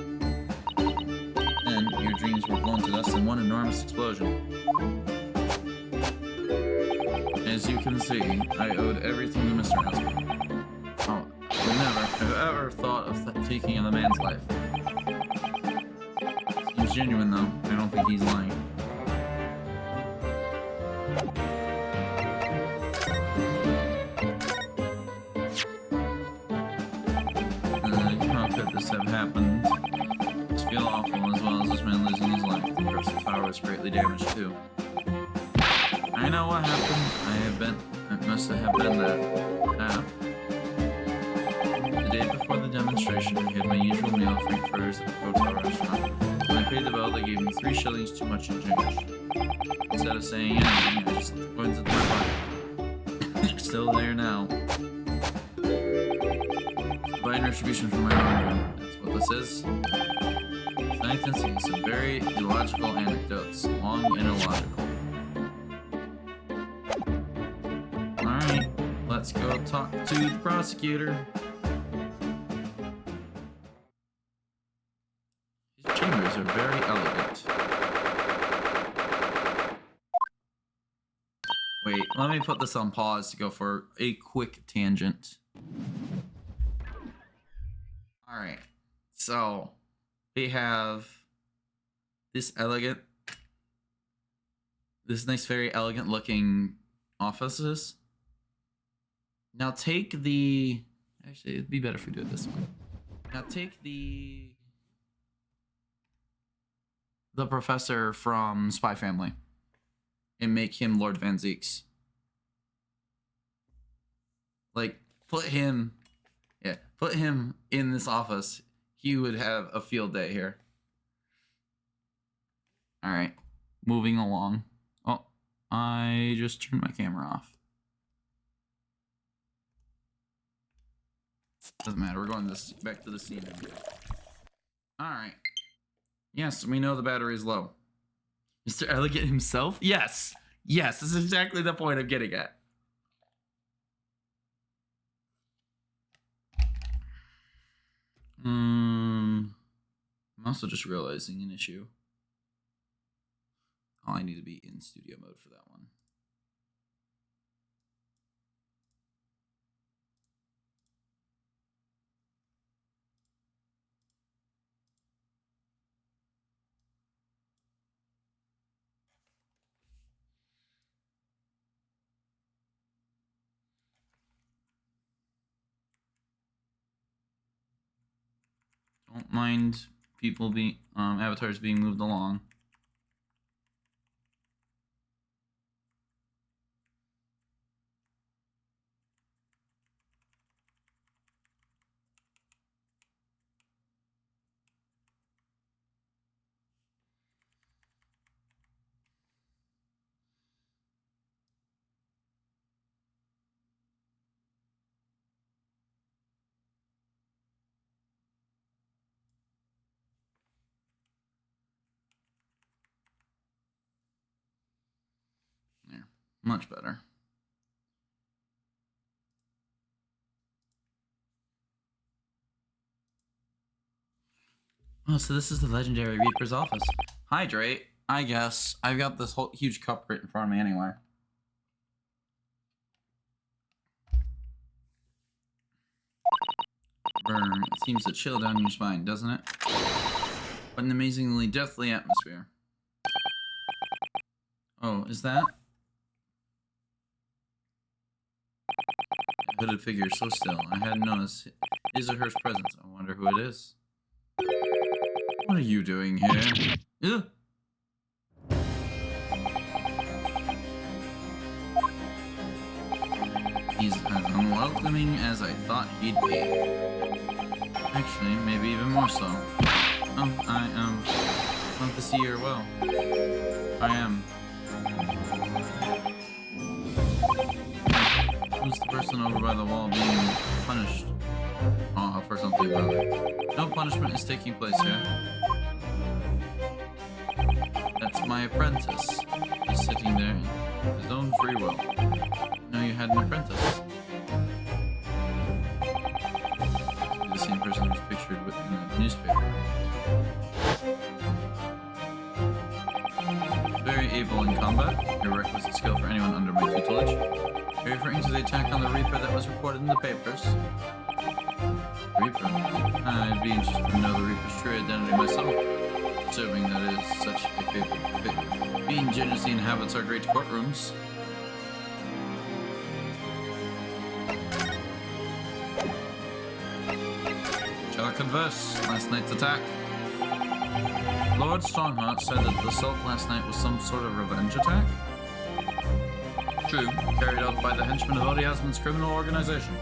Then, your dreams were blown to dust in one enormous explosion. As you can see, I owed everything to Mr. Asman. Oh, I would never have ever thought of taking the man's life. Seems genuine, though. I don't think he's lying. How could this have happened? I just feel awful, as well as this man losing his life. The crystal tower was greatly damaged, too. I know what happened. It must have been that. The day before the demonstration, I had my usual meal at Frankfurter's at the hotel restaurant. When I paid the bill, they gave me 3 shillings too much in change. Instead of saying anything, I just let the coins into my pocket. Still there now. Divine retribution for my wrongdoing. That's what this is. I can see some very illogical anecdotes, long and illogical. Alright, let's go talk to the prosecutor. These chambers are very elegant. Wait, let me put this on pause to go for a quick tangent. Alright, so we have this nice, very elegant looking offices. Now take the, actually it'd be better if we do it this way. Now take the professor from Spy Family and make him Lord Van Zeeks. Like, put him in this office. He would have a field day here. All right, moving along. I just turned my camera off. Doesn't matter. We're going back to the scene. Alright. Yes, we know the battery is low. Mr. Elegant himself? Yes. Yes, this is exactly the point I'm getting at. I'm also just realizing an issue. Oh, I need to be in studio mode for that one. Don't mind people being avatars being moved along. There, much better. Oh, so this is the legendary Reaper's office. Hydrate, I guess. I've got this whole huge cup right in front of me anyway. Burn. It seems to chill down your spine, doesn't it? What an amazingly deathly atmosphere. Oh, is that? A hooded figure so still. I hadn't noticed his or her presence. I wonder who it is. What are you doing here? Ugh. He's as unwelcoming as I thought he'd be. Actually, maybe even more so. Oh, I want to see her well. I am. Who's the person over by the wall being punished? Oh, for something about it. No punishment is taking place here. That's my apprentice. He's sitting there in his own free will. No, you had an apprentice. The same person who's pictured in the newspaper. Very able in combat. A requisite skill for anyone under my tutelage. Are you referring to the attack on the Reaper that was reported in the papers? Reaper? I'd be interested to know the Reaper's true identity myself. Assuming that it is such a favorite fit. Being generously inhabits our great courtrooms. Shall I converse? Last night's attack. Lord Strongheart said that the assault last night was some sort of revenge attack? True, carried out by the henchmen of Odiasman's criminal organization.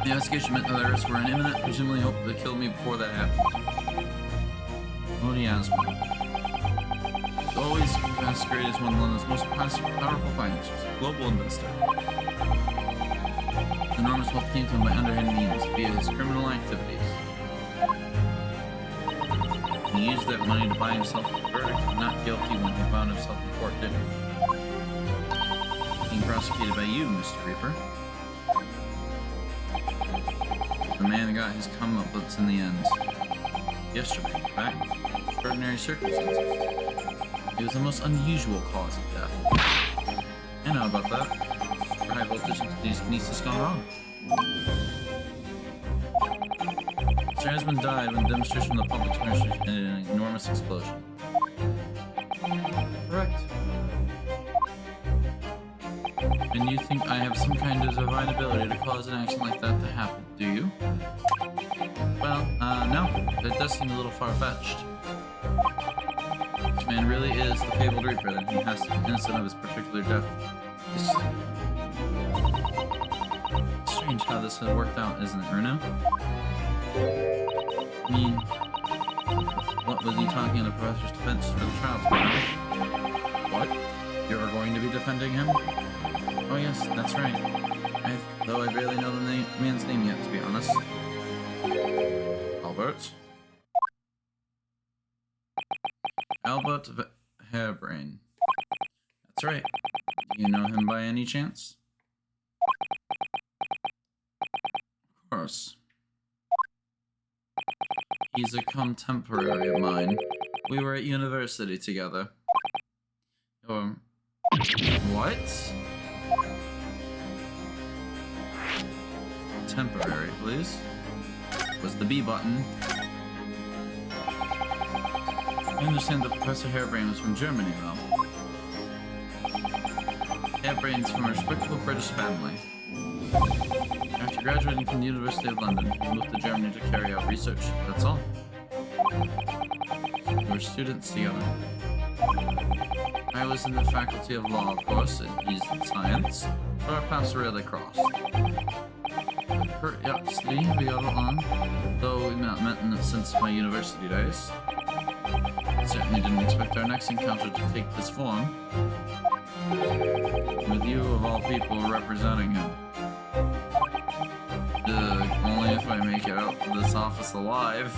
The investigation meant that the arrests were imminent, presumably hoped to kill me before that happened. Odiasman. It's always masqueraded as one of London's most powerful financiers, a global investor. Enormous wealth came to him by underhand means via his criminal activities. He used that money to buy himself a verdict of not guilty when he found himself in court, didn't he? Being prosecuted by you, Mr. Reaper. The man got his comeuppance in the end. Yesterday, in fact, extraordinary circumstances. It was the most unusual cause of death. I know about that. Super high voltage kinesis gone wrong. Mr. Asmund died when the demonstration of the public ended in an enormous explosion. Correct. And you think I have some kind of divine ability to cause an action like that to happen, do you? Well, no. That does seem a little far-fetched. This man really is the fabled Reaper, then he has to be innocent of his particular death. It's strange how this has worked out, isn't it, Runo? I mean, What was he talking in the professor's defense for the trial tomorrow? What? You're going to be defending him? Oh yes, that's right. Though I barely know the man's name yet, to be honest. Albert? Albert Hairbrain. That's right. Do you know him by any chance? Of course. He's a contemporary of mine. We were at university together. What? Temporary, please. Was the B button. I understand that Professor Hairbrain was from Germany, though. Hairbrain's from a respectable British family. After graduating from the University of London, he moved to Germany to carry out research. That's all. We were students together. I was in the Faculty of Law, of course, and he's in Science, so our paths really crossed. Curiously, we got along, though we've not met since my university days. Certainly didn't expect our next encounter to take this form. With you, of all people, representing him. Only if I make it out of this office alive.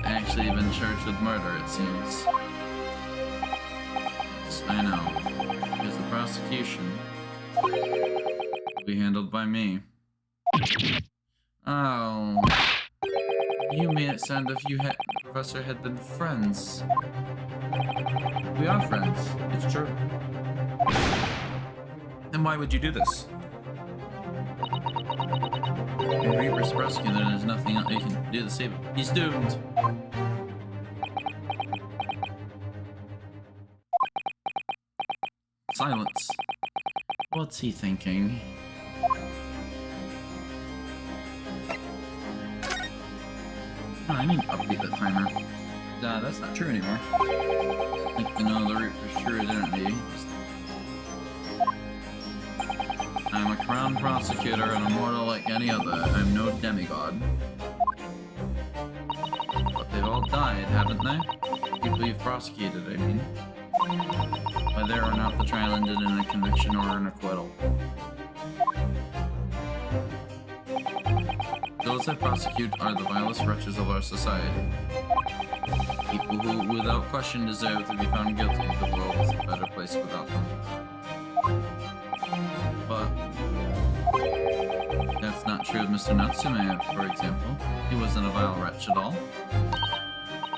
Actually been charged with murder, it seems. Yes, I know. Because the prosecution will be handled by me. Oh. You made it sound as if you and Professor had been friends. We are friends. It's true. Then why would you do this? If Reaper's prosecuted, then there's nothing else you can do to save him. He's doomed. Silence. What's he thinking? Oh, I need to update that timer. That's not true anymore. I think to know the Reaper's true identity. I'm a crown prosecutor and immortal like any other. I'm no demigod. But they've all died, haven't they? People you've prosecuted, I mean. Whether or not the trial ended in a conviction or an acquittal. Those I prosecute are the vilest wretches of our society. People who, without question, deserve to be found guilty. The world is a better place without them. But that's not true of Mr. Natsume, for example. He wasn't a vile wretch at all.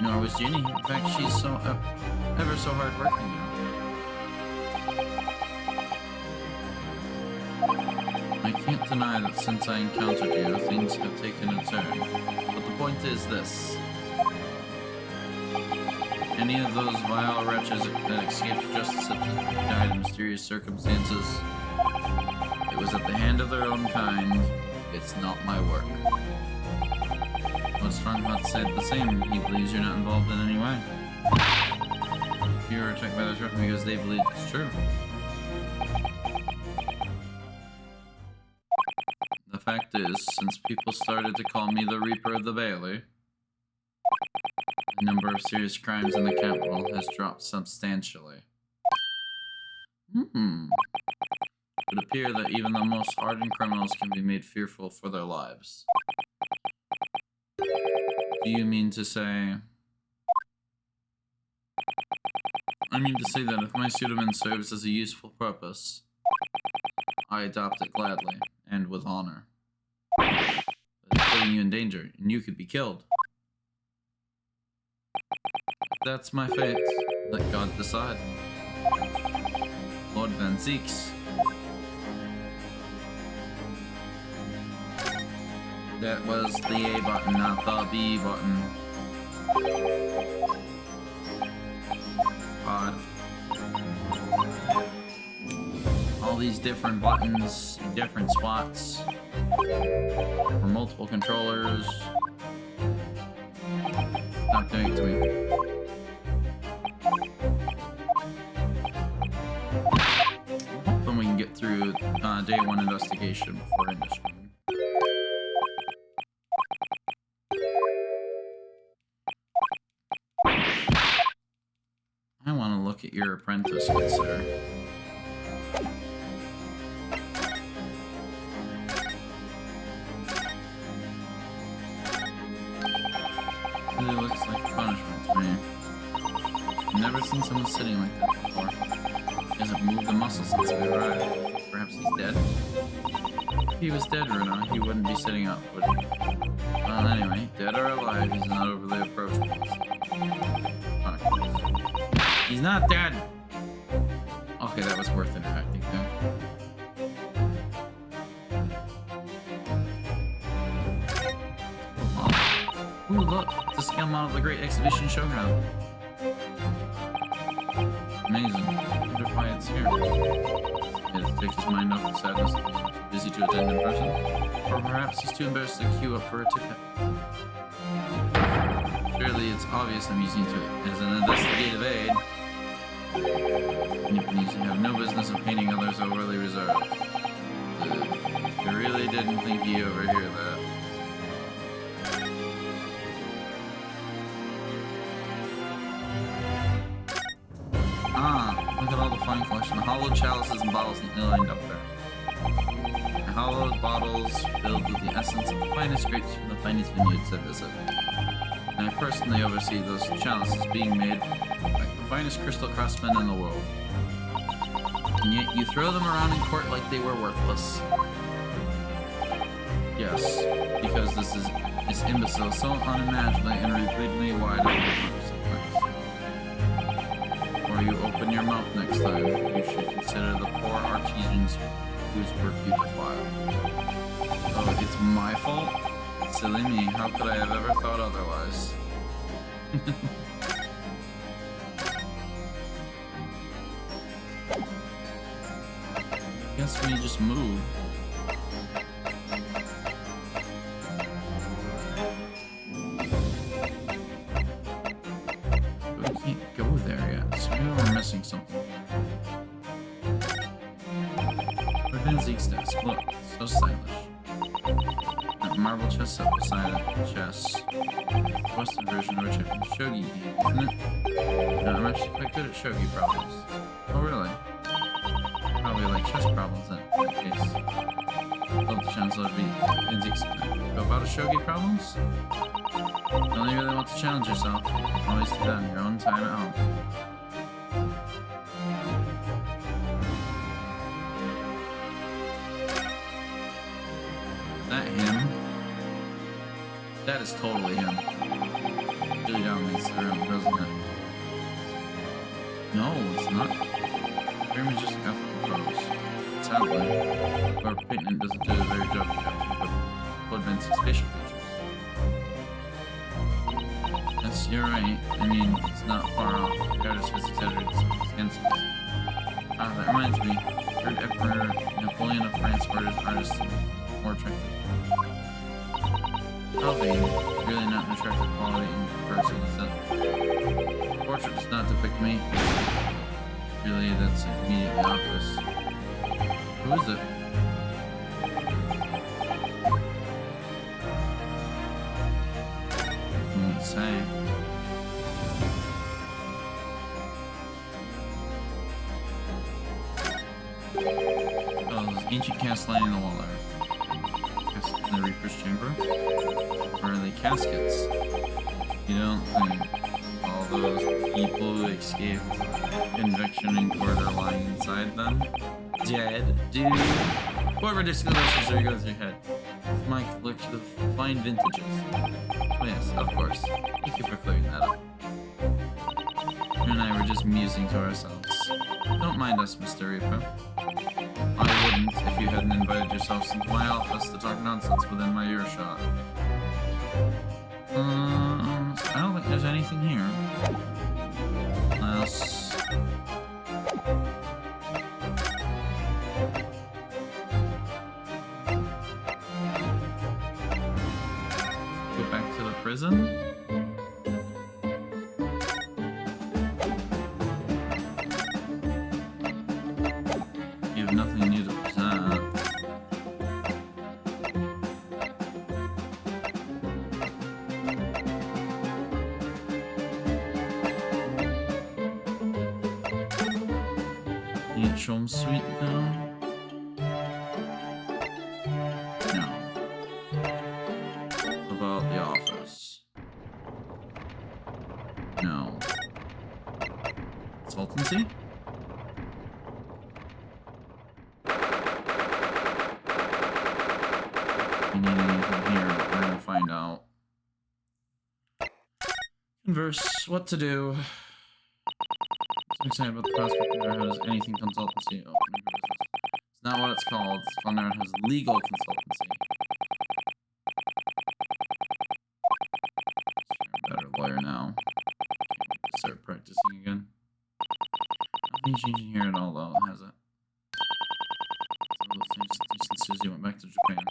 Nor was Ginny. In fact, she's so ever so hard-working now. I can't deny that since I encountered you, things have taken a turn. But the point is this. Any of those vile wretches that escaped justice have died in mysterious circumstances. It was at the hand of their own kind. It's not my work. Well, Stronghot said the same. He believes you're not involved in any way. You were attacked by those written because they believe it's true. The fact is, since people started to call me the Reaper of the Bailey, the number of serious crimes in the capital has dropped substantially. It would appear that even the most hardened criminals can be made fearful for their lives. Do you mean to say... I mean to say that if my pseudonym serves as a useful purpose, I adopt it gladly, and with honor. But it's putting you in danger, and you could be killed. That's my fate. Let God decide. Lord Van Zeeks. That was the A button, not the B button. Odd. All these different buttons in different spots for multiple controllers. Not doing it to me. Hoping we can get through day one investigation before ending this one. look at your apprentice, good sir. Really looks like a punishment to me. I've never seen someone sitting like that before. He hasn't moved a muscle since we arrived. Perhaps he's dead? If he was dead, Runa, he wouldn't be sitting up, would he? Well, anyway, dead or alive, he's not overly approachable. He's not dead! Okay, that was worth interacting there. Oh. Ooh, look! It's a scale model of the Great Exhibition Showground. Amazing. I wonder why it's here. Did it take his mind off the sadness? Too busy to attend in person? Or perhaps he's too embarrassed to queue up for a ticket. Surely it's obvious I'm using it as an investigative aid. You have no business of painting others overly reserved. I really didn't think you overhear that. Ah, look at all the fine collection of hollowed chalices and bottles lined up there. Hollowed bottles filled with the essence of the finest grapes from the finest vineyards I visit. And I personally oversee those chalices being made by the finest crystal craftsmen in the world. And yet you throw them around in court like they were worthless. Yes, because this imbecile so unimaginably and repeatedly wide sometimes. Before you open your mouth next time, you should consider the poor artisans whose work you defile. Oh, it's my fault? Silly me, how could I have ever thought otherwise? Guess we just move. But we can't go there yet, so maybe we're missing something. Where's Zeke's desk? Look, so stylish. That marble chest up beside it. Chess. Western version of a shogi game, isn't it? No, I'm actually quite good at shogi problems. Oh, really? Probably like chess problems then, in that case. Love the Chancellor to be go about a shogi problems? You only really want to challenge yourself. Always do that on your own time at home. That him? That is totally him. Really dominates the room, doesn't it? No, it's not. Pyramid just half of the pose. Sadly, our painting doesn't do a very job of capturing the advancing spatial features. Yes, you're right. I mean, it's not far off. The artist has exaggerated some of his hints. Ah, that reminds me. Third Emperor Napoleon of France ordered artists to be more attractive. Probably really not an attractive quality in person, is that? The portrait does not depict me. Really, that's immediately obvious. Who is it? What does it say? Oh, there's an ancient cast lining the wall there. Cast in the Reaper's chamber? Or are they caskets? You don't think all those people who escaped conviction in court are lying inside them? Dead, dude. What ridiculous are you goes through your head? My collection of fine vintages. Oh yes, of course. Thank you for clearing that up. You and I were just musing to ourselves. Don't mind us, Mr. Reaper. I wouldn't if you hadn't invited yourselves into my office to talk nonsense within my earshot. I don't think there's anything here. Let's... go back to the prison? You have nothing new to present. Chum Suite now? No. About the office? No. Consultancy? We need anything here, but we're gonna find out. Converse, what to do. I'm excited about the prospect of there has anything consultancy. Oh, it's not what it's called. It's fun there has legal consultancy. So you're a better lawyer now. Start practicing again. Nothing changing here at all, though, has it? Since Susie went back to Japan.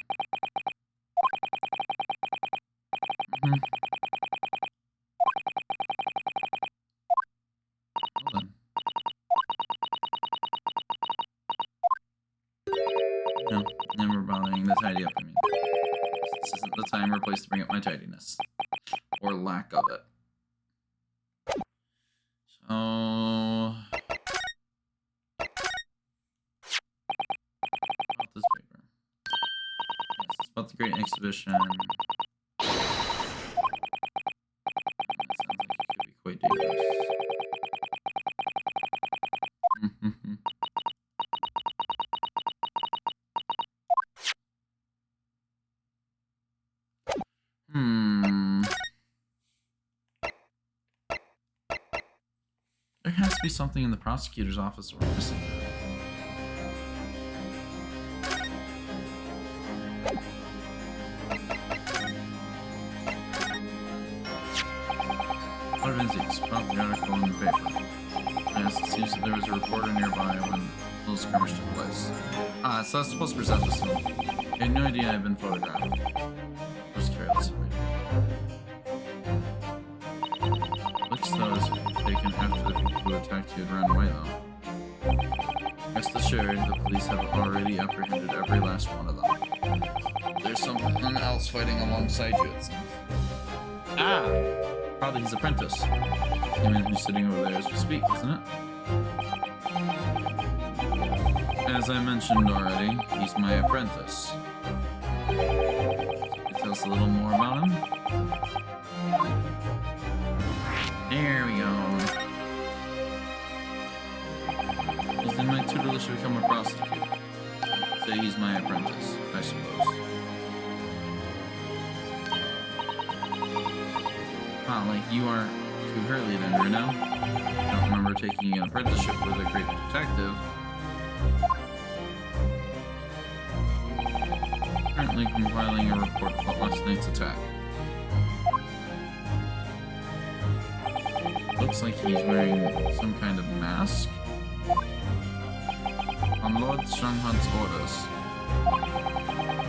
Well then. No, never bothering to tidy up. I mean, this isn't the time or place to bring up my tidiness. Or lack of it. So... about this paper. Yes, it's about the Great Exhibition. That sounds like it could be quite dangerous. There has to be something in the prosecutor's office we're missing. What is it? About the article in the paper. Yes, it seems that there was a reporter nearby when those skirmish took place. Ah, so I was supposed to present this one. I had no idea I had been photographed. Just careless of me. Looks though as if you'd taken after the people who attacked you had run away though. Rest assured, the police have already apprehended every last one of them. There's someone else fighting alongside you, it seems. Ah! Probably his apprentice. The man who's sitting over there as we speak, isn't it? As I mentioned already, he's my apprentice. Can you tell us a little more about him? There we go. He's in my tutelage to become a prosecutor. Say he's my apprentice, I suppose. Ah, like you aren't too Hurley then, Bruno. I don't remember taking an apprenticeship with a great detective. Currently compiling a report about last night's attack. Looks like he's wearing some kind of mask. On Lord Stronghunt's orders.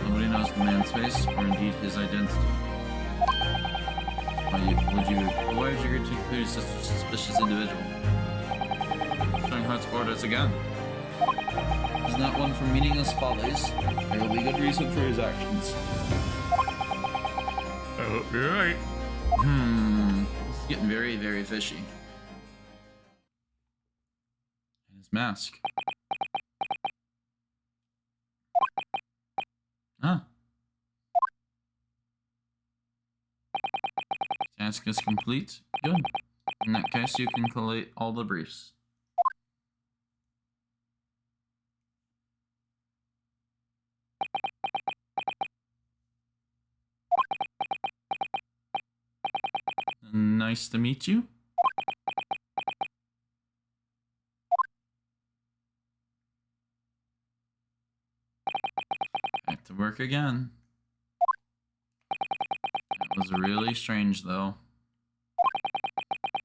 Nobody knows the man's face or indeed his identity. Why would you agree to include such a suspicious individual? Stronghunt's orders again. He's not one for meaningless follies. There will be good reason for his actions. I hope you're right. It's getting very, very fishy. And his mask. Huh. Task is complete. Good. In that case, you can collate all the briefs. Nice to meet you. Back to work again. That was really strange, though.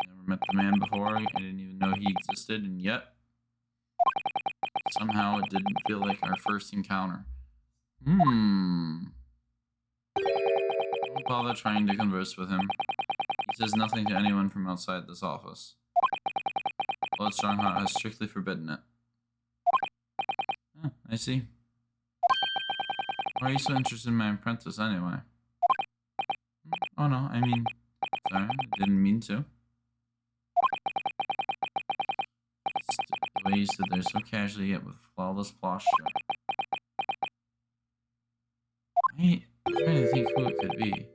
Never met the man before. I didn't even know he existed, and yet somehow it didn't feel like our first encounter. Don't bother trying to converse with him. He says nothing to anyone from outside this office. Lord Strongheart has strictly forbidden it. Oh, I see. Why are you so interested in my apprentice anyway? Oh no, I mean, sorry, I didn't mean to. The way you stood there so casually yet with flawless posture. I'm trying to think who it could be.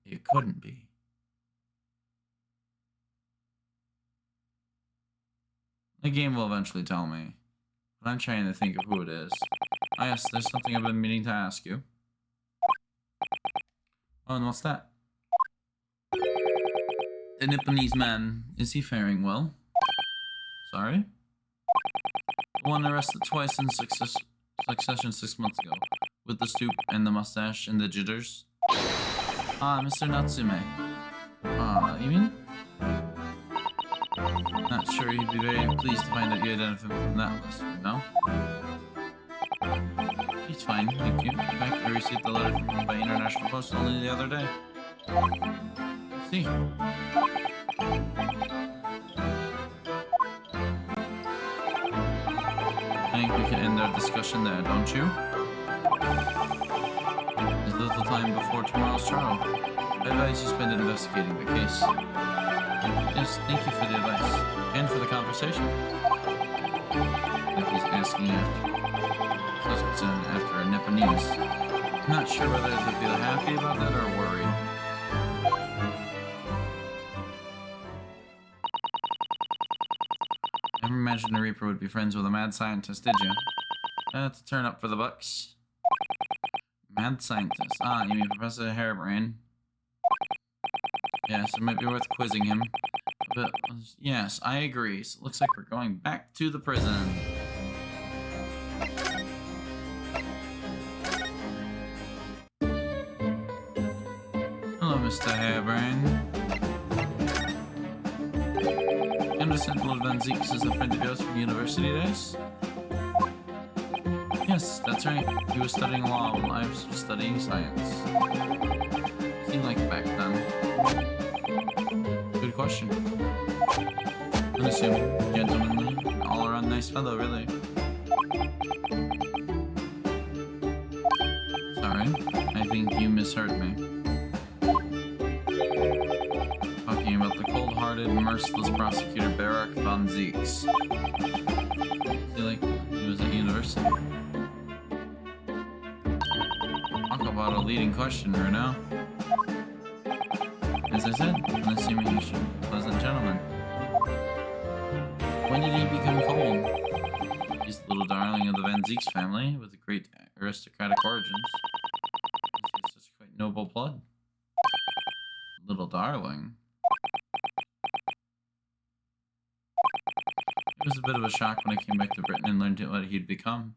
It couldn't be. The game will eventually tell me, but I'm trying to think of who it is. Ah, yes, there's something I've been meaning to ask you. Oh, and what's that? The Nipponese man, is he faring well? Sorry? The one arrested twice in succession 6 months ago, with the stoop and the mustache and the jitters. Ah, Mr. Natsume. You mean? Not sure he'd be very pleased to find out you identified him from that list, no? He's fine, thank you. In fact, I received the letter from him by international post only the other day. I see. I think we can end our discussion there, don't you? There's little time before tomorrow's trial. I advise you spend it investigating the case. Yes, thank you for the advice. And for the conversation. Like he's asking after a Nipponese. I'm not sure whether to feel happy about that or worried. Never imagined a Reaper would be friends with a mad scientist, did you? To turn up for the bucks. Mad scientist. Ah, you mean Professor Harebrain? Yes, it might be worth quizzing him. But, yes, I agree. So it looks like we're going back to the prison. Hello, Mr. Harebrain. Anderson Lord Van Zeeks is a friend of yours from university days? Yes, that's right. He was studying law while I was studying science. Seemed like back then. Good question. Unassuming, gentlemanly, all-around nice fellow, really. Sorry, I think you misheard me. Talking about the cold-hearted, merciless prosecutor Barak Van Zeeks. See, like, he was at university. Talk about a leading questioner now. As I said, unassuming, pleasant gentleman. When did he become cold? He's the little darling of the Van Zeeks family, with great aristocratic origins. He has such quite noble blood. Little darling. It was a bit of a shock when I came back to Britain and learned what he'd become.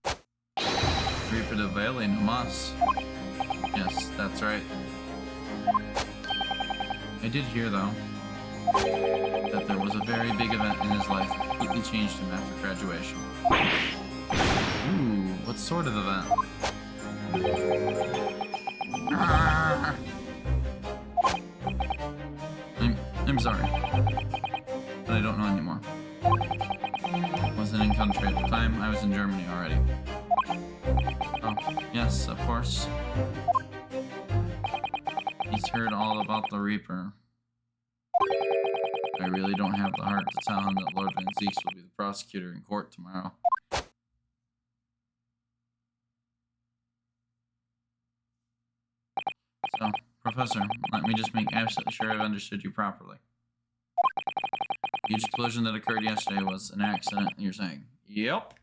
Reaper de Valley, no mas. Yes, that's right. I did hear, though, that there was a very big event in his life that completely changed him after graduation. Ooh, what sort of event? I'm sorry, but I don't know anymore. I wasn't in country at the time, I was in Germany already. Oh, yes, of course. He's heard all about the Reaper. I really don't have the heart to tell him that Lord Van Zeeks will be the prosecutor in court tomorrow. So, Professor, let me just make absolutely sure I've understood you properly. The huge explosion that occurred yesterday was an accident, you're saying? Yep.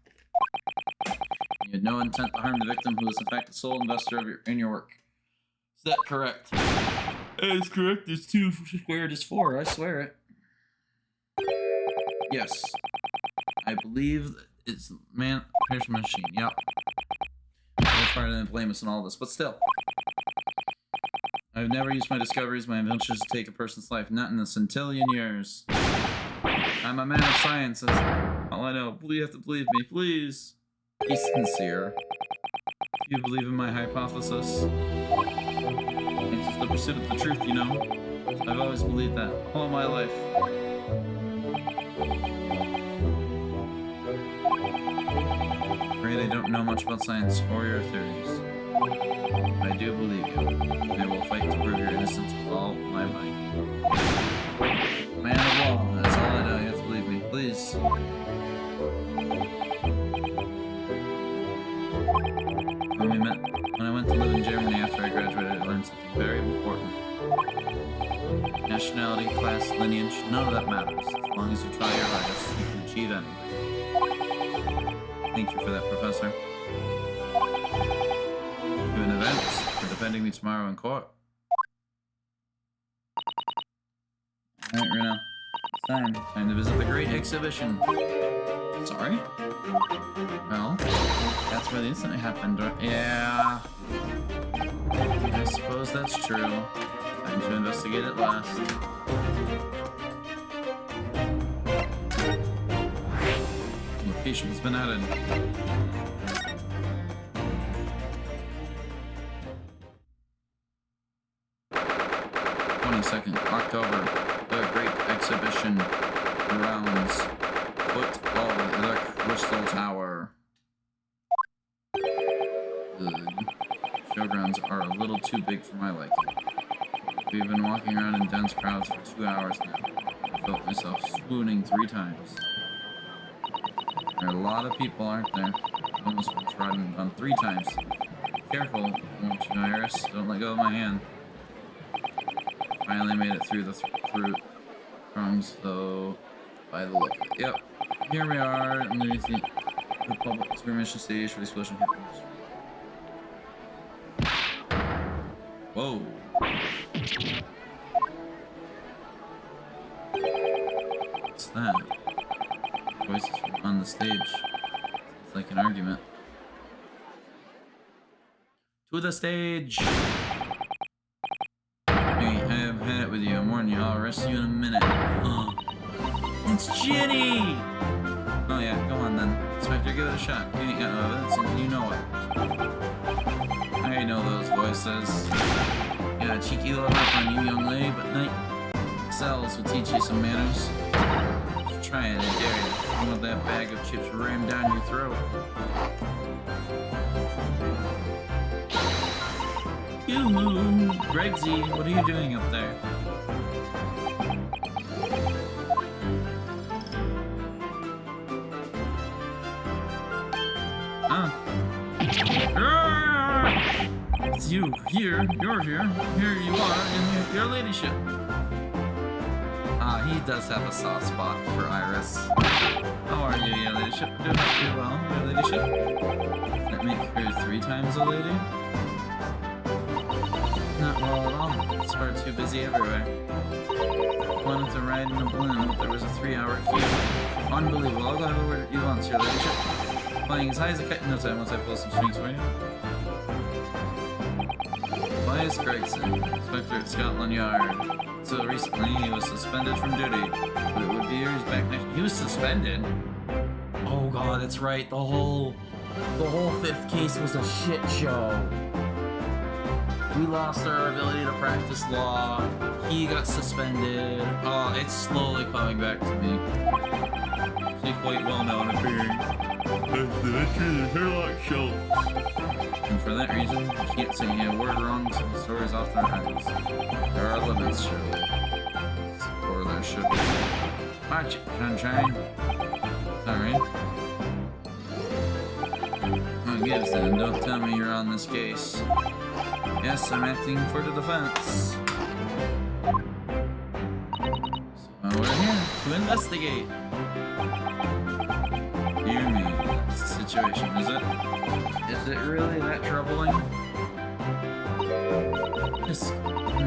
You had no intent to harm the victim, who was in fact the sole investor of your work. Is that correct? That is correct. It's 2 squared is 4. I swear it. Yes. I believe it's here's my machine. Yep. I was trying to blame us in all this, but still. I've never used my discoveries, my inventions to take a person's life, not in a centillion years. I'm a man of science. That's all I know. You have to believe me, please. Be sincere. Do you believe in my hypothesis? It's just the pursuit of the truth, you know. I've always believed that all my life. Afraid I don't know much about science or your theories. But I do believe you. I will fight to prove your innocence with all my might. Man of law, that's all I know. You have to believe me. Please. please. When I went to live in Germany after I graduated, I learned something very important. Nationality, class, lineage, none of that matters. As long as you try your hardest, you can achieve anything. Thank you for that, Professor. Doing events for defending me tomorrow in court. Alright, Reno. It's time to visit the great exhibition. Sorry? Well, that's where the incident happened, right? Yeah. I suppose that's true. Time to investigate it last. Location has been added. 22nd October, the Great Exhibition grounds, foot of the Crystal Tower. The showgrounds are a little too big for my liking. We've been walking around in dense crowds for 2 hours now. I felt myself swooning 3 times. There are a lot of people, aren't there? I've almost been trodden on 3 times. Be careful, won't you, Iris? Don't let go of my hand. Finally made it through the throngs, though, by the look of it. Yep, here we are underneath the public experimentation stage for the explosion happens. Whoa. What's that? Voices from on the stage. It's like an argument. To the stage! Hey, I have had it with you. I'm warning you. I'll arrest you in a minute. Oh. It's Ginny! Oh yeah, go on then. Inspector, give it a shot. You ain't got no evidence and you know it. I know those voices. Yeah, cheeky little up on you, young lady, but night cells will teach you some manners. Just try it, I dare you. I want that bag of chips rammed down your throat. Yoo-hoo! Gregsy, what are you doing up there? Huh? It's you, here, you're here, here you are, in your ladyship. He does have a soft spot for Iris. How are you, your ladyship? Doing pretty well, your ladyship? Does that make her 3 times a lady? Not well at all. It's far too busy everywhere. Wanted to ride in a balloon, but there was a 3-hour queue. Unbelievable. I'll go over you once, your ladyship. Flying as high as a kite in no time once I pull some strings for you. Elias Gregson, Inspector at Scotland Yard. Until recently, he was suspended from duty, but it would be years back next. He was suspended? Oh god, that's right. The whole 5th case was a shit show. We lost our ability to practice law. He got suspended. Oh, it's slowly coming back to me. Actually quite well known appearing. The Sherlock show. And for that reason, you can't say a word wrong so the story's off their hands. There are limits, surely. Or there should be. Watch it, sunshine. Sorry. Oh, gives then. Don't tell me you're on this case. Yes, I'm acting for the defense. So we're here to investigate. Dear me, that's the situation, is it? Is it really that troubling? It's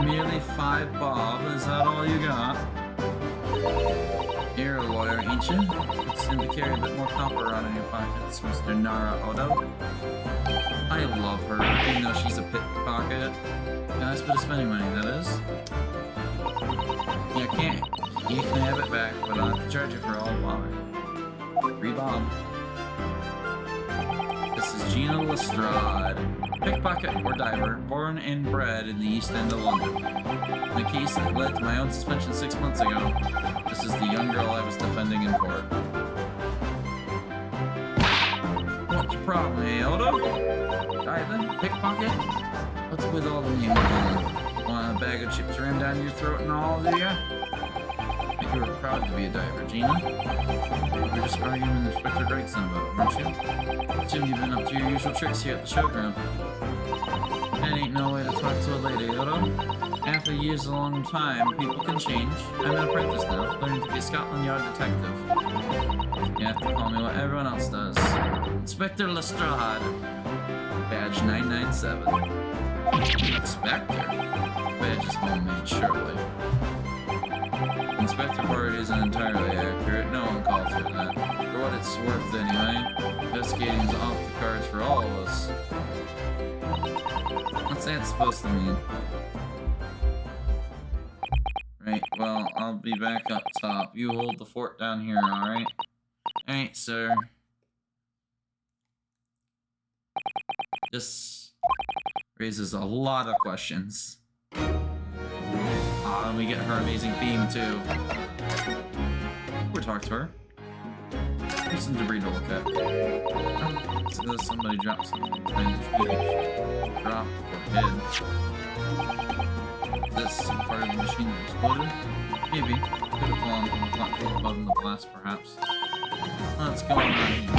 merely 5 bob, is that all you got? You're a lawyer, ain't you? You seem to carry a bit more copper around in your pockets, Mr. Nara Odo. I love her, even though she's a pickpocket. Nice bit of spending money, that is. You can't. You can have it back, but I'll have to charge you for all bother. 3 bob. This is Gina Lestrade, pickpocket or diver, born and bred in the East End of London. In the case that led to my own suspension 6 months ago, this is the young girl I was defending in court. What's your problem, eh, Odo? Diving? Pickpocket? What's with all the names on? Want a bag of chips rammed down your throat and all, do ya? You were proud to be a diver, Gina. You were just arguing with Inspector Gregson about it, weren't you? Assumed you've been up to your usual tricks here at the showground. That ain't no way to talk to a lady, Odo. After years a long time, people can change. I'm an apprentice now, learning to be a Scotland Yard detective. You have to call me what everyone else does. Inspector Lestrade. Badge 997. Inspector? Badge is homemade, surely. Inspector word isn't entirely accurate. No one calls for that. For what it's worth, anyway. Investigating's off the cards for all of us. What's that supposed to mean? Right, well, I'll be back up top. You hold the fort down here, alright? Alright, sir. This raises a lot of questions. And we get her amazing theme, too. We'll talk to her. Here's some debris to look at. Oh, so somebody dropped something behind the tree. Dropped or hid. Is this some part of the machine that exploded? Maybe. Could have fallen from the platform above in the blast, perhaps. What's going on here?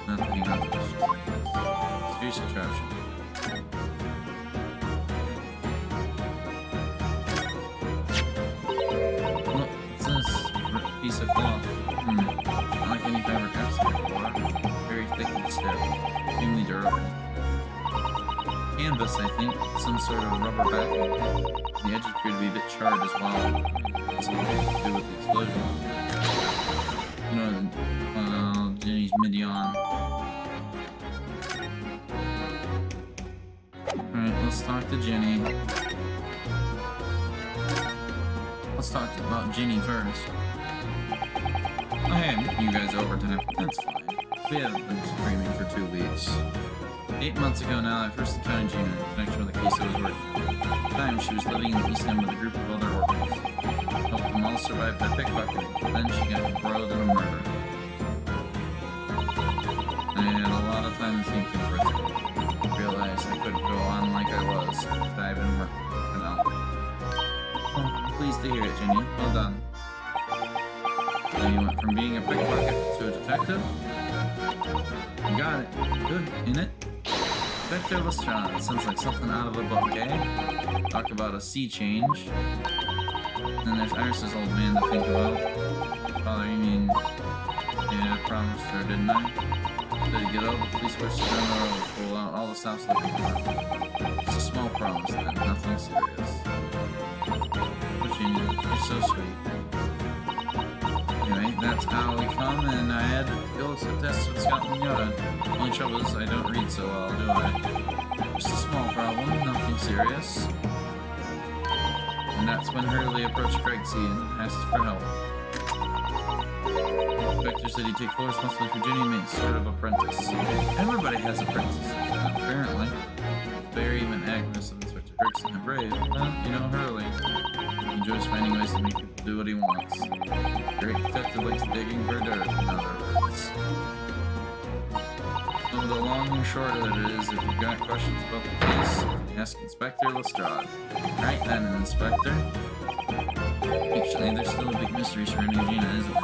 Nothing, nothing. It's just like this. Serious contraption. Look, what's this? Ripped piece of cloth. Not like any fabric I've seen before. Very thick and stiff. Extremely durable. Canvas, I think. Some sort of rubber backing. The edges appear to be a bit charred as well. Something to do with the explosion. You know, Jenny's mid-yawn. Alright, let's talk to Jenny. Let's talk about Jenny first. Oh, hey, I'm getting you guys overtime. That's fine. We haven't been screaming for 2 weeks. 8 months ago now, I first encountered Gina in connection with the case I was working on. At the time, she was living in the East End with a group of other orphans. Helped them all survive by pickpocketing. Then she got embroiled in a murder. I had a lot of time to think in prison. I realized I couldn't go on like I was. Dive and work for now. Oh, I'm pleased to hear it, Jenny. Well done. So you went from being a pickpocket to a detective? You got it. Good, ain't it? Inspector Lestrade. Sounds like something out of a book, eh? Talk about a sea change. Then there's Iris's old man to think about. Father, you mean... Yeah, I promised her, didn't I? Did he get out? The police were down the road, pull out all the stops looking for her. It's a small promise, then. Nothing serious. But you're so sweet. Anyway, that's how we come, and I had to go to the test with Scotland Yard. Only trouble is I don't read so well, do I? Just a small problem, nothing serious. And that's when Hurley approached Gregsy and asked for help. The inspector said he'd take full responsibility for Jenny and made sort of apprentice. Everybody has apprentices, apparently. Barry, even Agnes, and Inspector Gregson are brave. Well, you know Hurley. He enjoys finding ways to make people do what he wants. Great detective likes digging for dirt, in other words. So the long and short of it is, if you've got questions about the case, ask Inspector Lestrade. Right then, Inspector. Actually, there's still a big mystery surrounding Gina, isn't there?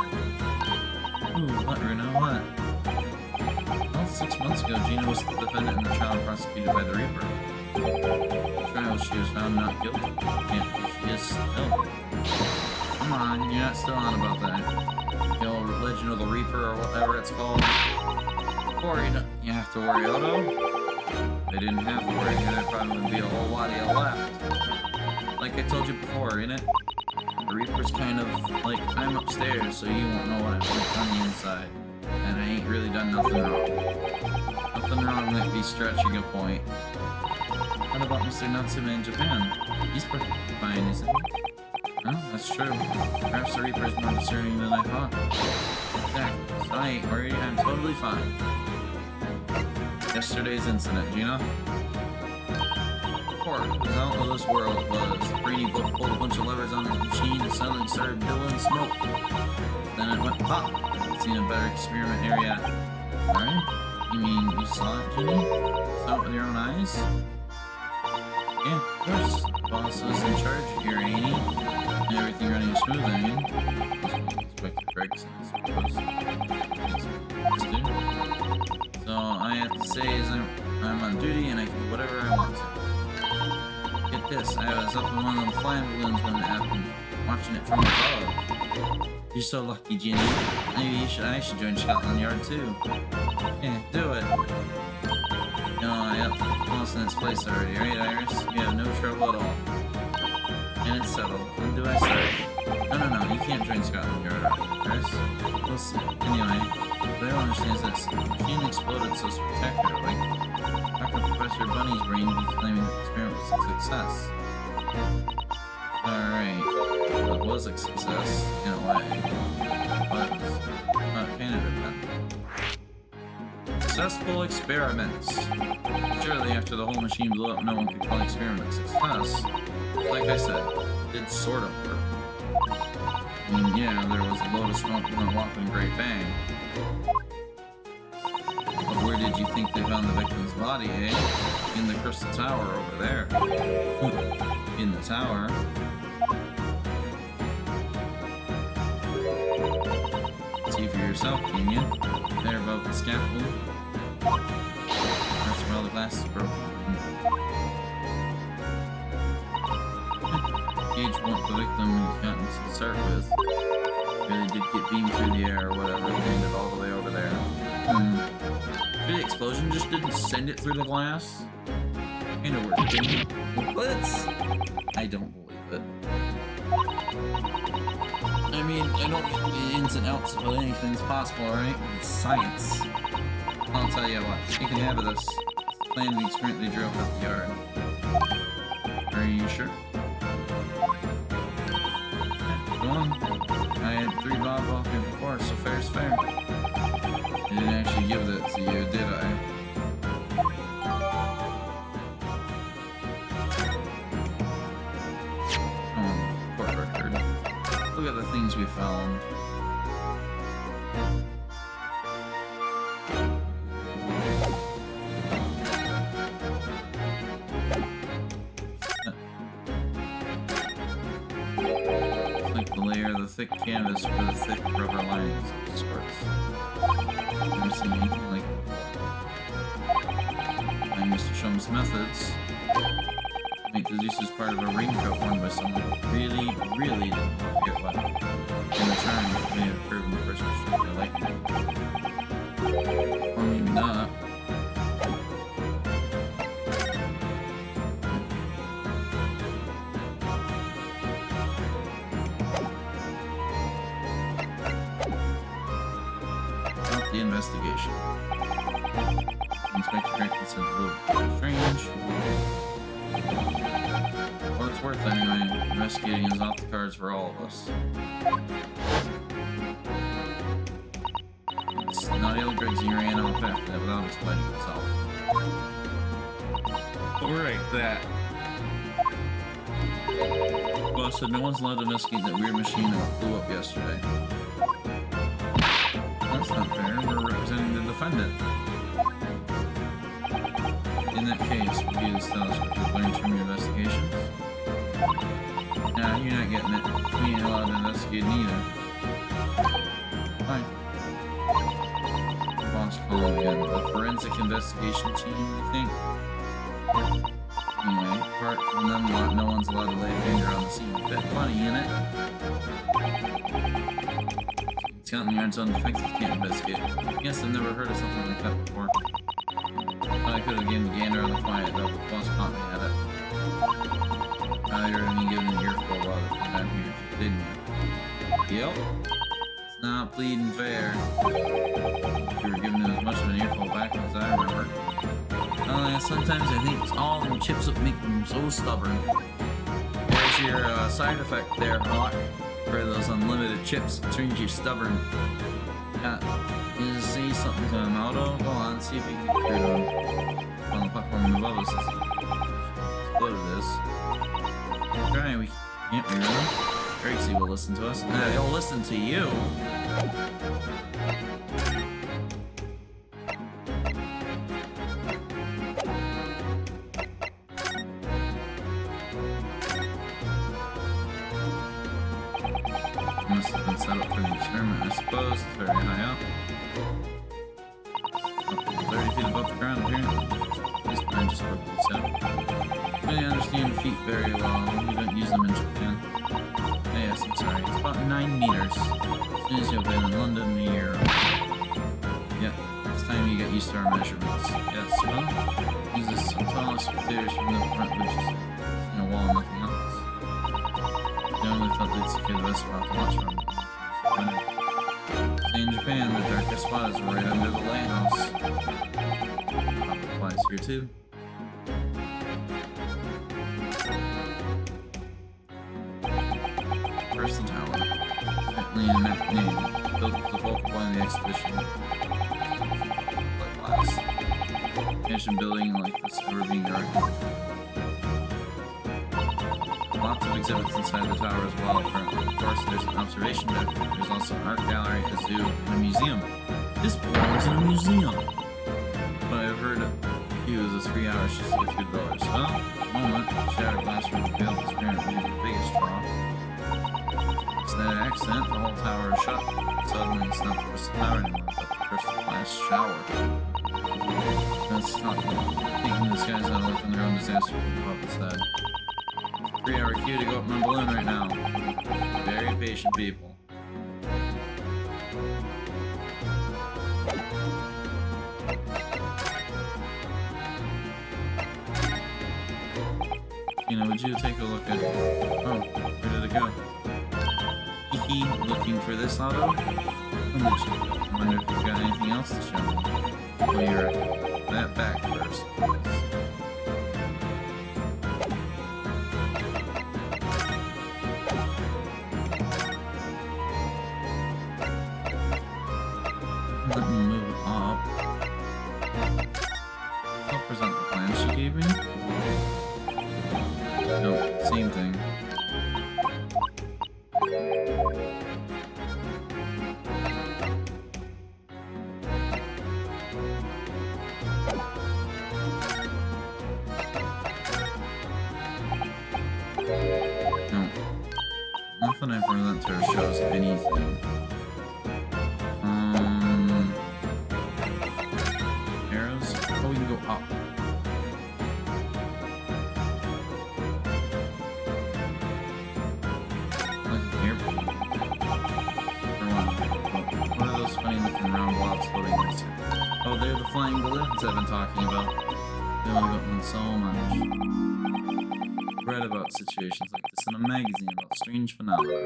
Ooh, what, Runa? What? Well, 6 months ago, Gina was the defendant in the trial prosecuted by the Reaper. The trial, she was found not guilty. Yeah, she is still. Come on, you're not still on about that. The old Legend of the Reaper or whatever it's called. Or you have to worry, Odo. If they didn't have to worry, there probably would be a whole lot of you left. Like I told you before, innit? The Reaper's kind of like, I'm upstairs, so you won't know what I'm like on the inside. And I ain't really done nothing wrong. Nothing wrong might be stretching a point. What about Mr. Natsume in Japan? He's perfectly fine, isn't he? Oh, that's true. Perhaps the Reaper is more discerning than I thought. Exactly. So I ain't worried, I'm totally fine. Yesterday's incident, Gina? Poor, who's out of this world was. Brainy pulled a bunch of levers on his machine and suddenly started billowing smoke. Then it went pop. I've seen a better experiment area. Sorry? You mean you saw it, Ginny? Saw it with your own eyes? Yeah, of course. The boss was in charge here, ain't he? Everything running smooth, I mean. Expect the brakes, I suppose. Just do. So all I have to say is I'm on duty and I can do whatever I want to. Get this, I was up in one of them flying balloons when it happened, watching it from above. You're so lucky, Ginny. Maybe I should join Scotland Yard too. Yeah, do it. Yep, almost in its place already, right, Iris? You have no trouble at all. And it's settled. When do I start? No, you can't join Scotland Yard, Iris. We'll see. Anyway, what I don't understand is this. The machine exploded so spectacularly. How can Professor Bunny's brain be claiming the experiment was a success? Alright. Well, it was a success, in a way. But not kind of then. Successful experiments. Surely after the whole machine blew up, no one could call the experiment a success. Like I said, it did sort of work. I mean, yeah, there was a load of smoke and a whopping great bang. But where did you think they found the victim's body, eh? In the Crystal Tower over there. In the tower. See for yourself, can you? There above the scaffold. That's where all the glass is broken. Gage want the victim he's gotten to start with. Really did get beamed through the air or whatever, landed all the way over there. Maybe the explosion just didn't send it through the glass? Kinda weird, didn't it? What? I don't believe it. I mean, I don't get the ins and outs of anything's possible, right? It's science. I'll tell you what, you can have this. It's the plan we experienced drove up the yard. Are you sure? Go on. I had 3 bob off you before, so fair's fair. I didn't actually give that to you, did I? Court record. Look at the things we found. Thick canvas with the thick rubber linings of sorts. Never seen anything like it. And Mr. Shum's methods make the use as part of a raincoat worn by someone who really didn't get wet. In return, it may have proven the first machine lightning. Or maybe not. Investigation. Inspector Crackton said a little strange. Well, it's worth anyway. Investigating is off the cards for all of us. It's naughty old Grigsy ran off after that without explaining himself. But we're right, that. Boss said no one's allowed to investigate that weird machine that blew up yesterday. That's not fair. We're representing the defendant. In that case, would you tell us what you've learned from your investigations? Nah, you're not getting it. We ain't allowed to investigate neither. Fine. Boss calling again. The forensic investigation team, I think. Anyway, apart from them, no one's allowed to lay a finger on the scene. Bit funny, ain't it? Scotland Yard's undefective, can't investigate. Yes, I've never heard of something like that before. Thought I could have given the gander on the fly though, but the boss caught me at it. You're only given an earful of it from down here, didn't you? Yep. It's not bleeding fair. You were giving him as much of an earful back as I remember. Sometimes I think it's all them chips that make them so stubborn. There's your side effect there, Hawk. For those unlimited chips, it turns you stubborn. You just say something to him, Auto. Go on, see if you can get through to him. On the platform above us is exploded this. Try, we can't be really. Gracie will listen to us. He'll listen to you. exposed. It's very high up. Up to 30 feet above the ground, apparently. This man just broke this out. I really understand feet very well. We don't use them in Japan. Oh, yes, I'm sorry. It's about 9 meters. As soon as you've been in London a year. Yeah, it's time you get used to our measurements. Yes, well, use the tallest spectators from the front, which is in a wall, nothing else. I only thought they'd secure the best spot to watch from. Say in Japan, the darkest spot is right under the lighthouse. That applies here too. First the tower. Certainly an inept name. Built the focal point of the expedition. Like glass. Imagine building like this ever being erected. Lots of exhibits inside the tower as well. Currently, of course, there's an observation deck. There's also an art gallery, a zoo, and a museum. This belongs in a museum. But I've heard you is a 3 hours just to get through the doors. Well, at the moment, the shattered glass room failed is apparently the biggest draw. It's that accident, the whole tower is shut. Suddenly, it's not the crystal tower anymore, but the crystal glass shower. That's not cool. Thinking these guys out of luck on their own disaster from above instead. 3-hour queue to go up my balloon right now. Very patient people. You know, would you take a look at... Oh, where did it go? Hee looking for this auto? I wonder if you've got anything else to show me. Well, you're that back first. Let me move it up. I'll present the plan she gave me. No, same thing. No. Nothing I present to her shows anything. Arrows? Oh, we can go up. Like an airplane. For one. What are those funny looking round blobs floating next to? Oh, they're the flying balloons I've been talking about. They only got them so much. Read about situations like this in a magazine about strange phenomena.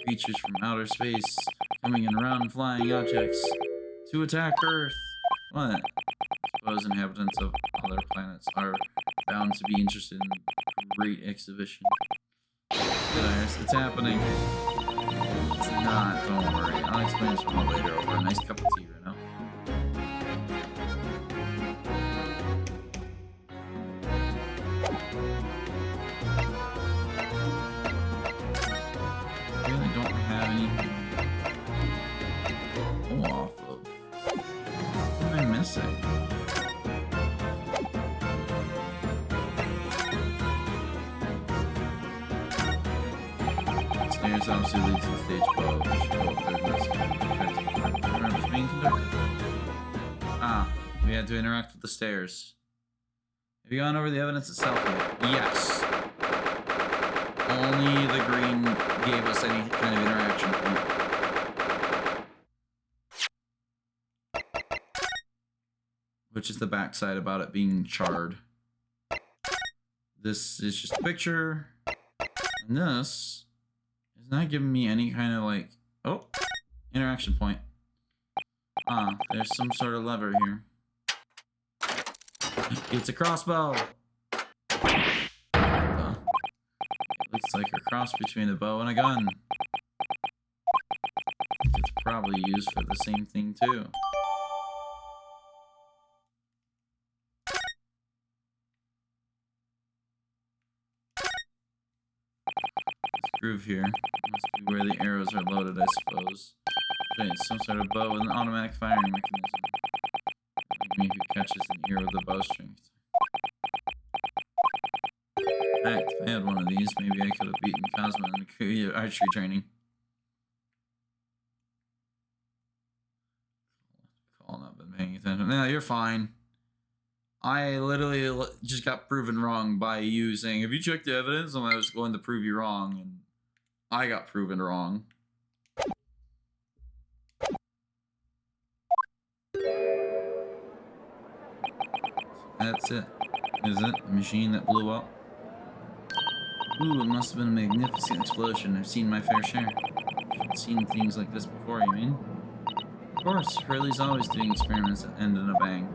Creatures from outer space coming in around flying objects to attack Earth. What? Suppose inhabitants of other planets are bound to be interested in the great exhibition. Good, Iris, it's happening. It's not, don't worry. I'll explain this one later over a nice cup of tea, you know? I really don't have anything to pull off of. What am I missing? Stairs obviously leads to the stage above. We should go up there and remember it's being conducted. Ah, we had to interact with the stairs. Have you gone over the evidence itself yet? Yes. Only the green gave us any kind of interaction point. Which is the backside about it being charred. This is just a picture. And this is not giving me any kind of like... Oh! Interaction point. Ah, there's some sort of lever here. It's a crossbow! Looks like a cross between a bow and a gun. It's probably used for the same thing too. This groove here must be where the arrows are loaded, I suppose. Okay, it's some sort of bow with an automatic firing mechanism. Like me who catches an ear with a bowstring. Heck, if I had one of these, maybe I could have beaten Cosmo in the archery training. paying attention. No, you're fine. I literally just got proven wrong by you saying, have you checked the evidence? And I was going to prove you wrong, and I got proven wrong. That's it. Is it? The machine that blew up? Ooh, it must have been a magnificent explosion. I've seen my fair share. I've seen things like this before, you mean? Of course, Hurley's always doing experiments that end in a bang.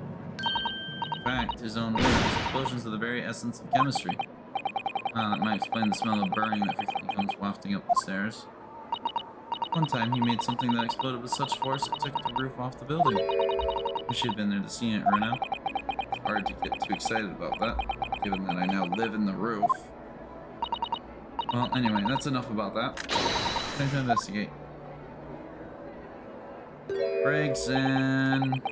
In fact, his own words, explosions are the very essence of chemistry. That might explain the smell of burning that frequently comes wafting up the stairs. One time, he made something that exploded with such force it took the roof off the building. Wish you'd been there to see it, Runa. It's hard to get too excited about that, given that I now live in the roof. Well, anyway, that's enough about that. Time to investigate. Gregson.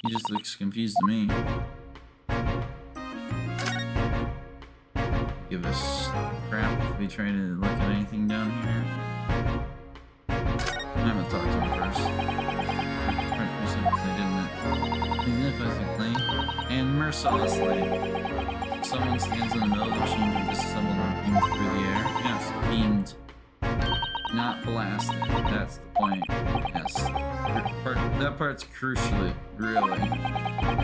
He just looks confused to me. Give us crap if we try to look at anything down here. I'm gonna talk to him first. Significantly and mercilessly. Someone stands in the middle of the machine to disassemble and beamed through the air. Yes, beamed. Not blasted. That's the point. Yes. That part's crucially, really.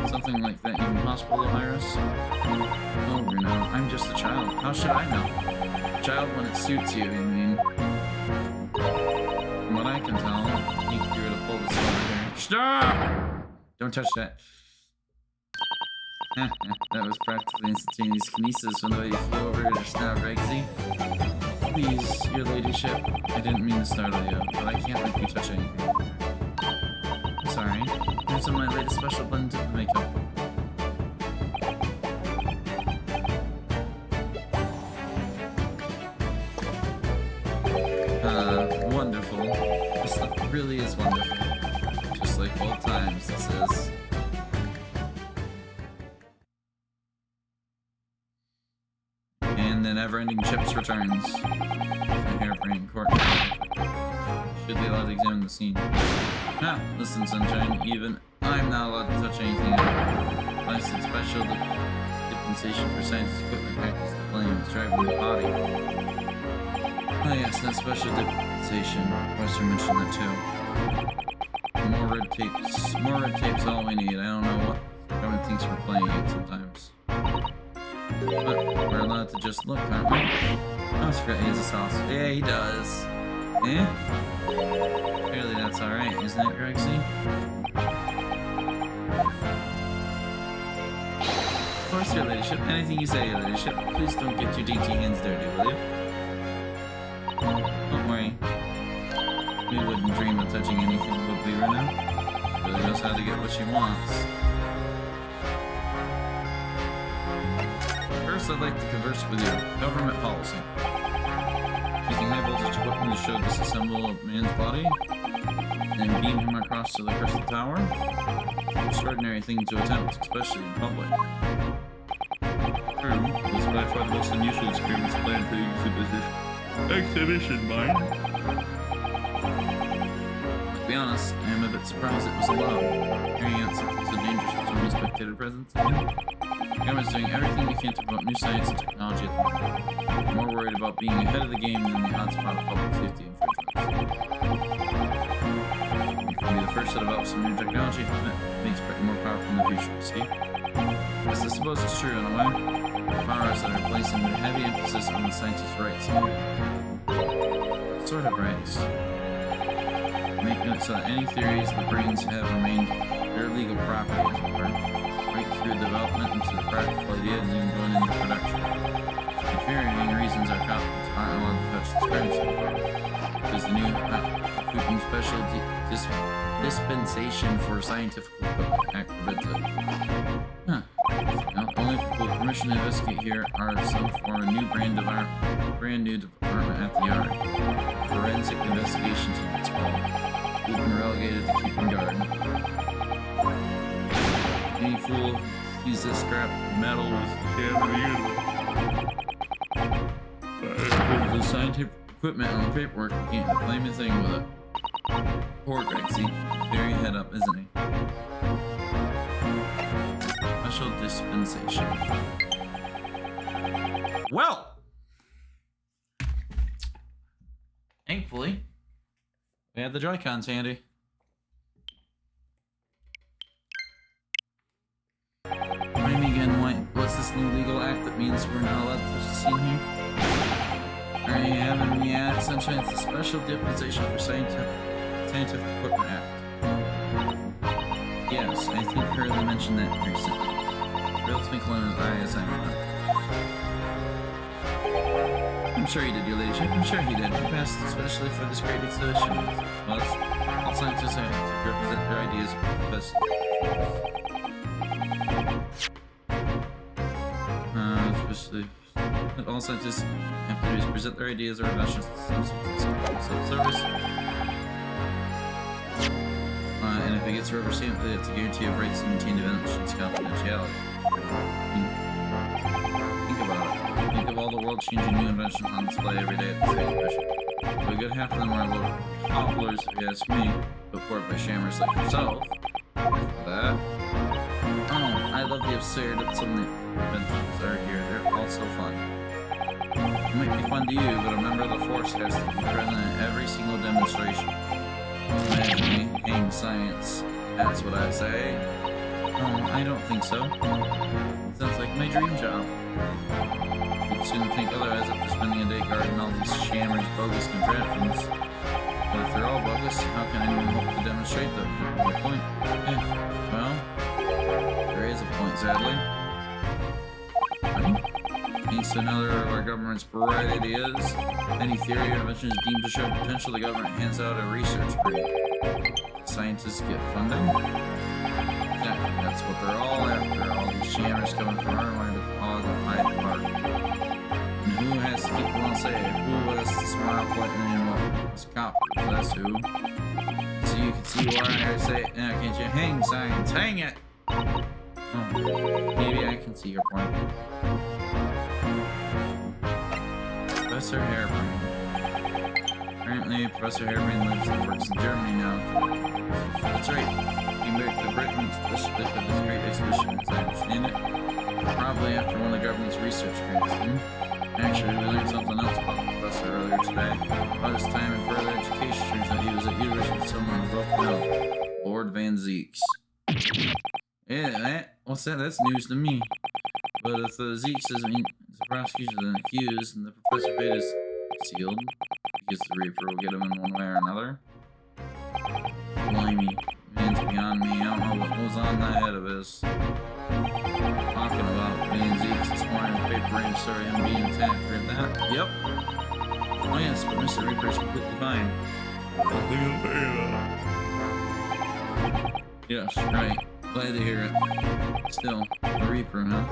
Something like that even possible, Iris? Oh, Bruno, I'm just a child. How should I know? A child when it suits you, I mean. From what I can tell, he threw to pull this over here. Stop! Don't touch that. That was practically instantaneous kinesis when the way you flew over just now, Regsy. Please, your ladyship. I didn't mean to startle you, but I can't let you touch anything. I'm sorry. Here's my latest special blend of makeup. Wonderful. This stuff really is wonderful. Just like old times, this is. And the never-ending Chips returns. A harebrained court. Should be allowed to examine the scene. Ah, listen, Sunshine. Even I'm not allowed to touch anything. Licensed special dispensation for scientific equipment acts the flames, driving the body. Oh yes, that special dispensation. Western mentioned that too. More red tapes. More red tape's all we need. I don't know what everyone thinks we're playing it sometimes. But we're allowed to just look, aren't we? I was forgetting he has a sauce. Yeah, he does. Eh? Clearly that's alright, isn't it, Grexy? Of course, your ladyship. Anything you say, your ladyship. Please don't get your dainty hands dirty, will you? Don't worry. We wouldn't dream of touching anything, would we, Rena? She really knows how to get what she wants. First, I'd like to converse with you. Government policy. Using high voltage equipment to show disassemble a man's body, and beam him across to the Crystal Tower? It's an extraordinary thing to attempt, especially in public. True, this is by far the most unusual experience planned for the exhibition, mind. To be honest, I am a bit surprised it was allowed. Carrying out something so dangerous with so many spectator presence. The government's doing everything we can to promote new science and technology at the moment. I'm more worried about being ahead of the game than the hotspot of public safety infringements. We can be the first to develop some new technology that makes Britain more powerful in the future, see? Yes, I suppose it's true in a way. Powers that are placing a heavy emphasis on the scientists' rights. Sort of rights. Making it so that any theories the brains have remained their legal property, as it were. Right through development into the practical idea and even going into production. Infuriating reasons our captains aren't allowed to touch the scripts because the new Putin special dispensation for scientific equipment act forbids it. Huh. Now, only people with permission to investigate here are some for a new brand new department at the yard. Forensic investigation team, it's called. We've been relegated to keeping guard. Any fool sees this scrap metal with the can of the universe. scientific equipment on the paperwork. You can't claim a thing with it. Poor Grexy. Very head up, isn't he? Special dispensation. Well! Thankfully, we had the Joy-Cons handy. Remind me again, what's this new legal act that means we're not allowed to touch the scene here? Alright, having the act, Sunshine, it's a special dispensation for Scientific Equipment Act. Yes, I think Hurley mentioned that recently. Real twinkle in his eye as I went up. I'm sure he did, your ladyship. I'm sure he did. He passed especially for this great exhibition. Well, all scientists have to represent their ideas best. Especially all scientists have to do is present their ideas or inventions to self-service. And if it gets rubber stamped, it's a guarantee of rights to maintain the invention's confidentiality. Think about it. Think of all the world-changing new inventions on display every day at this exhibition. But a good half of them are little hobblers, if you ask me, put forth by shammers like yourself. For that. Oh, I love the absurd of some of the inventions that are here. They're all so fun. It might be fun to you, but a member of the force has to be present at every single demonstration. Imagine me, hang science. That's what I say. Oh, I don't think so. Sounds like my dream job. You'd soon think otherwise after spending a day guarding all these shammers' bogus contraptions. But if they're all bogus, how can anyone hope to demonstrate them? No point. Well, there is a point, sadly. Right? Thanks to another of our government's bright ideas, any theory or invention is deemed to show potential, the government hands out a research grant. Scientists get funding? Exactly, that's what they're all after. All these shammers coming from our mind to clog the Hyde Park. And who has to keep them all safe? Who has to smile politely and well? It's coppers, that's who. So you can see why I say it now, can't you? Hang science, hang it! Oh, maybe I can see your point. Professor Harebrain. Apparently, Professor Harebrain lives and works in Germany now. That's right. He moved to Britain especially for this great exhibition, as I understand it. Probably after one of the government's research grants. Actually, we learned something else about the professor earlier today. About his time in further education, turns out he was at university with someone we both know, Lord Van Zeeks. Yeah, what's that? That's news to me. But if the Zeeks is the prosecution and accused, and the professor fate is sealed, because the Reaper will get him in one way or another. Blimey, man's beyond me. I don't know what goes on in that head of his. Talking about Van Zeeks this morning, the paper range story, him being attacked. Heard that? Yep. Oh yes, but Mr. Reaper is completely fine. Yes, right. Glad to hear it. Still, the Reaper, huh?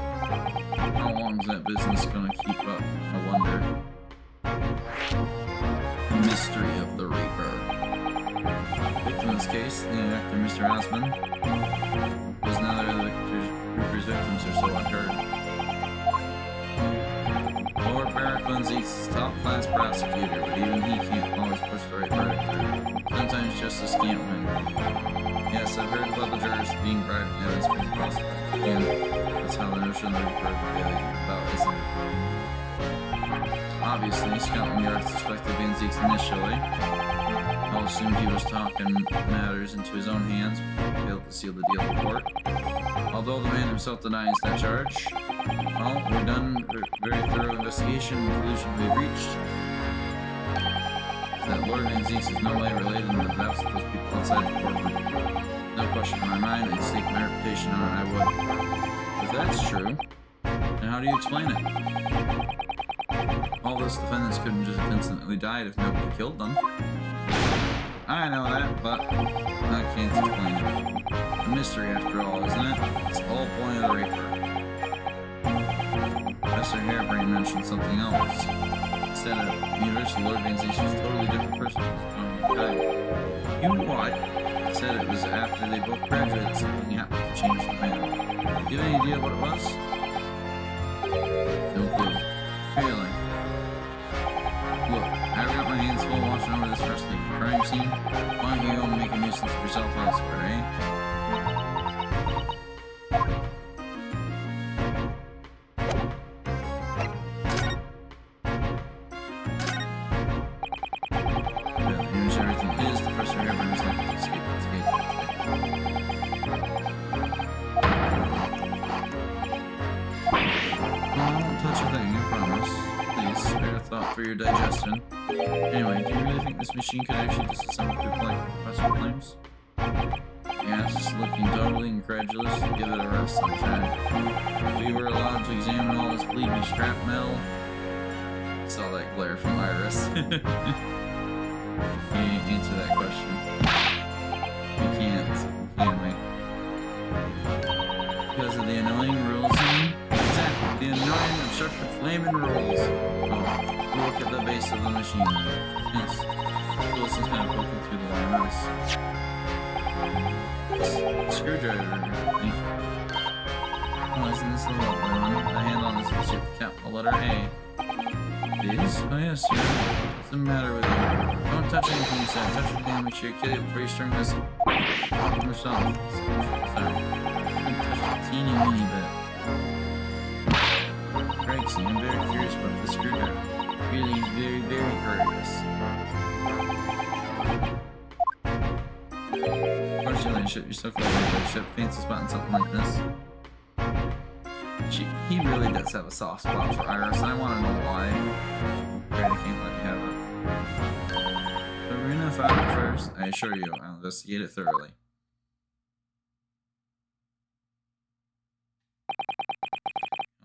How long is that business gonna keep up? I wonder. The mystery of the Reaper. Victim in this case, the actor Mr. Osmond, was neither of the Reaper's victims or so I heard. Lord Barrack Van Zeeks is a top-class prosecutor, but even he can't always push the right verdict through. Sometimes justice can't win. Yes, I've heard about the jurors being bribed and evidence being falsified. And that's how the notion of the Reaper is about, isn't it? Obviously, Scotland Yard suspected Van Zeeks initially. I'll assume he was talking matters into his own hands, failed to seal the deal in court. Although the man himself denies that charge. Well, we've done a very thorough investigation, and the conclusion we've reached is that Lord Van Zeeks is no way related to the deaths of those people outside the courtroom. No question in my mind, they'd stake my reputation on it, I would. If that's true, then how do you explain it? All those defendants couldn't just have instantly died if nobody killed them. I know that, but I can't explain it. A mystery after all, isn't it? It's the whole point of the Reaper. Professor Harebrain mentioned something else. He said at University, Lord Van Zeeks was a totally different person. You what? He said it was after they both graduated, something happened to change the man. Do you have any idea what it was? No clue. Feeling. Look, such a thing, I promise. Please, spare a thought for your digestion. Anyway, do you really think this machine could actually disassemble people like the Professor claims? Yeah, just looking totally incredulous. Give it a rest sometime. If we were allowed to examine all this bleeding scrap metal... Saw that glare from Iris. Can you answer that question? We can't, can we? Because of the annoying rules, exactly, the annoying, obstructive, flaming rules. Oh, look at the base of the machine. Yes. Wilson's kind of poking through the wire. Screwdriver. Oh, isn't this the lovely one? The hand on this is the cap, the letter A. It is? Oh yes, sir. What's the matter with you? Don't touch anything, he said. Touch your hand, make sure you kill it before you string this yourself. Sorry. Touch a teeny weeny bit. Great, see, I'm very curious about the screwdriver. Really, very, very curious. Fortunately, ship, you're so close to the ship. Fancy spot in something like this. He really does have a soft spot for Iris, and I want to know why. I can't let you have it. Arena found it first. I assure you, I'll investigate it thoroughly.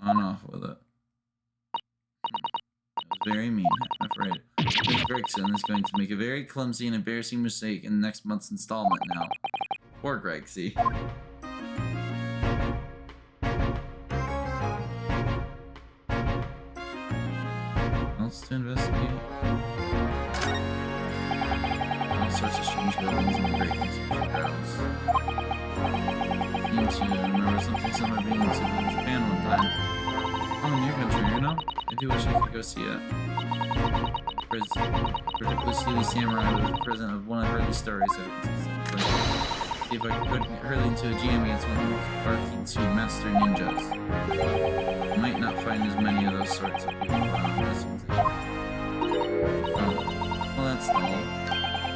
On off with it. That was very mean, I'm afraid. Miss Gregson is going to make a very clumsy and embarrassing mistake in next month's installment now. Poor Gregsy. To investigate. All sorts of strange buildings and great conspiracy barrels. Seem to remember something similar being exhibited in Japan one time. Oh, in your country, you know? I do wish I could go see it. Particularly steely samurai was the president of one of Hurley's stories. See if I could get Hurley into a jam against one of those Barkitsu master ninjas. I might not find as many of those sorts of people around as you think. Well, that's all.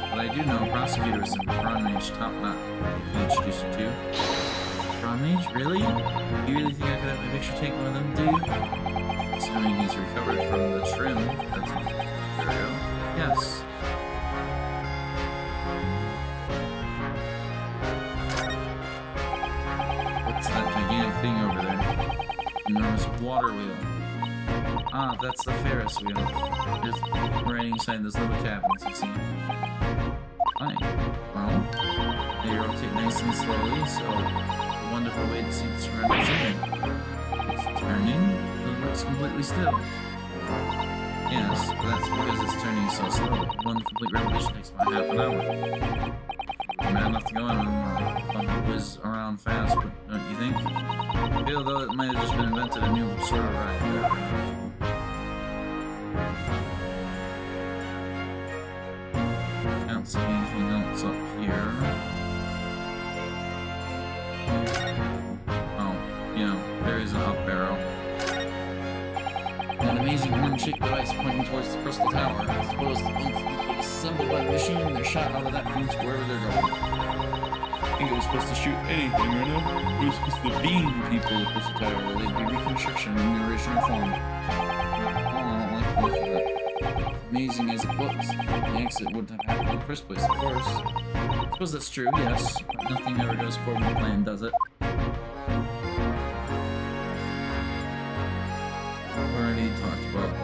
But I do know Prosecutor was some Prawn Mage top knot you introduced her to. Prawn Mage? Really? You really think I could have my picture taken with him, do you? Assuming he's recovered from the trim. That's there we go. Yes. What's that gigantic thing over there? Enormous water wheel. Ah, that's the Ferris wheel. Just right inside those little cabins, you see. Fine. Well, they rotate nice and slowly, so it's a wonderful way to see the surrounding scenery. It's turning, but it looks completely still. Yes, but that's because it's turning so slowly. One complete revolution takes about half an hour. You're mad enough to go on and fun to whiz around fast, but don't you think? I feel though it might have just been invented a new sort of ride there. Can't see anything else up here. Oh, yeah, there is an up arrow. An amazing horn-shaped device pointing towards the crystal tower. I suppose the people assembled by the machine and they're shot out of that room to wherever they're going. I think it was supposed to shoot anything, you know? It was supposed to beam people at the crystal tower where they'd be reconstruction in the original form. Oh, I don't like the look of it. Amazing as it looks, the accident wouldn't have happened in the first place, of course. I suppose that's true, yes, but nothing ever goes according to plan, does it? Already talked about the...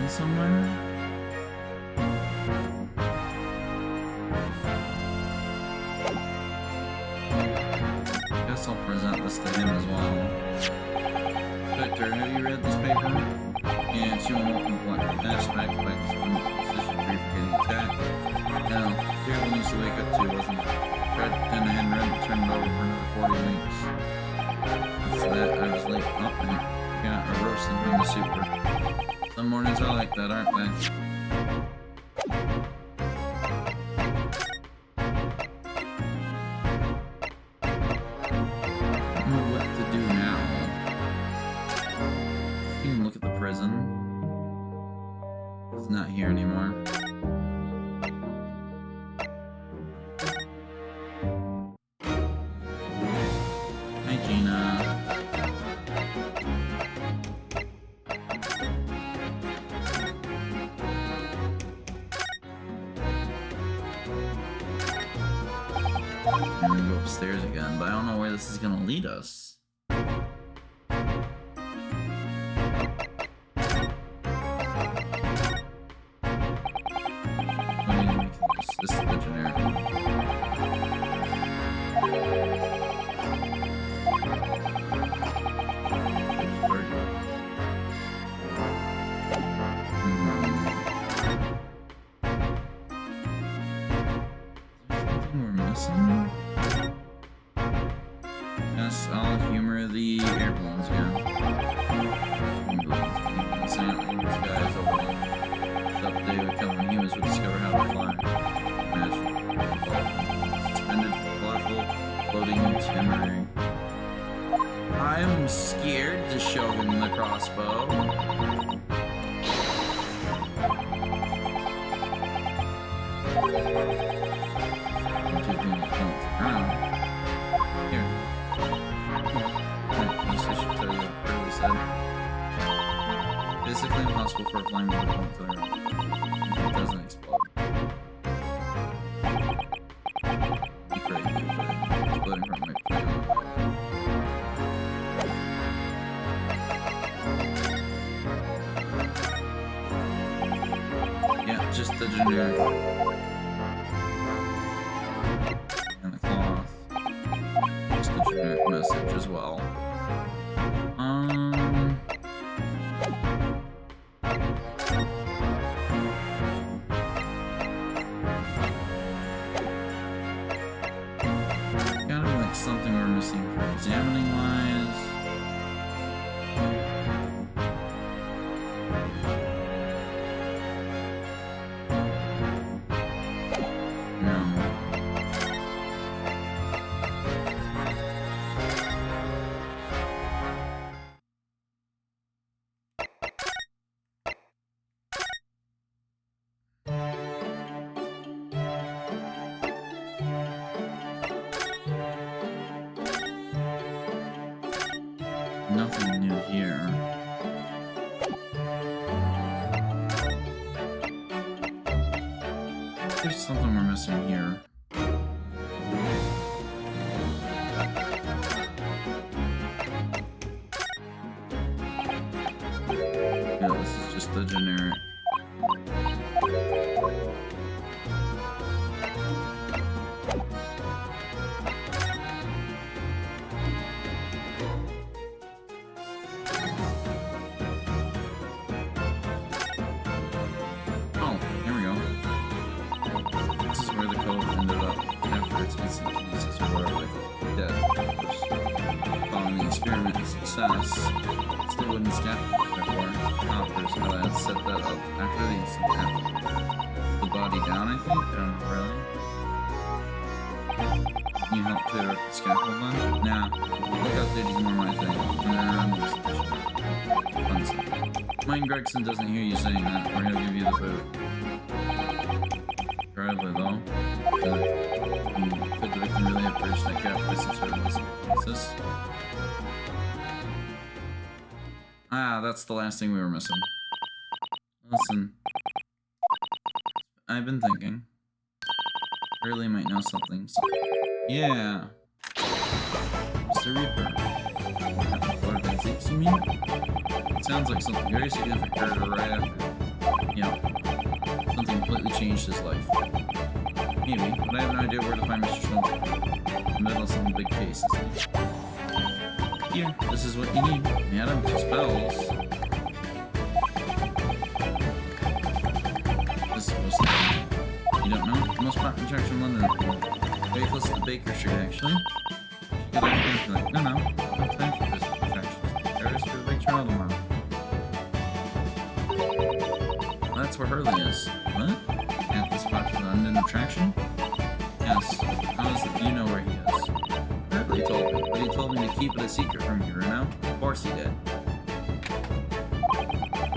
somewhere? Guess I'll present this to him as well. Victor, have you read this paper? Yeah, it's human welcome aspect by this one position for getting attacked. Now, here one used to wake up to, wasn't it? Fred and Henry turned over for another 40 weeks. After that, I was late. Oh, I got a roasting from the super. Some mornings are like that, aren't they? here anymore. Hi, Gina. I'm gonna go upstairs again, but I don't know where this is gonna lead us. This is the generic. Something we're missing? Yes, I'll humor the air balloons, yeah. These guys over there. Thought they would come when humans would discover how to fly. Suspended, colorful, floating itinerary. I'm scared to show him the crossbow. Here. I should tell you what Curly said. Physically impossible for a flying ball to come to the ground. It doesn't explode. Exploding from my plane. Yeah, just the generic. And the cloth. Just the generic message as well. Something we're missing for examining wise. No. Nothing new here. There's something we're missing here. Yeah, this is just the generic. Following the experiment success, still wouldn't scaffold before Hoppers had set that up after the incident happened. The body down, I think? I don't know, really? Can you help to erect the scaffold then? Nah, lookout duty's more my thing. Fun stuff. Mind Gregson doesn't hear you saying that, or he'll give you the boot. Probably though. Could the victim really have bridged that gap by some sort of miscellaneous? Ah, that's the last thing we were missing. Listen. I've been thinking. Curly might know something. So yeah. Mr. Reaper. Lord Benzix, you mean? It sounds like something very significant occurred right after. Yeah. Something completely changed his life. Maybe, but I have no idea where to find Mr. Schultz. In the middle of some big case, isn't he? Here, this is what you need. Madam, to spells. This is supposed to be. You don't know? The most popular attraction in London. Very close to the Baker Street, actually. You could like, no, no time for this attraction. There is for the big trial tomorrow. Well, that's where Hurley is. What? At this popular London attraction? Yes. How is it you know where he is? Hurley told me, but he told me to keep it a secret from you, Bruno. Of course he did.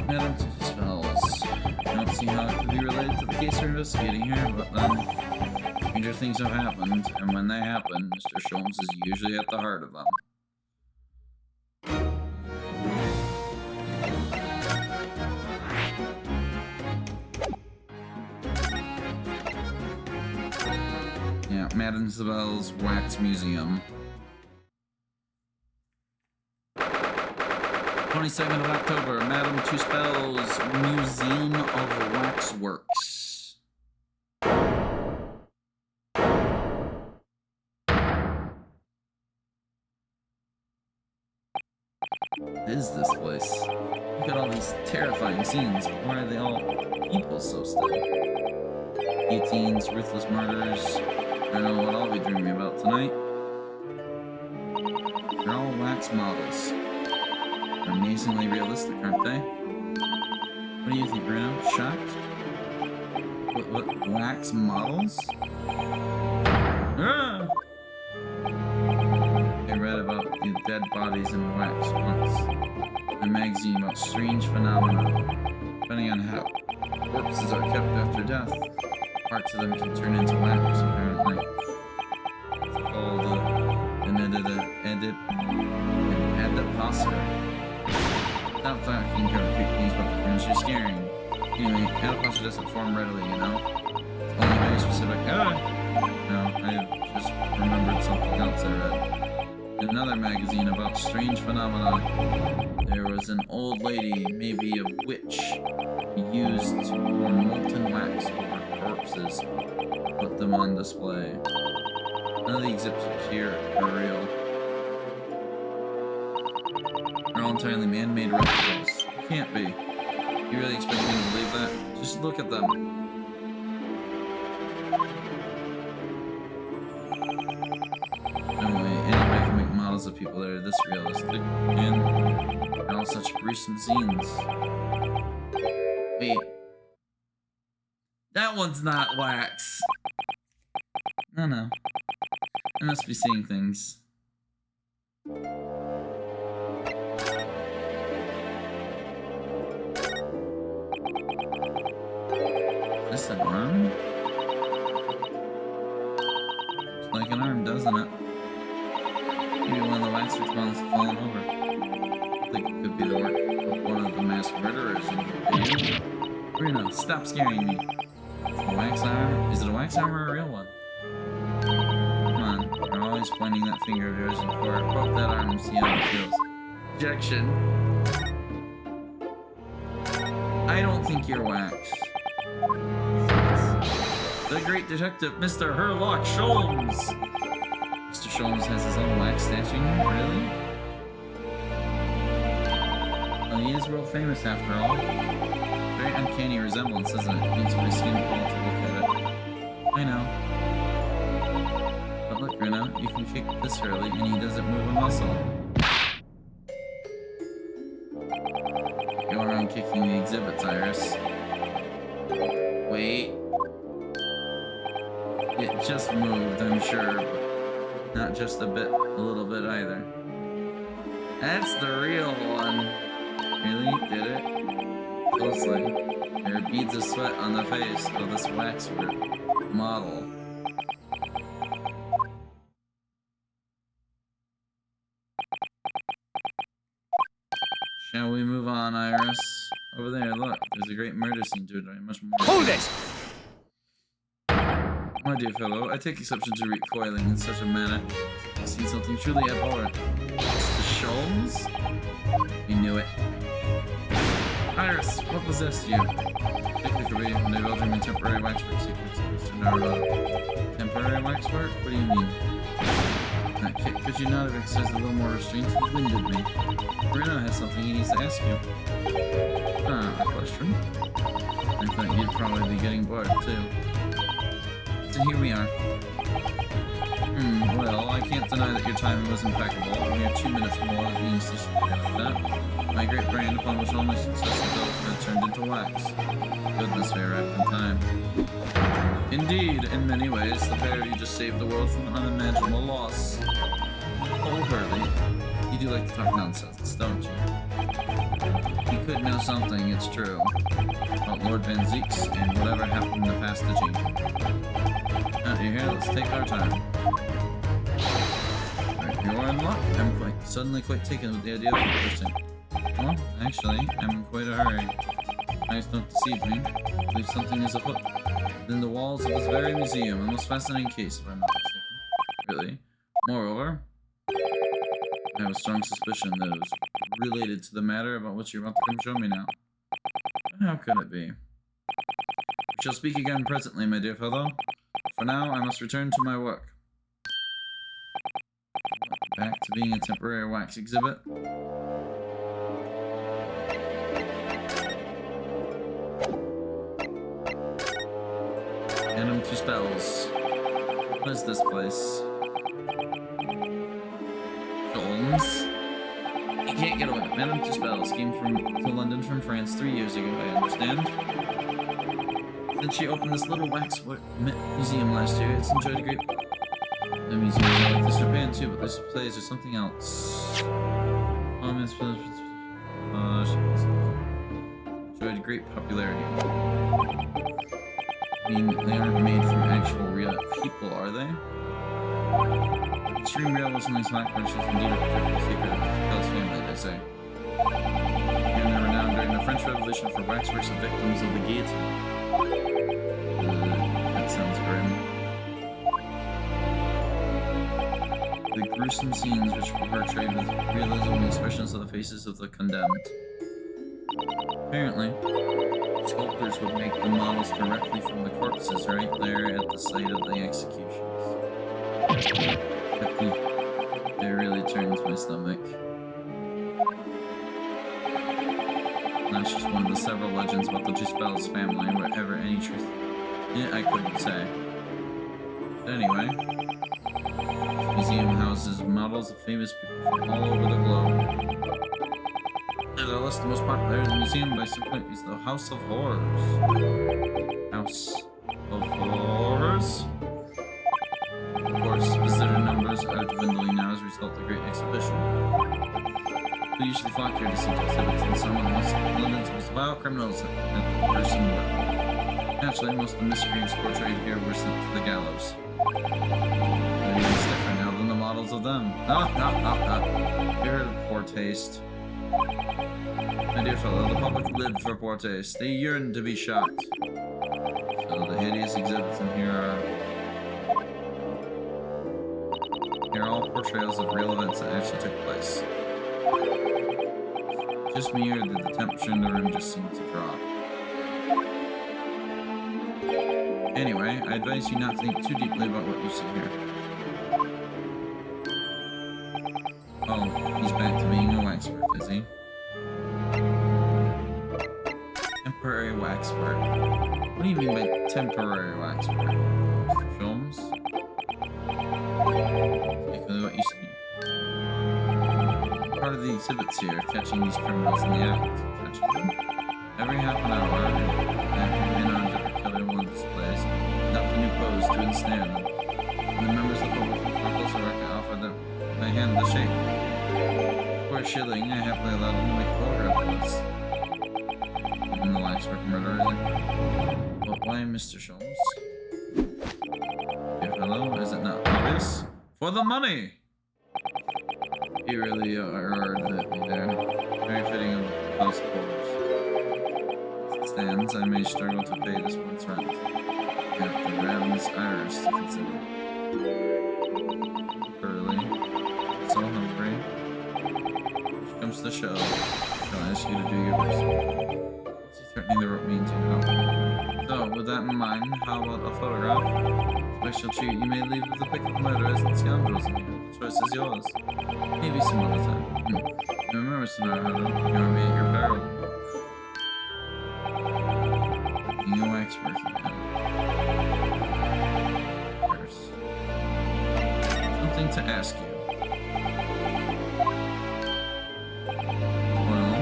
Madam to spells. I don't see see how it could be related to the case we're investigating here, but then stranger things have happened, and when they happen, Mr. Sholmes is usually at the heart of them. Yeah, Madame Isabel's Wax Museum. 22nd of October, Madame Tuspel's Museum of Waxworks. What is this place? Look at all these terrifying scenes, but why are they all people so still? Guillotines, ruthless murders. I don't know what I'll be dreaming about tonight. They're all wax models. They're amazingly realistic, aren't they? What do you think, Bruno? Shocked? What wax models? Ah! I read about the dead bodies in wax once. In a magazine about strange phenomena. Depending on how corpses are kept after death, parts of them can turn into wax, apparently. It's called an adiposity. Stop talking concrete things about the rooms you're scaring. Anyway, adiposity doesn't form readily, you know? It's only very specific. No, I just remembered something else I read. In another magazine about strange phenomena, there was an old lady, maybe a witch, who used to pour molten wax over corpses, put them on display. None of the exhibits here are real. They're all entirely man-made replicas. Can't be. You really expect me to believe that? Just look at them. No way anybody can make models of people that are this realistic, and they're all such gruesome scenes. Wait. That one's not wax. No. I must be seeing things. Is this an arm? Looks like an arm, doesn't it? Maybe one of the waxworks models has fallen over. I think it could be the work of one of the mass murderers in the game. Bruno, stop scaring me. Is it a wax arm? Is it a wax arm or a real one? Come on, you're always pointing that finger of yours in court. Poke that arm and see how it feels. Objection. I don't think you're wax. The great detective, Mr. Herlock Sholmes! Mr. Sholmes has his own wax statue, really? Well, he is world famous after all. Very uncanny resemblance, isn't it? It makes my skin crawl to look at it. I know. But look, Bruno, you can kick this early and he doesn't move a muscle. Go around kicking the exhibits, Iris. Wait. It just moved, I'm sure, but not just a little bit either. That's the real one. Really? Did it? Closely. There are beads of sweat on the face of this waxwork model. Shall we move on, Iris? Over there, look. There's a great murder scene to it. Much more. Hold it! My dear fellow, I take exception to recoiling in such a manner. I've seen something truly abhorrent. Mr. Sholmes? You knew it. Iris, what possessed you? Particularly for being divulging my temporary waxwork secrets, Mr. Naruto. Temporary waxwork? What do you mean? That kick, could you not have exercised a little more restraint? He winded me. Bruno has something he needs to ask you. Ah, a question? I thought you'd probably be getting bored, too. So here we are. Well, I can't deny that your timing was impeccable. A mere 2 minutes more of being stationary like that. My great brain, upon which all my success is built, had turned into wax. Goodness, we arrived in time. Indeed, in many ways, the pair of you just saved the world from unimaginable loss. Oh, Hurley, you do like to talk nonsense, don't you? You could know something, it's true. About Lord Van Zeeks and whatever happened in the past to Jean. Now you're here, let's take our time. Alright, you're in luck. I'm suddenly quite taken with the idea of conversing. Well, actually, I'm in quite a hurry. Eyes don't deceive me. I believe something is afoot within the walls of this very museum. A most fascinating case, if I'm not mistaken. Really. Moreover, I have a strong suspicion that it was related to the matter about which you're about to come show me now. But how could it be? We shall speak again presently, my dear fellow. For now, I must return to my work. Back to being a temporary wax exhibit. And 2 spells. What is this place? Jones? You can't get away. Madame 2 spells came to London from France 3 years ago, I understand. Then she opened this little waxwork museum last year. It's enjoyed a great... The museum is like this Japan too, but this place or something else. Enjoyed great popularity. I mean, they aren't made from actual real people, are they? Extreme real wasn't like slack which is indeed a particular secret of Kel's family, they say. And they were renowned during the French Revolution for waxworks of victims of the guillotine. That sounds grim. The gruesome scenes which were portrayed with realism and expressions of the faces of the condemned. Apparently, sculptors would make the models directly from the corpses right there at the site of the executions. It really turns my stomach. That's just one of the several legends about the Gispel's family, whatever any truth I couldn't say. But anyway, this museum houses models of famous people from all over the globe. And I list the most popular in the museum by some point is the House of Horrors. House of Horrors? Of course, visitor numbers are dwindling now as a result of the Great Exhibition. We usually flock here to see exhibits, and some of London's most vile criminals have the gruesome work. Naturally, most of the miscreants portrayed here were sent to the gallows. They're even stiffer now than the models of them. You're in poor taste. My dear fellow, the public lived for poor taste. They yearned to be shocked. So the hideous exhibits in here are all portrayals of real events that actually took place. Just me, or did the temperature in the room just seem to drop? Anyway, I advise you not to think too deeply about what you see here. Oh, he's back to being a waxwork, is he? Temporary waxwork. What do you mean by temporary waxwork? Mr. Sholmes? Exactly what you see. Part of the exhibits here, catching these criminals in the act. Catching them. Every half an hour, men on different killer one displays, adopt a new pose to ensnare them. And the members of the public from Chronicles offer them my hand to shake. For a shilling, I happily allowed them to make a photograph of us. Even the waxwork murderer. But why Mr. Sholmes? Dear fellow, is it not obvious? For the money! You really are hit me there. Very fitting of the House of Horrors. As it stands, I may struggle to pay this month's rent. I have the ravenous iris to consider. Early. So hungry. Which comes to show. I'll ask you to do your best. What's he threatening the rope mean to now? So, with that in mind, how about a photograph? Special treat, you may leave with the pick of murderers and scoundrels in here. The choice is yours. Maybe some other time. Remember, Mr. Naruto, you are me at your peril. You know waxwork again. First. Something to ask you. Well,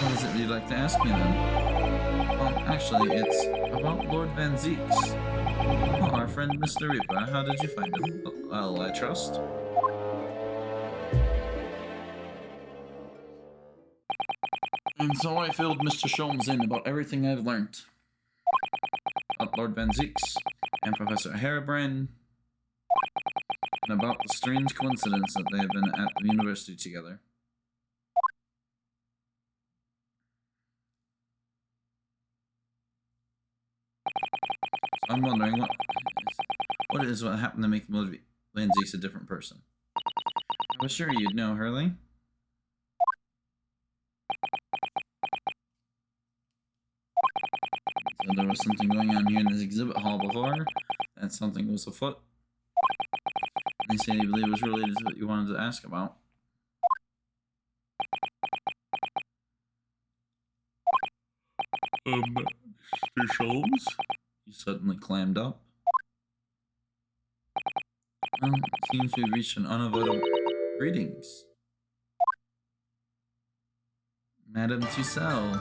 what is it you'd like to ask me then? Well, actually, it's about Lord Van Zeeks. Oh, our friend Mr. Reaper, how did you find him? Well, I trust. And so I filled Mr. Sholmes in about everything I've learnt. About Lord Van Zeeks and Professor Herobrine, and about the strange coincidence that they have been at the university together. So I'm wondering what happened to make Lord Van Zeeks a different person. I was sure you'd know, Hurley. So there was something going on here in this exhibit hall before. That something was afoot. They say they believe it was related to what you wanted to ask about. Mr. Sholmes? He suddenly clammed up. Well, it seems we've reached an unavoidable... Greetings. Madame Tussell.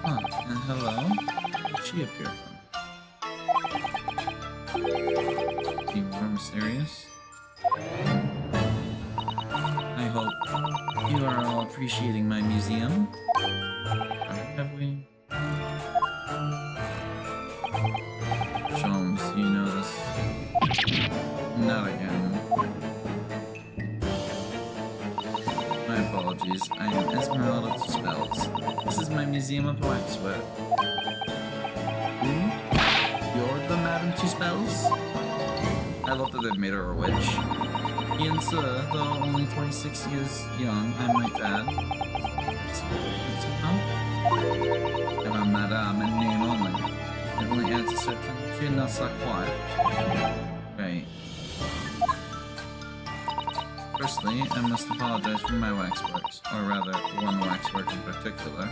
Ah, and hello. Where did she appear from? Be more mysterious. I hope you are all appreciating my museum. Have we? Sholmes, you know this. Not again. My apologies. I am Esmeralda to Spells. This is my museum of waxwork. Who? You're the Madame to Spells? I love that they've made her a witch. Ian Sir, though only 26 years young, I might add. I'm a madame in name only. It only adds a certain je ne sais quoi. Right. Firstly, I must apologize for my waxworks, or rather, one waxwork in particular.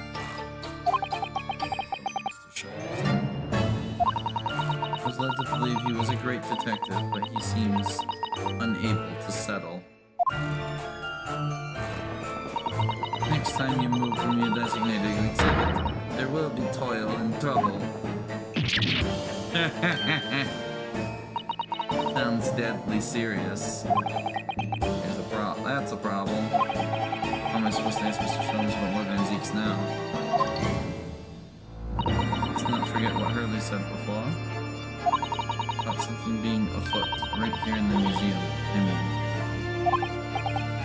I was led to believe he was a great detective, but he seems unable to settle. Next time you move from your designated exhibit, there will be toil and trouble. Sounds deadly serious. That's a problem. How am I supposed to ask Mr. Sholmes about Lord Van Zeeks now? Let's not forget what Hurley said before. About something being afoot right here in the museum. I mean...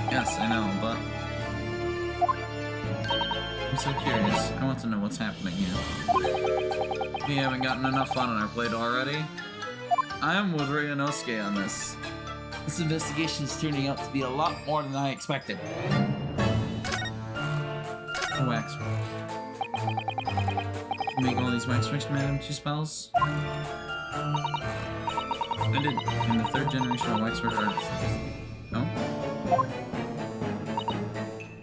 Yes, I know, but... I'm so curious. I want to know what's happening here. We haven't gotten enough fun on our plate already. I'm with Ryunosuke on this. This investigation is turning out to be a lot more than I expected. Waxworks. You make all these waxworks, Madame Two Spells? I did. I'm the third generation of waxwork artists. No?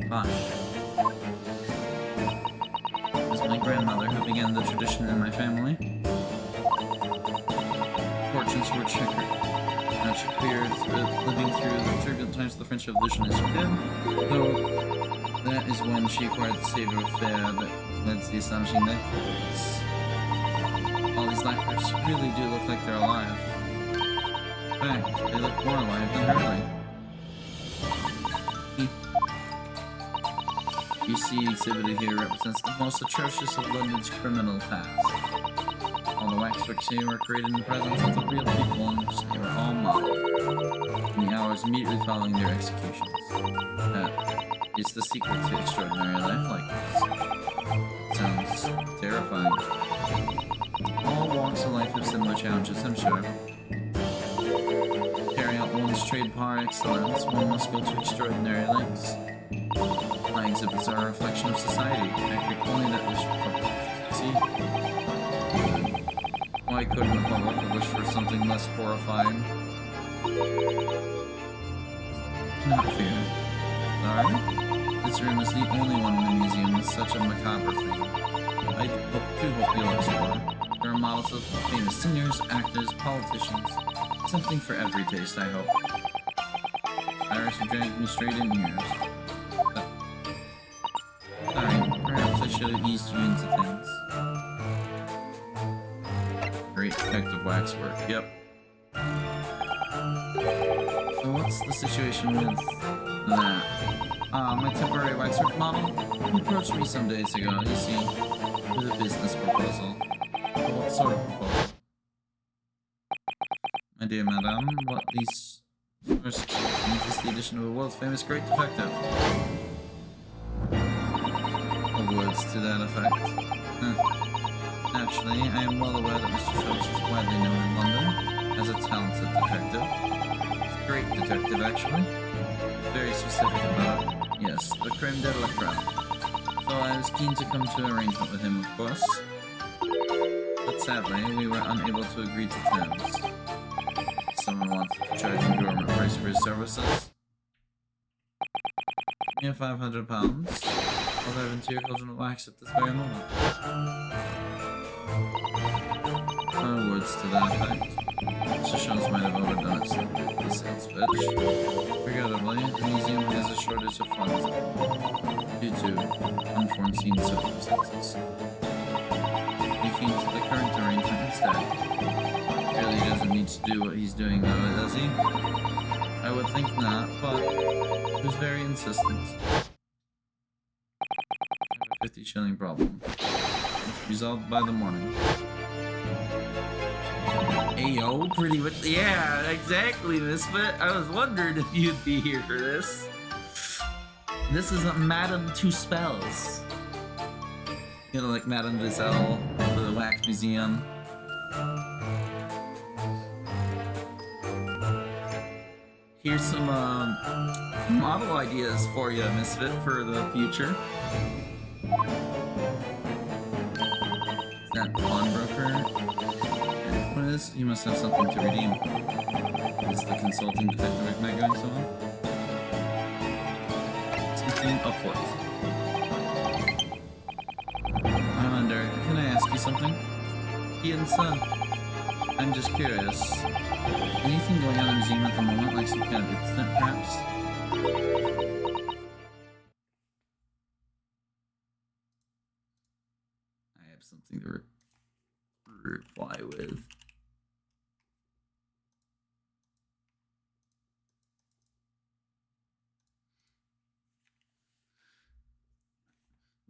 Gosh. It was my grandmother who began the tradition in my family. Fortunes were checkered. She appeared living through the turbulent times of the French Revolution as she did, though that is when she acquired the savor of fare that led to the astonishing necklace. All these lacquers really do look like they're alive. In fact, they look more alive than Hurley. You see exhibited here represents the most atrocious of London's criminal past. All the waxworks here were created in the presence of the real people on which they were all modeled, in the hours immediately following their executions. That is the secret to extraordinary life like this. Sounds terrifying. All walks of life have similar challenges, I'm sure. To carry out one's trade par excellence, one must go to extraordinary lengths. My exhibits are a reflection of society. I create only that which public see. Why couldn't the public wish for something less horrifying? Not fear. Sorry? This room is the only one in the museum with such a macabre thing. I do hope you'll explore. There are models of famous singers, actors, politicians. Something for every taste, I hope. Iris dragged me straight in here. Sorry, perhaps I should have eased you into things. Great detective waxwork, yep. So what's the situation with that? My temporary waxwork model, he approached me some days ago, you see, with a business proposal. What sort of proposal? My dear madame, what these first needs is the addition of a world-famous great detective. Or words to that effect. Naturally, I am well aware that Mr. Schultz is widely known in London as a talented detective. He's a great detective, actually. Very specific about it. Yes, the creme de la creme. So I was keen to come to an arrangement with him, of course. But sadly, we were unable to agree to terms. Someone wanted to charge an exorbitant price for his services. Give me £500. I'll dive into your cauldron of wax at this very moment. No words to that effect. Mr. Schultz might have overdone it slightly, the sales pitch. Regrettably, the museum has a shortage of funds due to unforeseen circumstances. He came to the current arrangement instead. Really doesn't need to do what he's doing though, does he? I would think not, but he was very insistent. I have a 50 shilling problem. It's resolved by the morning. Ayo, pretty much. Yeah, exactly, Misfit. I was wondering if you'd be here for this. This isn't Madame Two Spells. You know, like Madame Giselle, the Wax Museum. Here's some model ideas for you, Misfit, for the future. Is that pawnbroker? What is? You must have something to redeem. Is the consulting detective not going so well? Something afoot. I wonder, can I ask you something? Ian son, I'm just curious. Anything going on in the museum at the moment, like some kind of incident, perhaps? I have something to reply with.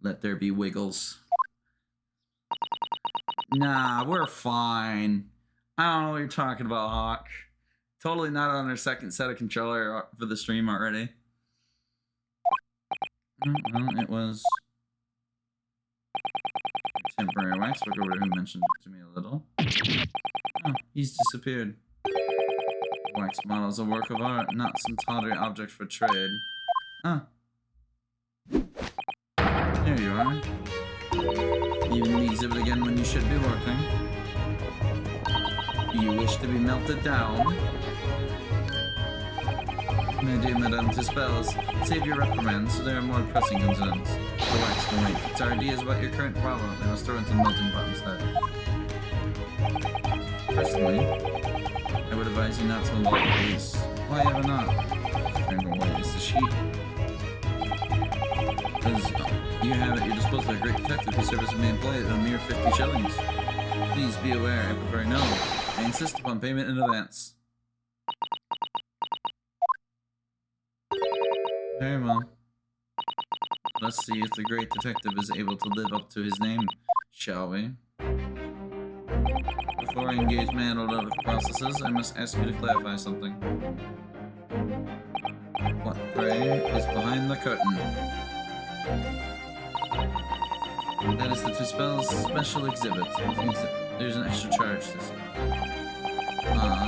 Let there be wiggles. Nah, we're fine. I don't know what you're talking about, Hawk. Totally not on our second set of controller for the stream already. Well, it was temporary waxwork over who mentioned it to me a little. Oh, he's disappeared. Wax model is a work of art, not some tawdry object for trade. Huh. There you are. Even the exhibit again when you should be working. Do you wish to be melted down? My dear Madame Tispels, save your reprimands, so there are more pressing concerns. The wax can wait. It's our ideas about your current problem. They must throw into the melting pot instead. Personally, I would advise you not to involve the police. Why ever not? Strangle away is the sheet. Because you have at your disposal a great detective whose service may employ at a mere 50 shillings. Please be aware, I prefer no. I insist upon payment in advance. Very well. Let's see if the great detective is able to live up to his name, shall we? Before I engage my analytical processes, I must ask you to clarify something. What, pray, is behind the curtain? That is the Two Spells special exhibit. There's an extra charge this year.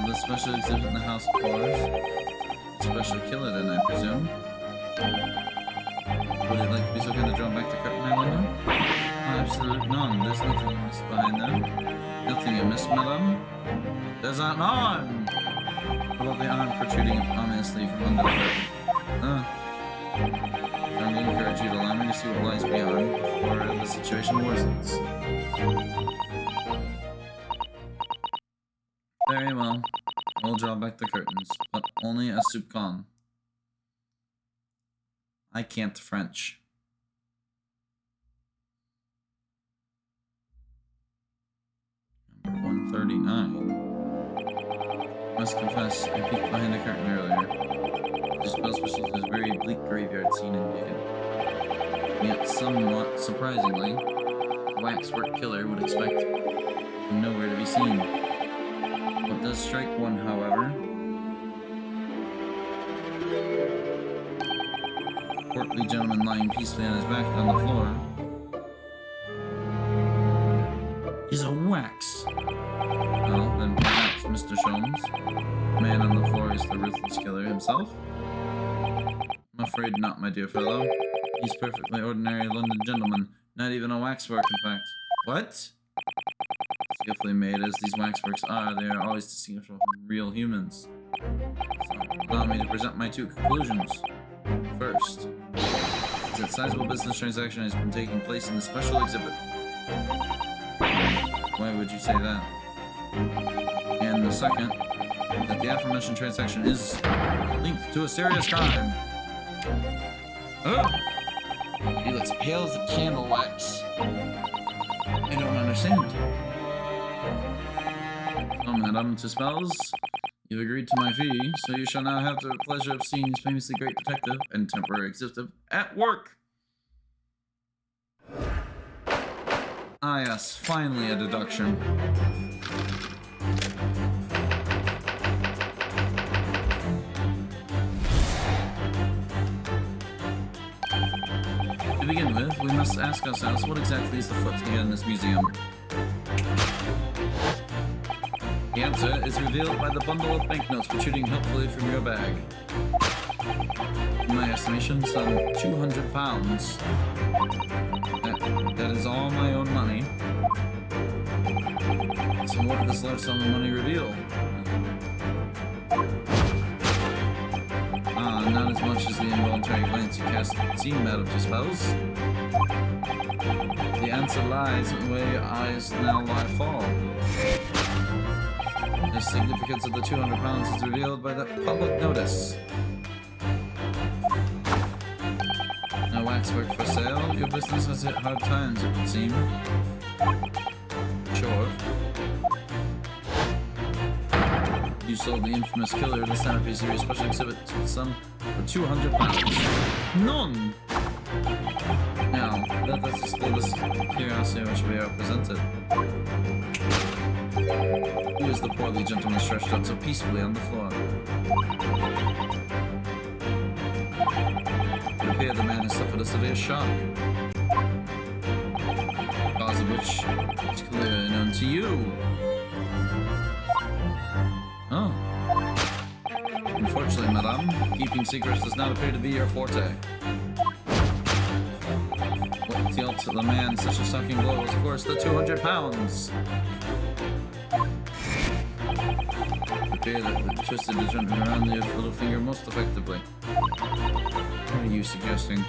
The special exhibit in the House of Horrors. Special killer then, I presume. Would it like to be so kind to draw back the curtain, I wonder? Absolutely none. There's nothing you missed behind there. Nothing you missed, madame? There's an arm! What about the arm protruding ominously from under the curtain? I encourage you to allow me to see what lies beyond before the situation worsens. Very well. We'll draw back the curtains, but only a soupçon. I can't French. Number 139. Must confess, I peeked behind the curtain earlier. This spell specialist is a very bleak graveyard scene indeed. And yet, somewhat surprisingly, the waxwork killer would expect him nowhere to be seen. What does strike one, however, portly gentleman lying peacefully on his back on the floor is a wax. Well, then perhaps Mr. Sholmes, the man on the floor, is the ruthless killer himself? I'm afraid not, my dear fellow. He's perfectly ordinary London gentleman, not even a waxwork, in fact. What? Skillfully made as these waxworks are, they are always distinguishable from real humans. So, allow me to present my two conclusions. First, is that sizable business transaction has been taking place in the special exhibit. Why would you say that? And the second, that the aforementioned transaction is linked to a serious crime. Oh! He looks pale as a candle wax. I don't understand. So, madame, to spells, you've agreed to my fee, so you shall now have the pleasure of seeing this famously great detective and temporary executive at work. Ah yes, finally a deduction. To begin with, we must ask ourselves what exactly is afoot here in this museum. The answer is revealed by the bundle of banknotes protruding helpfully from your bag. In my estimation, some £200. That is all my own money. So what does this large sum of money reveal? Not as much as the involuntary glance you cast would seem, Madame Dispels. The answer lies in the way your eyes now lie fall. The significance of the £200 is revealed by that public notice. No waxwork for sale. Your business has hit hard times, it would seem. Sure. You sold the infamous killer of the centerpiece of your special exhibit to the sum for £200. None! Now, let us explore this curiosity which we are presented. Who is the poorly gentleman stretched out so peacefully on the floor? It would appear the man has suffered a severe shock, cause of which is clearly known to you. Oh. Unfortunately, madame, keeping secrets does not appear to be your forte. What dealt to the man such a shocking blow was, of course, the £200. It appeared that the twisted gentleman around the little finger most effectively. What are you suggesting?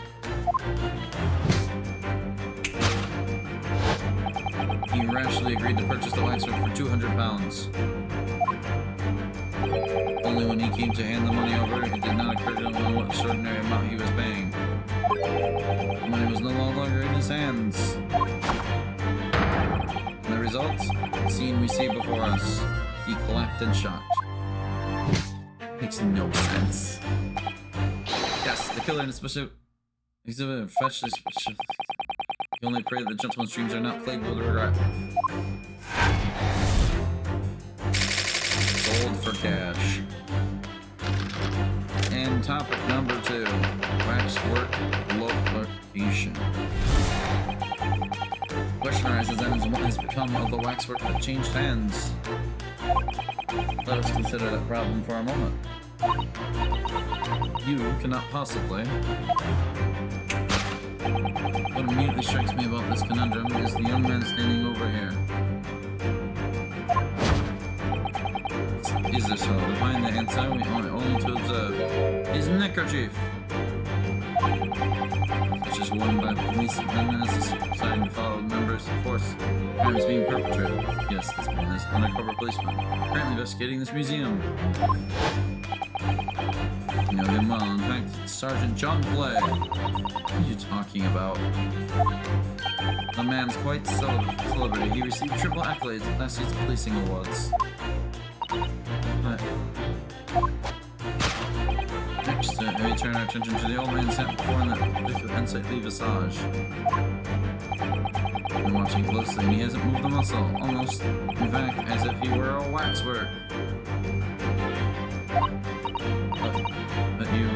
He rashly agreed to purchase the waxwork for £200. Only when he came to hand the money over, it did not occur to him what extraordinary amount he was paying. The money was no longer in his hands. And the result? The scene we see before us. He collapsed in shock. Makes no sense. Yes, the killer in the special exhibit fetched this special. You only pray that the gentleman's dreams are not plagued with regret. Sold for cash. And topic number 2, waxwork location. Question arises then is what has become of the waxwork that changed hands? Let us consider that problem for a moment. You cannot possibly. What immediately strikes me about this conundrum is the young man standing over here. Is this so? Behind the answer, we only to observe his neckerchief, such as worn by policemen as deciding to follow members of the force. Crime is being perpetrated. Yes, this man is undercover policeman, currently investigating this museum. You know him well. In fact, it's Sergeant John Flay. What are you talking about? The man's quite celebrity. He received triple accolades at last year's policing awards. But next to him turn our attention to the old man's hat performing that particular unsightly visage. I'm watching closely and he hasn't moved a muscle, almost, in fact, as if he were a waxwork. But your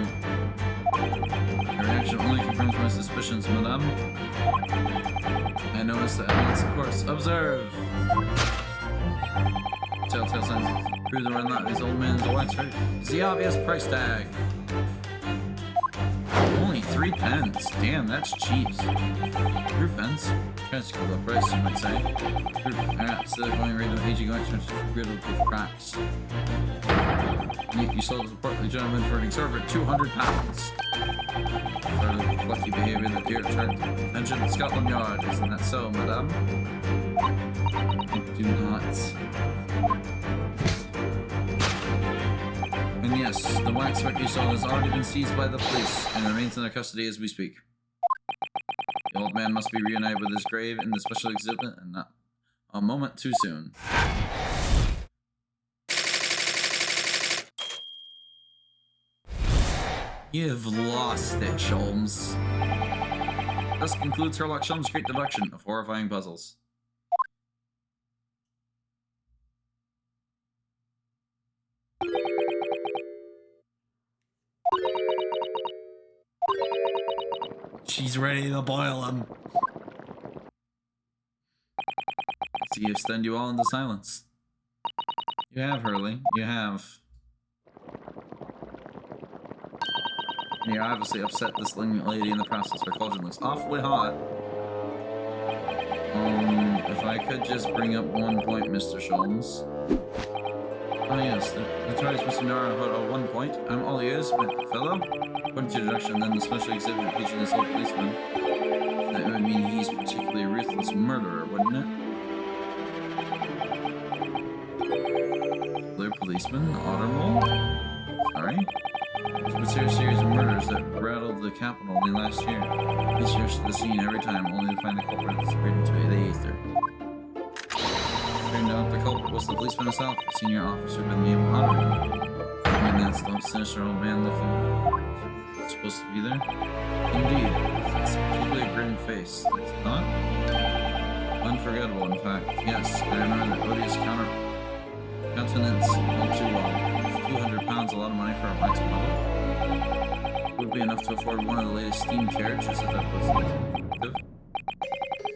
reaction only confirms my suspicions, madame. I noticed the evidence, of course. Observe! Telltale signs prove that not this old man's a waxwork. It's the obvious price tag. Only 3 pence. Damn, that's cheap. 3 pence? That's a cool price, you might say. Perhaps the going rate of aging waxworks is riddled with cracks. You sold the portly gentleman for an exorbitant £200. Sort of plucky behavior that here attracted attention at Scotland Yard, isn't that so, madame? I do not. And yes, the waxwork you sold has already been seized by the police and remains in their custody as we speak. The old man must be reunited with his grave in the special exhibit and not a moment too soon. You've lost it, Sholmes. Thus concludes Sherlock Sholmes' great deduction of horrifying puzzles. She's ready to boil him. See, I've stunned you all into silence. You have, Hurley. You have. You're obviously upset this lady in the process. Her cauldron looks awfully hot. If I could just bring up 1 point, Mr. Sholmes. Oh yes, the notorious Mr. Nora at 1 point. I'm all ears, fellow. According to your deduction, then the special exhibit featuring this old policeman. That would mean he's a particularly ruthless murderer, wouldn't it? Clear policeman, Ottermole? Sorry? There's been a serious series of murders that rattled the capital only last year. Police rush to the scene every time, only to find the culprit disappeared into the ether. Turned out the culprit was the policeman himself, a senior officer by the name of Ottermole. I mean, that's the sinister old man looking supposed to be there? Indeed. It's particularly a grim face. It's not? Unforgettable, in fact. Yes, I remember that odious countenance all too well. £200, a lot of money for a wax model. Would be enough to afford one of the latest steam carriages if that was effective.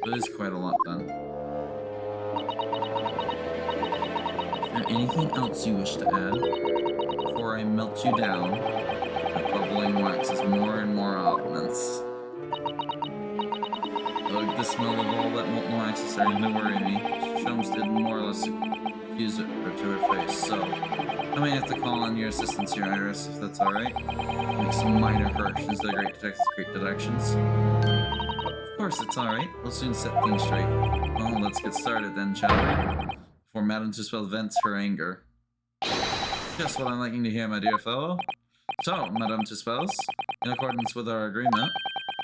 So it is quite a lot then. Is there anything else you wish to add? Before I melt you down, the bubbling wax is more and more ominous. The smell of all that molten wax is starting to worry me. Sholmes did more or less accuse her to her face, so I may have to call on your assistance here, Iris, if that's alright. Make some minor corrections to the great detective's great deductions. Of course, it's alright. We'll soon set things straight. Well, let's get started then, shall we? Before Madame Tuspel vents her anger. Just what I'm liking to hear, my dear fellow. So, Madame Tuspels, in accordance with our agreement,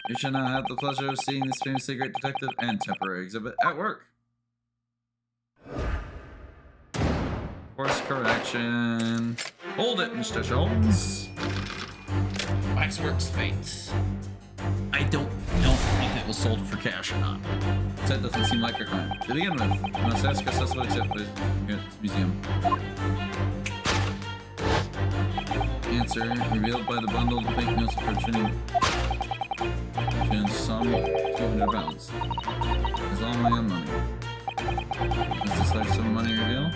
you shall now have the pleasure of seeing this famously great detective and temporary exhibit at work. Course correction. Hold it, Mr. Sholmes. Waxwork's fate. I don't know if it was sold for cash or not. That doesn't seem like a crime. To begin with, I must ask us that's what except here at this museum. Answer, revealed by the bundle of banknotes approaching some £200. It's all my own money. Is this like some money reveal?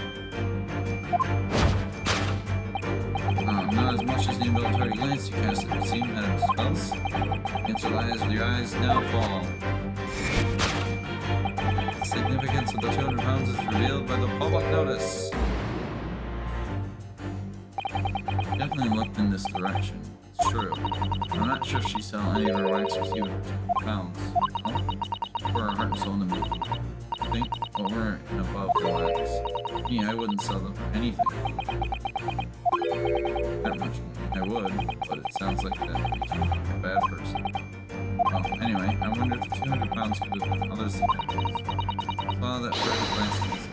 Not as much as the involuntary glance you cast, it would seem, Madame Tuspels. Answer lies with your eyes now fall. The significance of the £200 is revealed by the public notice. Definitely looked in this direction. It's true. I'm not sure if she saw any of her wax received for £200. For her heart and soul in the movie. I think over and above the wax. Yeah, I wouldn't sell them for anything. That much money. I would, but it sounds like that makes me like a bad person. Well, anyway, I wonder if the £200 could have been other significance. Saw that further glance at this.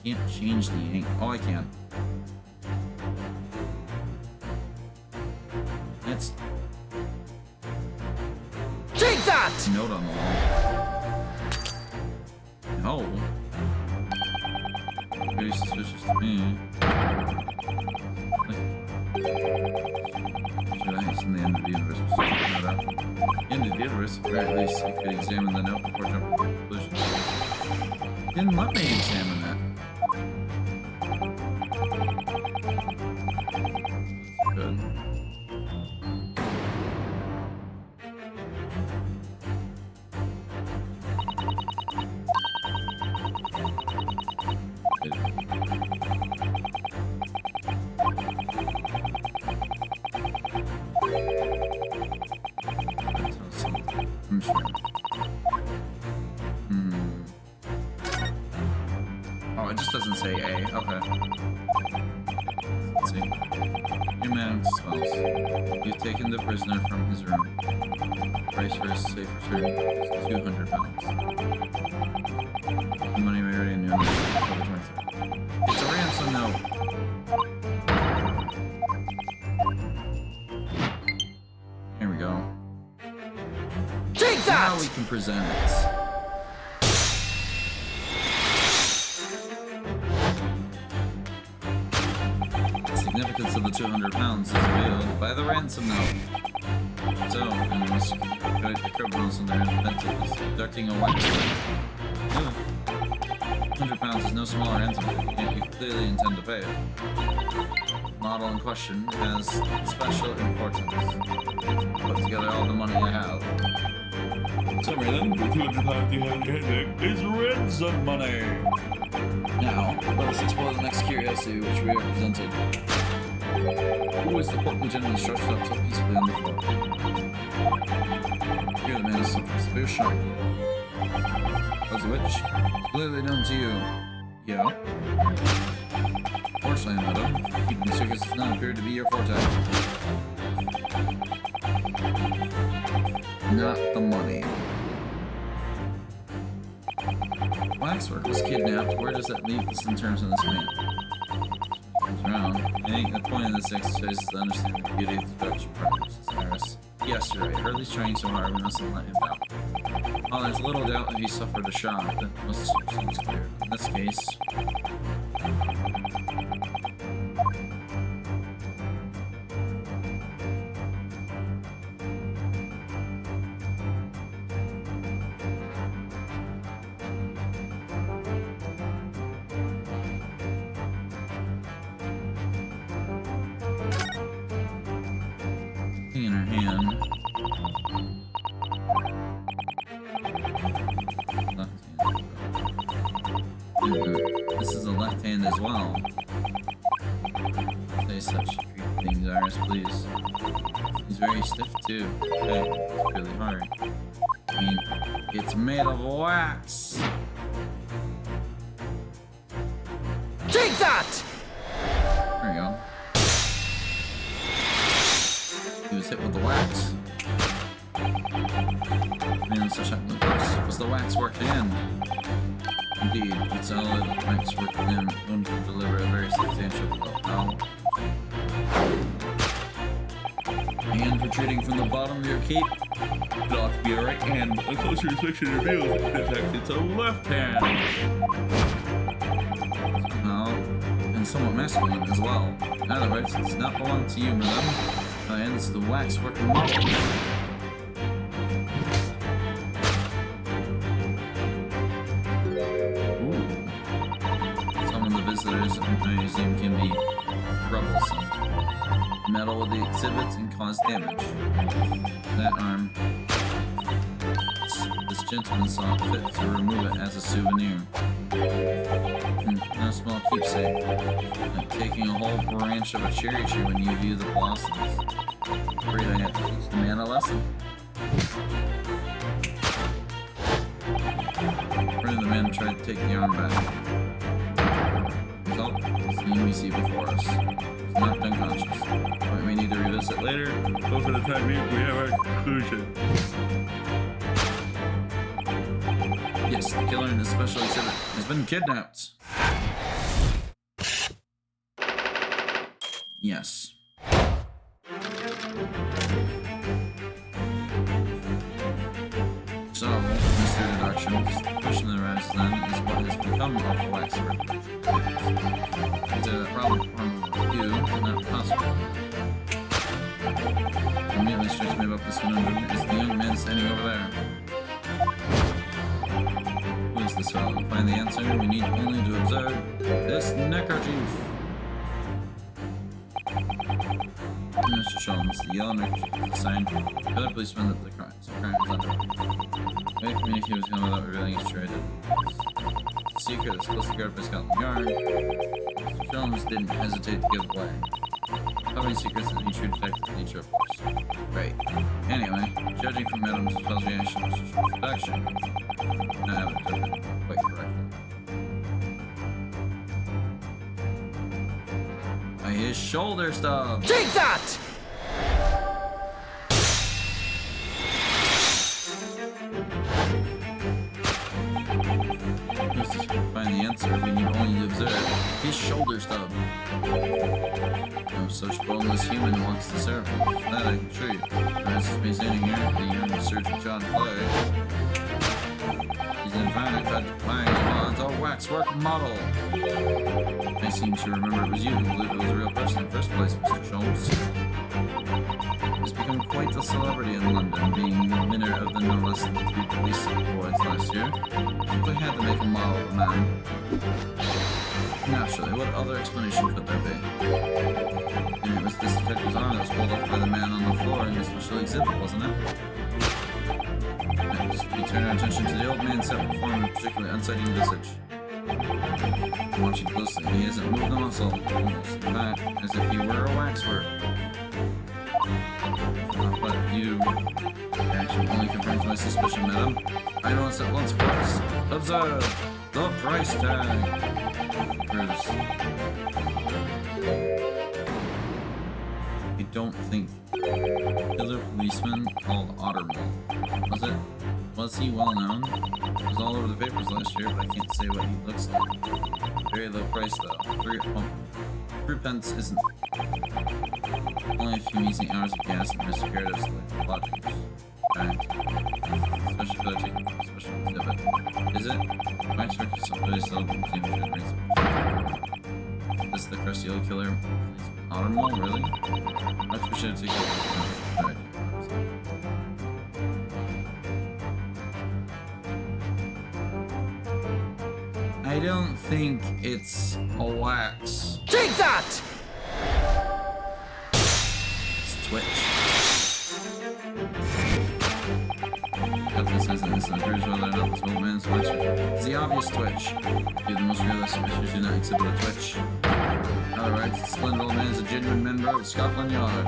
Can't change the angle. Oh, I can. That's... Take that! Note on the wall. No. Very suspicious to me. Should I hasten the end of the universe? End of the universe? Or at least you could examine the note before jumping to conclusions. Didn't let me examine that. Good. I'm sure. Oh, it just doesn't say A. Okay. Let's see. Your man smells. You've taken the prisoner from his room. Price for his safe return is 200 pounds. The money we already knew. It's a ransom note. Here we go. Take that! Now we can present it. The significance of the 200 pounds is revealed by the ransom note. So, unless you can the criminals and their incentives, deducting a wax rate. 200 pounds is no smaller ransom, yet you clearly intend to pay it. The model in question has special importance. Put together all the money I have. Summary then, the 200 pounds you have in your hand is ransom money. Now, let us explore the next curiosity which we are presented. Who is the portly gentleman stretched out so peacefully on the floor? Here the man is suffering severe shock. Was a witch? Clearly known to you. Yeah. Fortunately, madam, keeping secrets does not appear to be your forte. Not the money. Waxwork was kidnapped. Where does that leave us in terms of this man? Comes around. I think the point of this exercise is to understand the beauty of the production partners, Cyrus. Yes, you're right. Hurley's trying so hard, we mustn't let him down. While there's little doubt that he suffered a shock, that must seem clear. In this case... in her hand. Left hand. This is a left hand as well. Say such creepy things, Iris, please. He's very stiff too. Okay, it's really hard. I mean, it's made of wax. Take that! There we go. He was hit with the wax. Man, such a was the wax work again? Indeed, it's all the wax work for them. One can deliver a very substantial blow. Hand retreating from the bottom of your cape. It ought to be a right hand. A closer inspection reveals in fact it's a left hand. Somehow, and somewhat masculine as well. In other words, it does not belong to you, madam. And it's the waxwork model. Ooh. Some of the visitors at the museum can be troublesome. Meddle with the exhibits and cause damage. That arm. This gentleman saw fit to remove it as a souvenir. No small keepsake. Like taking a whole branch of a cherry tree when you view the blossoms. Afraid I have to teach the man a lesson. Afraid the man tried to take the arm back. Result, the scene we see before us. He's knocked unconscious. Point we need to revisit later, but for the time being, we have our conclusion. Yes, the killer in this special exhibit has been kidnapped. Yes. So, Mr. Deductions, the question that arises then is what has become of the waxwork? It's a problem for you, not possible. Immediately strikes me about this conundrum is the young man standing over there. Who is this fellow? To find the answer, we need only to observe this neckerchief. Mr. Sholmes, the yellow neckerchief is assigned to the other policeman that the crime is under. May communicate with him without revealing his true identity. The secret is closely guarded by Scotland Yard. Mr. Sholmes didn't hesitate to give it away. Covering secrets and any true detective nature, of course. Right. Anyway, judging from Madame's evaluation of Mr. Sholmes' production, I haven't done it quite correctly. By his shoulder stub! Take that! Just to find the answer, we need only to observe his shoulder stub. No such boneless human walks the surface. That I can assure you. As has been standing here, the young Surgeon John Clay. He's in fact applying on a waxwork model. I seem to remember it was you who believed it was a real person in the first place, Mr. Sholmes. He's become quite a celebrity in London, being the winner of the no less than 3 police awards last year. Simply had to make a model of the man. Naturally, what other explanation could there be? And it was this detective's arm that was pulled off by the man on the floor in the special exhibit, wasn't it? Next, we turn our attention to the old man set before him with a particularly unsightly visage. Watching closely, he hasn't moved a muscle, almost in fact, as if he were a waxwork. But you action only confirms my suspicion, madam. I notice at once, of course. Observe the price tag. Bruce. I don't think killer policeman called Ottermole. Was it? Was he well known? It was all over the papers last year, but I can't say what he looks like. Very low price though. 3 pence isn't. Only a few measly hours of gas and Mr. Garrett's lodgings. Fact. Especially for taking from a special exhibit. Is it? Waxwork is somebody still seems to bring some. Is this the crusty old killer? Ottermole, really? I think we should have taken it. I don't think it's a wax. Take that! It's Twitch. Captain says that this appears whether or not this old man's wax. It's the obvious Twitch. The most realistic issues do not exhibit a Twitch. Otherwise, the splendid old man is a genuine member of Scotland Yard.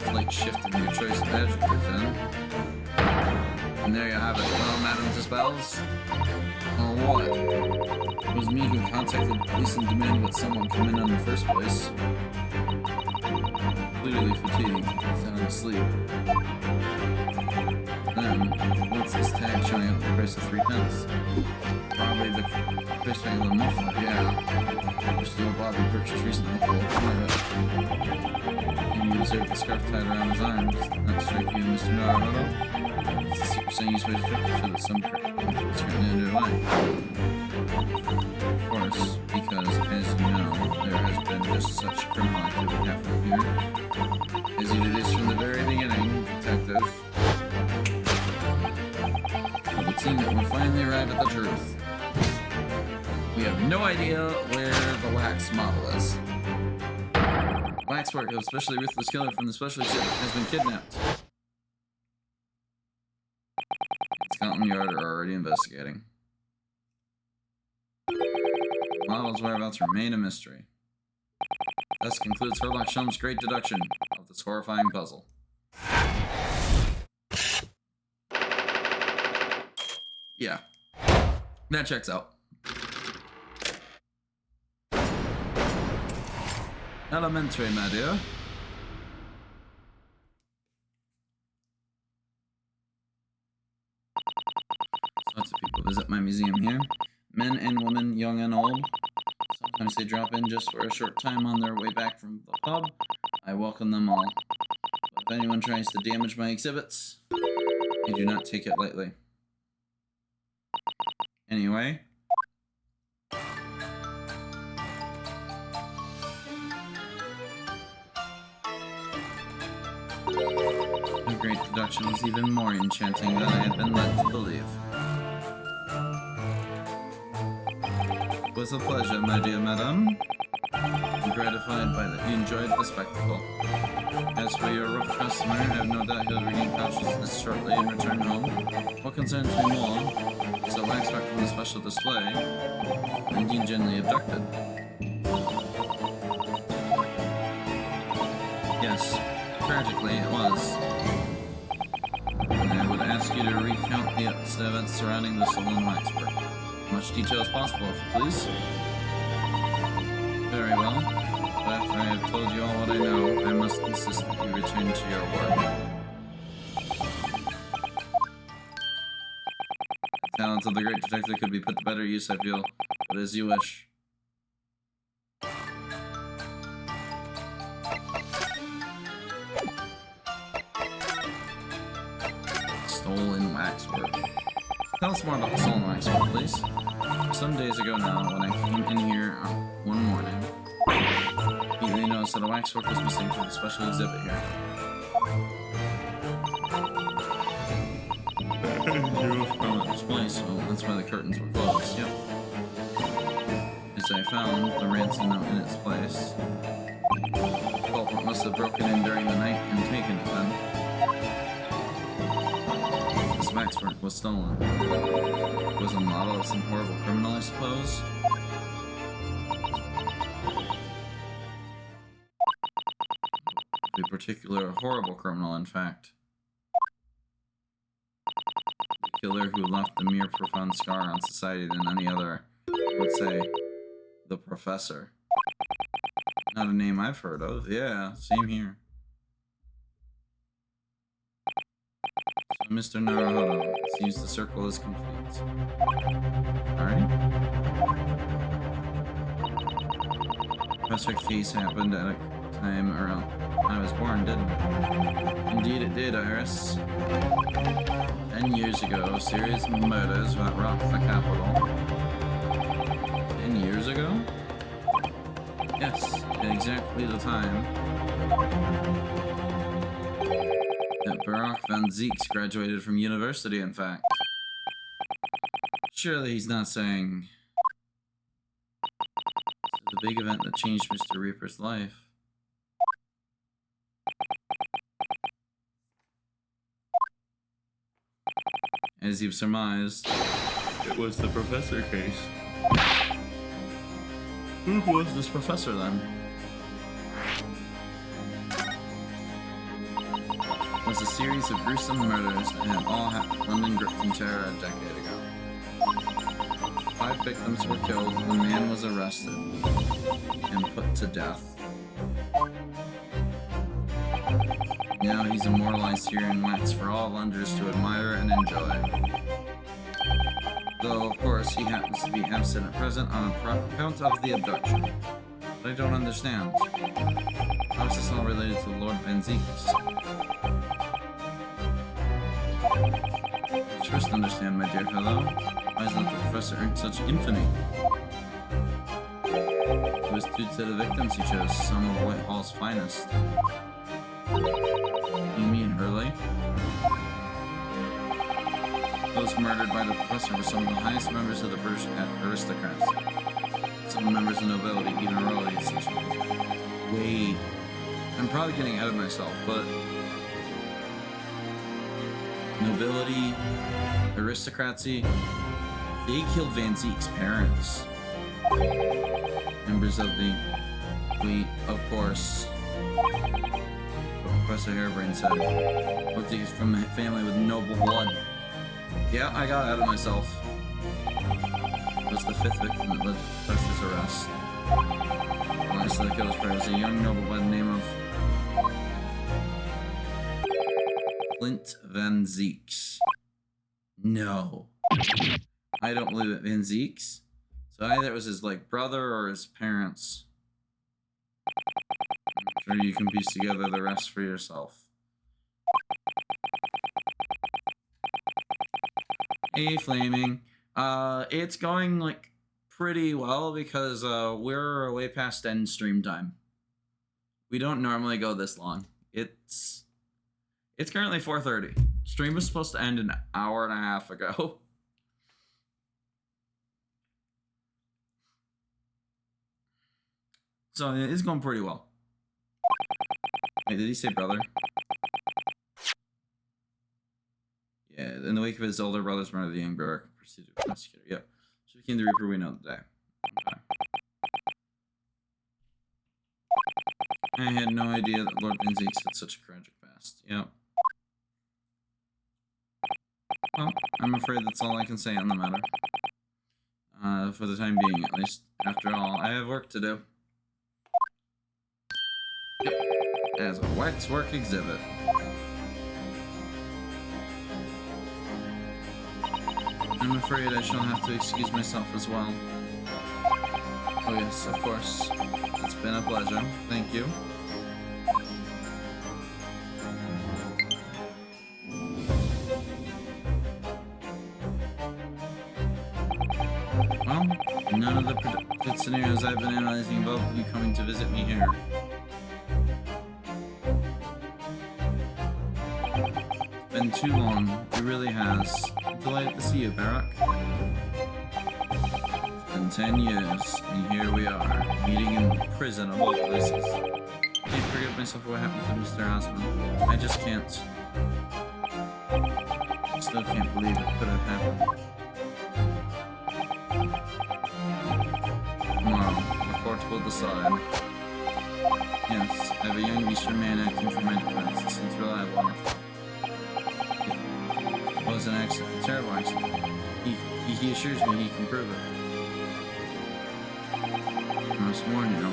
Slight shift in your choice of adjectives, then. And there you have it. Well, Madame Dispels. Or what? It was me who contacted the police and demanded that someone come in the first place. Clearly fatigued, sound asleep. Then, what's this tag showing up the price of 3 pence? Probably the price tag of the muffler, yeah. Which the old Bobby purchased recently for $1. And you observed the scarf tied around his arms. That strike you, Mr. Naruto? It's the secret saying he's supposed to show that some is written into your life. Of course, because, as you know, there has been just such criminal activity happening here. As you deduced from the very beginning, detective. It would seem that we'll finally arrive at the truth. We have no idea where the wax model is. Waxwork, especially ruthless killer from the special exhibit, has been kidnapped. Scotland Yard are already investigating. Model's whereabouts remain a mystery. Thus concludes Sherlock Holmes' great deduction of this horrifying puzzle. Yeah, that checks out. Elementary, my dear. Lots of people visit my museum here. Men and women, young and old. Sometimes they drop in just for a short time on their way back from the pub. I welcome them all. But if anyone tries to damage my exhibits, I do not take it lightly. Anyway. The great production was even more enchanting than I had been led to believe. It was a pleasure, my dear madam. I'm gratified by that you enjoyed the spectacle. As for your rough customer, I have no doubt he'll regain consciousness shortly and return home. What concerns me more is the waxwork from the special display, and Dean gently abducted. Yes, tragically it was. I would ask you to recount the events surrounding the stolen waxwork. As much detail as possible, if you please. Very well. But after I have told you all what I know, I must insist that you return to your work. The talents of the great detective could be put to better use, I feel. But as you wish. Stolen waxwork. Tell us more about the stolen waxwork, please. Some days ago now, when I came in here one morning, immediately noticed that a waxwork was missing from the special exhibit here. It was from a display, so that's why the curtains were closed. Yep. As I found the ransom note in its place. The culprit must have broken in during the night and taken it then. This waxwork was stolen. It was a model of some horrible criminal, I suppose. A particular horrible criminal, in fact. The killer who left a mere profound scar on society than any other, I would say, the Professor. Not a name I've heard of. Yeah, same here. So, Mr. Naruhodo, it seems the circle is complete. Alright. Professor case happened at a time around I was born, didn't it? Indeed it did, Iris. 10 years ago, a series of murders that rocked the capital. 10 years ago? Yes, at exactly the time that Barak van Zeeks graduated from university, in fact. Surely he's not saying this is the big event that changed Mr. Reaper's life. As you've surmised, it was the Professor case. Who was this Professor then? It was a series of gruesome murders that had all happened in London gripped in terror a decade ago. 5 victims were killed, and the man was arrested and put to death. Now he's immortalized here in wax for all Londoners to admire and enjoy. Though, of course, he happens to be absent at present on account of the abduction. But I don't understand. How is this all related to Lord Van Zeeks? First understand, my dear fellow, why has not the Professor earned such infamy? It was due to the victims he chose, some of Whitehall's finest. You mean Hurley? Those murdered by the Professor were some of the highest members of the British aristocrats. Some members of nobility, even royalty, such as... Wait. I'm probably getting ahead of myself, but... Nobility, aristocracy, they killed Van Zeek's parents. Members of the... Wait, of course. Professor Harebrain said. Looked like he's from a family with noble blood. Yeah, I got ahead of myself. It was the 5th victim that led to the Professor's arrest. The last of the killer's brother was a young noble by the name of Clint Van Zeeks. No. I don't believe it. Van Zeeks? So either it was his like brother or his parents. I'm sure you can piece together the rest for yourself. Hey, Flaming. It's going like pretty well because we're way past end stream time. We don't normally go this long. It's currently 4:30. Stream was supposed to end an hour and a half ago. So it's going pretty well. Wait, did he say brother? Yeah, in the wake of his older brother's murder, the young Barak proceeded to prosecute. Yeah, she became the Reaper we know today. Okay. I had no idea that Lord Vinzeeks had such a tragic past. Yep. Well, I'm afraid that's all I can say on the matter. For the time being, at least. After all, I have work to do. Yep. As a waxwork exhibit. I'm afraid I shall have to excuse myself as well. Oh yes, of course. It's been a pleasure. Thank you. Well, none of the predicted scenarios I've been analyzing involve you coming to visit me here. It's been too long. It really has. I'm delighted to see you, Barak. It's been 10 years, and here we are, meeting in prison of all places. I can't forgive myself for what happened to Mr. Osmond. I just can't. I still can't believe it could have happened. Tomorrow, the court will decide. Yes, I have a young Eastern man acting for my defense. It seems reliable. It was an accident, a terrible accident. He assures me he can prove it. I must warn you.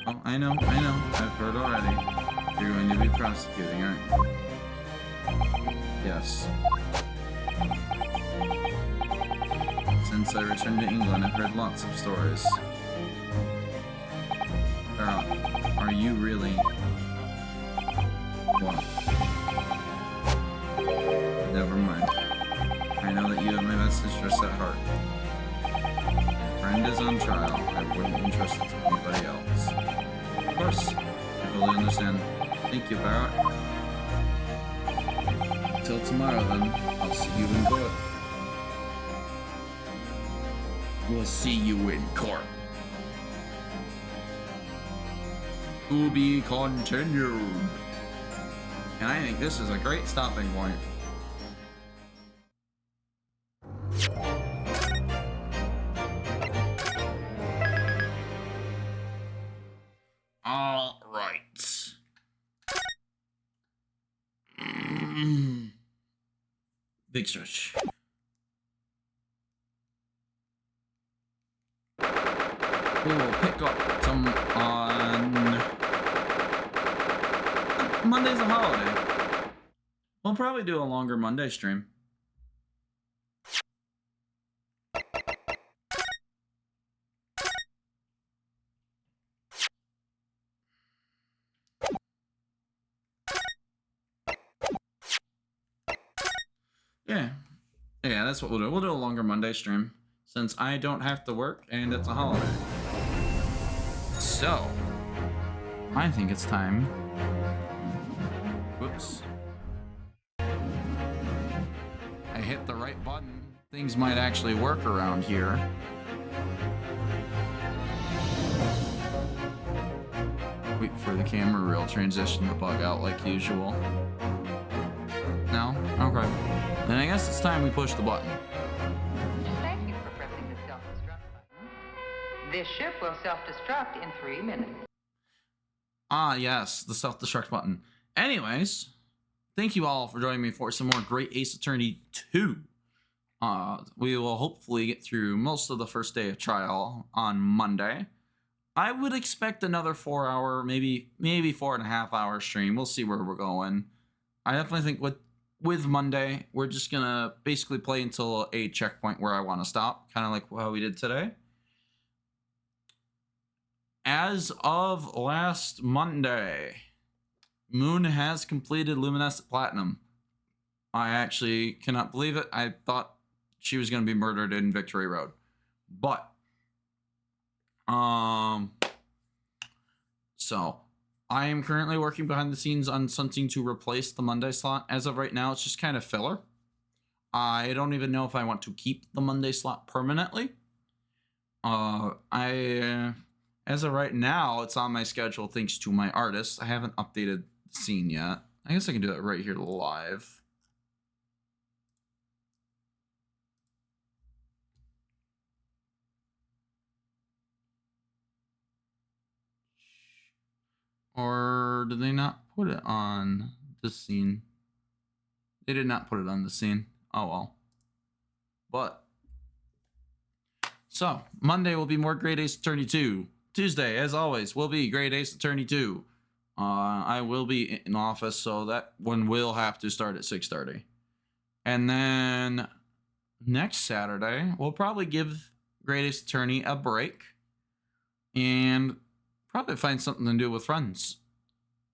Oh, I know. I've heard already. You're going to be prosecuting, aren't you? Yes. Since I returned to England, I've heard lots of stories. Are you really? What? Never mind. I know that you have my best interests at heart. Your friend is on trial. I wouldn't entrust it to anybody else. Of course, I fully understand. Thank you, Barrett. Till tomorrow, then. I'll see you in court. We'll see you in court. To be continued. And I think this is a great stopping point. All right. Big stretch. We will pick up some on Monday's a holiday. We'll probably do a longer Monday stream. Yeah, that's what we'll do. We'll do a longer Monday stream since I don't have to work and it's a holiday. So, I think it's time. Whoops. I hit the right button. Things might actually work around here. Wait for the camera reel transition to bug out like usual. No? Okay. Then I guess it's time we push the button. Thank you for pressing the self-destruct button. This ship will self-destruct in 3 minutes. Ah, yes, the self-destruct button. Anyways, thank you all for joining me for some more Great Ace Attorney 2. We will hopefully get through most of the first day of trial on Monday. I would expect another 4-hour, maybe 4.5-hour stream. We'll see where we're going. I definitely think with with Monday, we're just gonna basically play until a checkpoint where I want to stop, kind of like how we did today. As of last Monday, Moon has completed Luminescent Platinum. I actually cannot believe it. I thought she was going to be murdered in Victory Road. But, so I am currently working behind the scenes on something to replace the Monday slot. As of right now, it's just kind of filler. I don't even know if I want to keep the Monday slot permanently. As of right now, it's on my schedule thanks to my artist. I haven't updated the scene yet. I guess I can do that right here live. Or did they not put it on the scene? They did not put it on the scene. Oh well. But so Monday will be more Great Ace Attorney 2. Tuesday, as always, will be Great Ace Attorney 2. I will be in office, so that one will have to start at 6:30. And then next Saturday, we'll probably give Great Ace Attorney a break and probably find something to do with friends.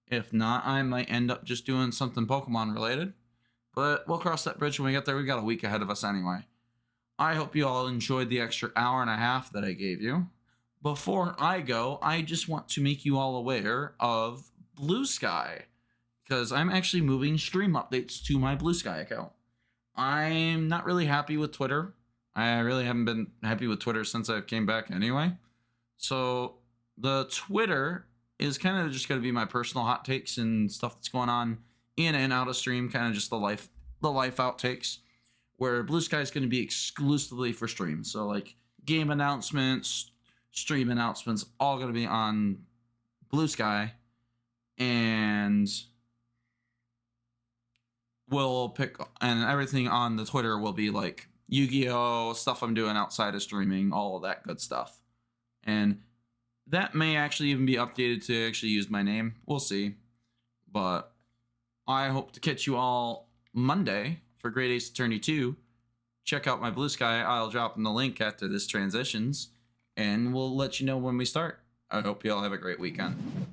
If not, I might end up just doing something Pokemon related. But we'll cross that bridge when we get there. We got a week ahead of us anyway. I hope you all enjoyed the extra hour and a half that I gave you. Before I go, I just want to make you all aware of Blue Sky, because I'm actually moving stream updates to my Blue Sky account. I'm not really happy with Twitter. I really haven't been happy with Twitter since I came back anyway. So the Twitter is kind of just going to be my personal hot takes and stuff that's going on in and out of stream, kind of just the life outtakes, where Blue Sky is going to be exclusively for stream. So like game announcements, stream announcements, all going to be on Blue Sky, and we'll pick, and everything on the Twitter will be like Yu-Gi-Oh, stuff I'm doing outside of streaming, all of that good stuff. And that may actually even be updated to actually use my name. We'll see. But I hope to catch you all Monday for Great Ace Attorney 2. Check out my Blue Sky. I'll drop in the link after this transitions, and we'll let you know when we start. I hope you all have a great weekend.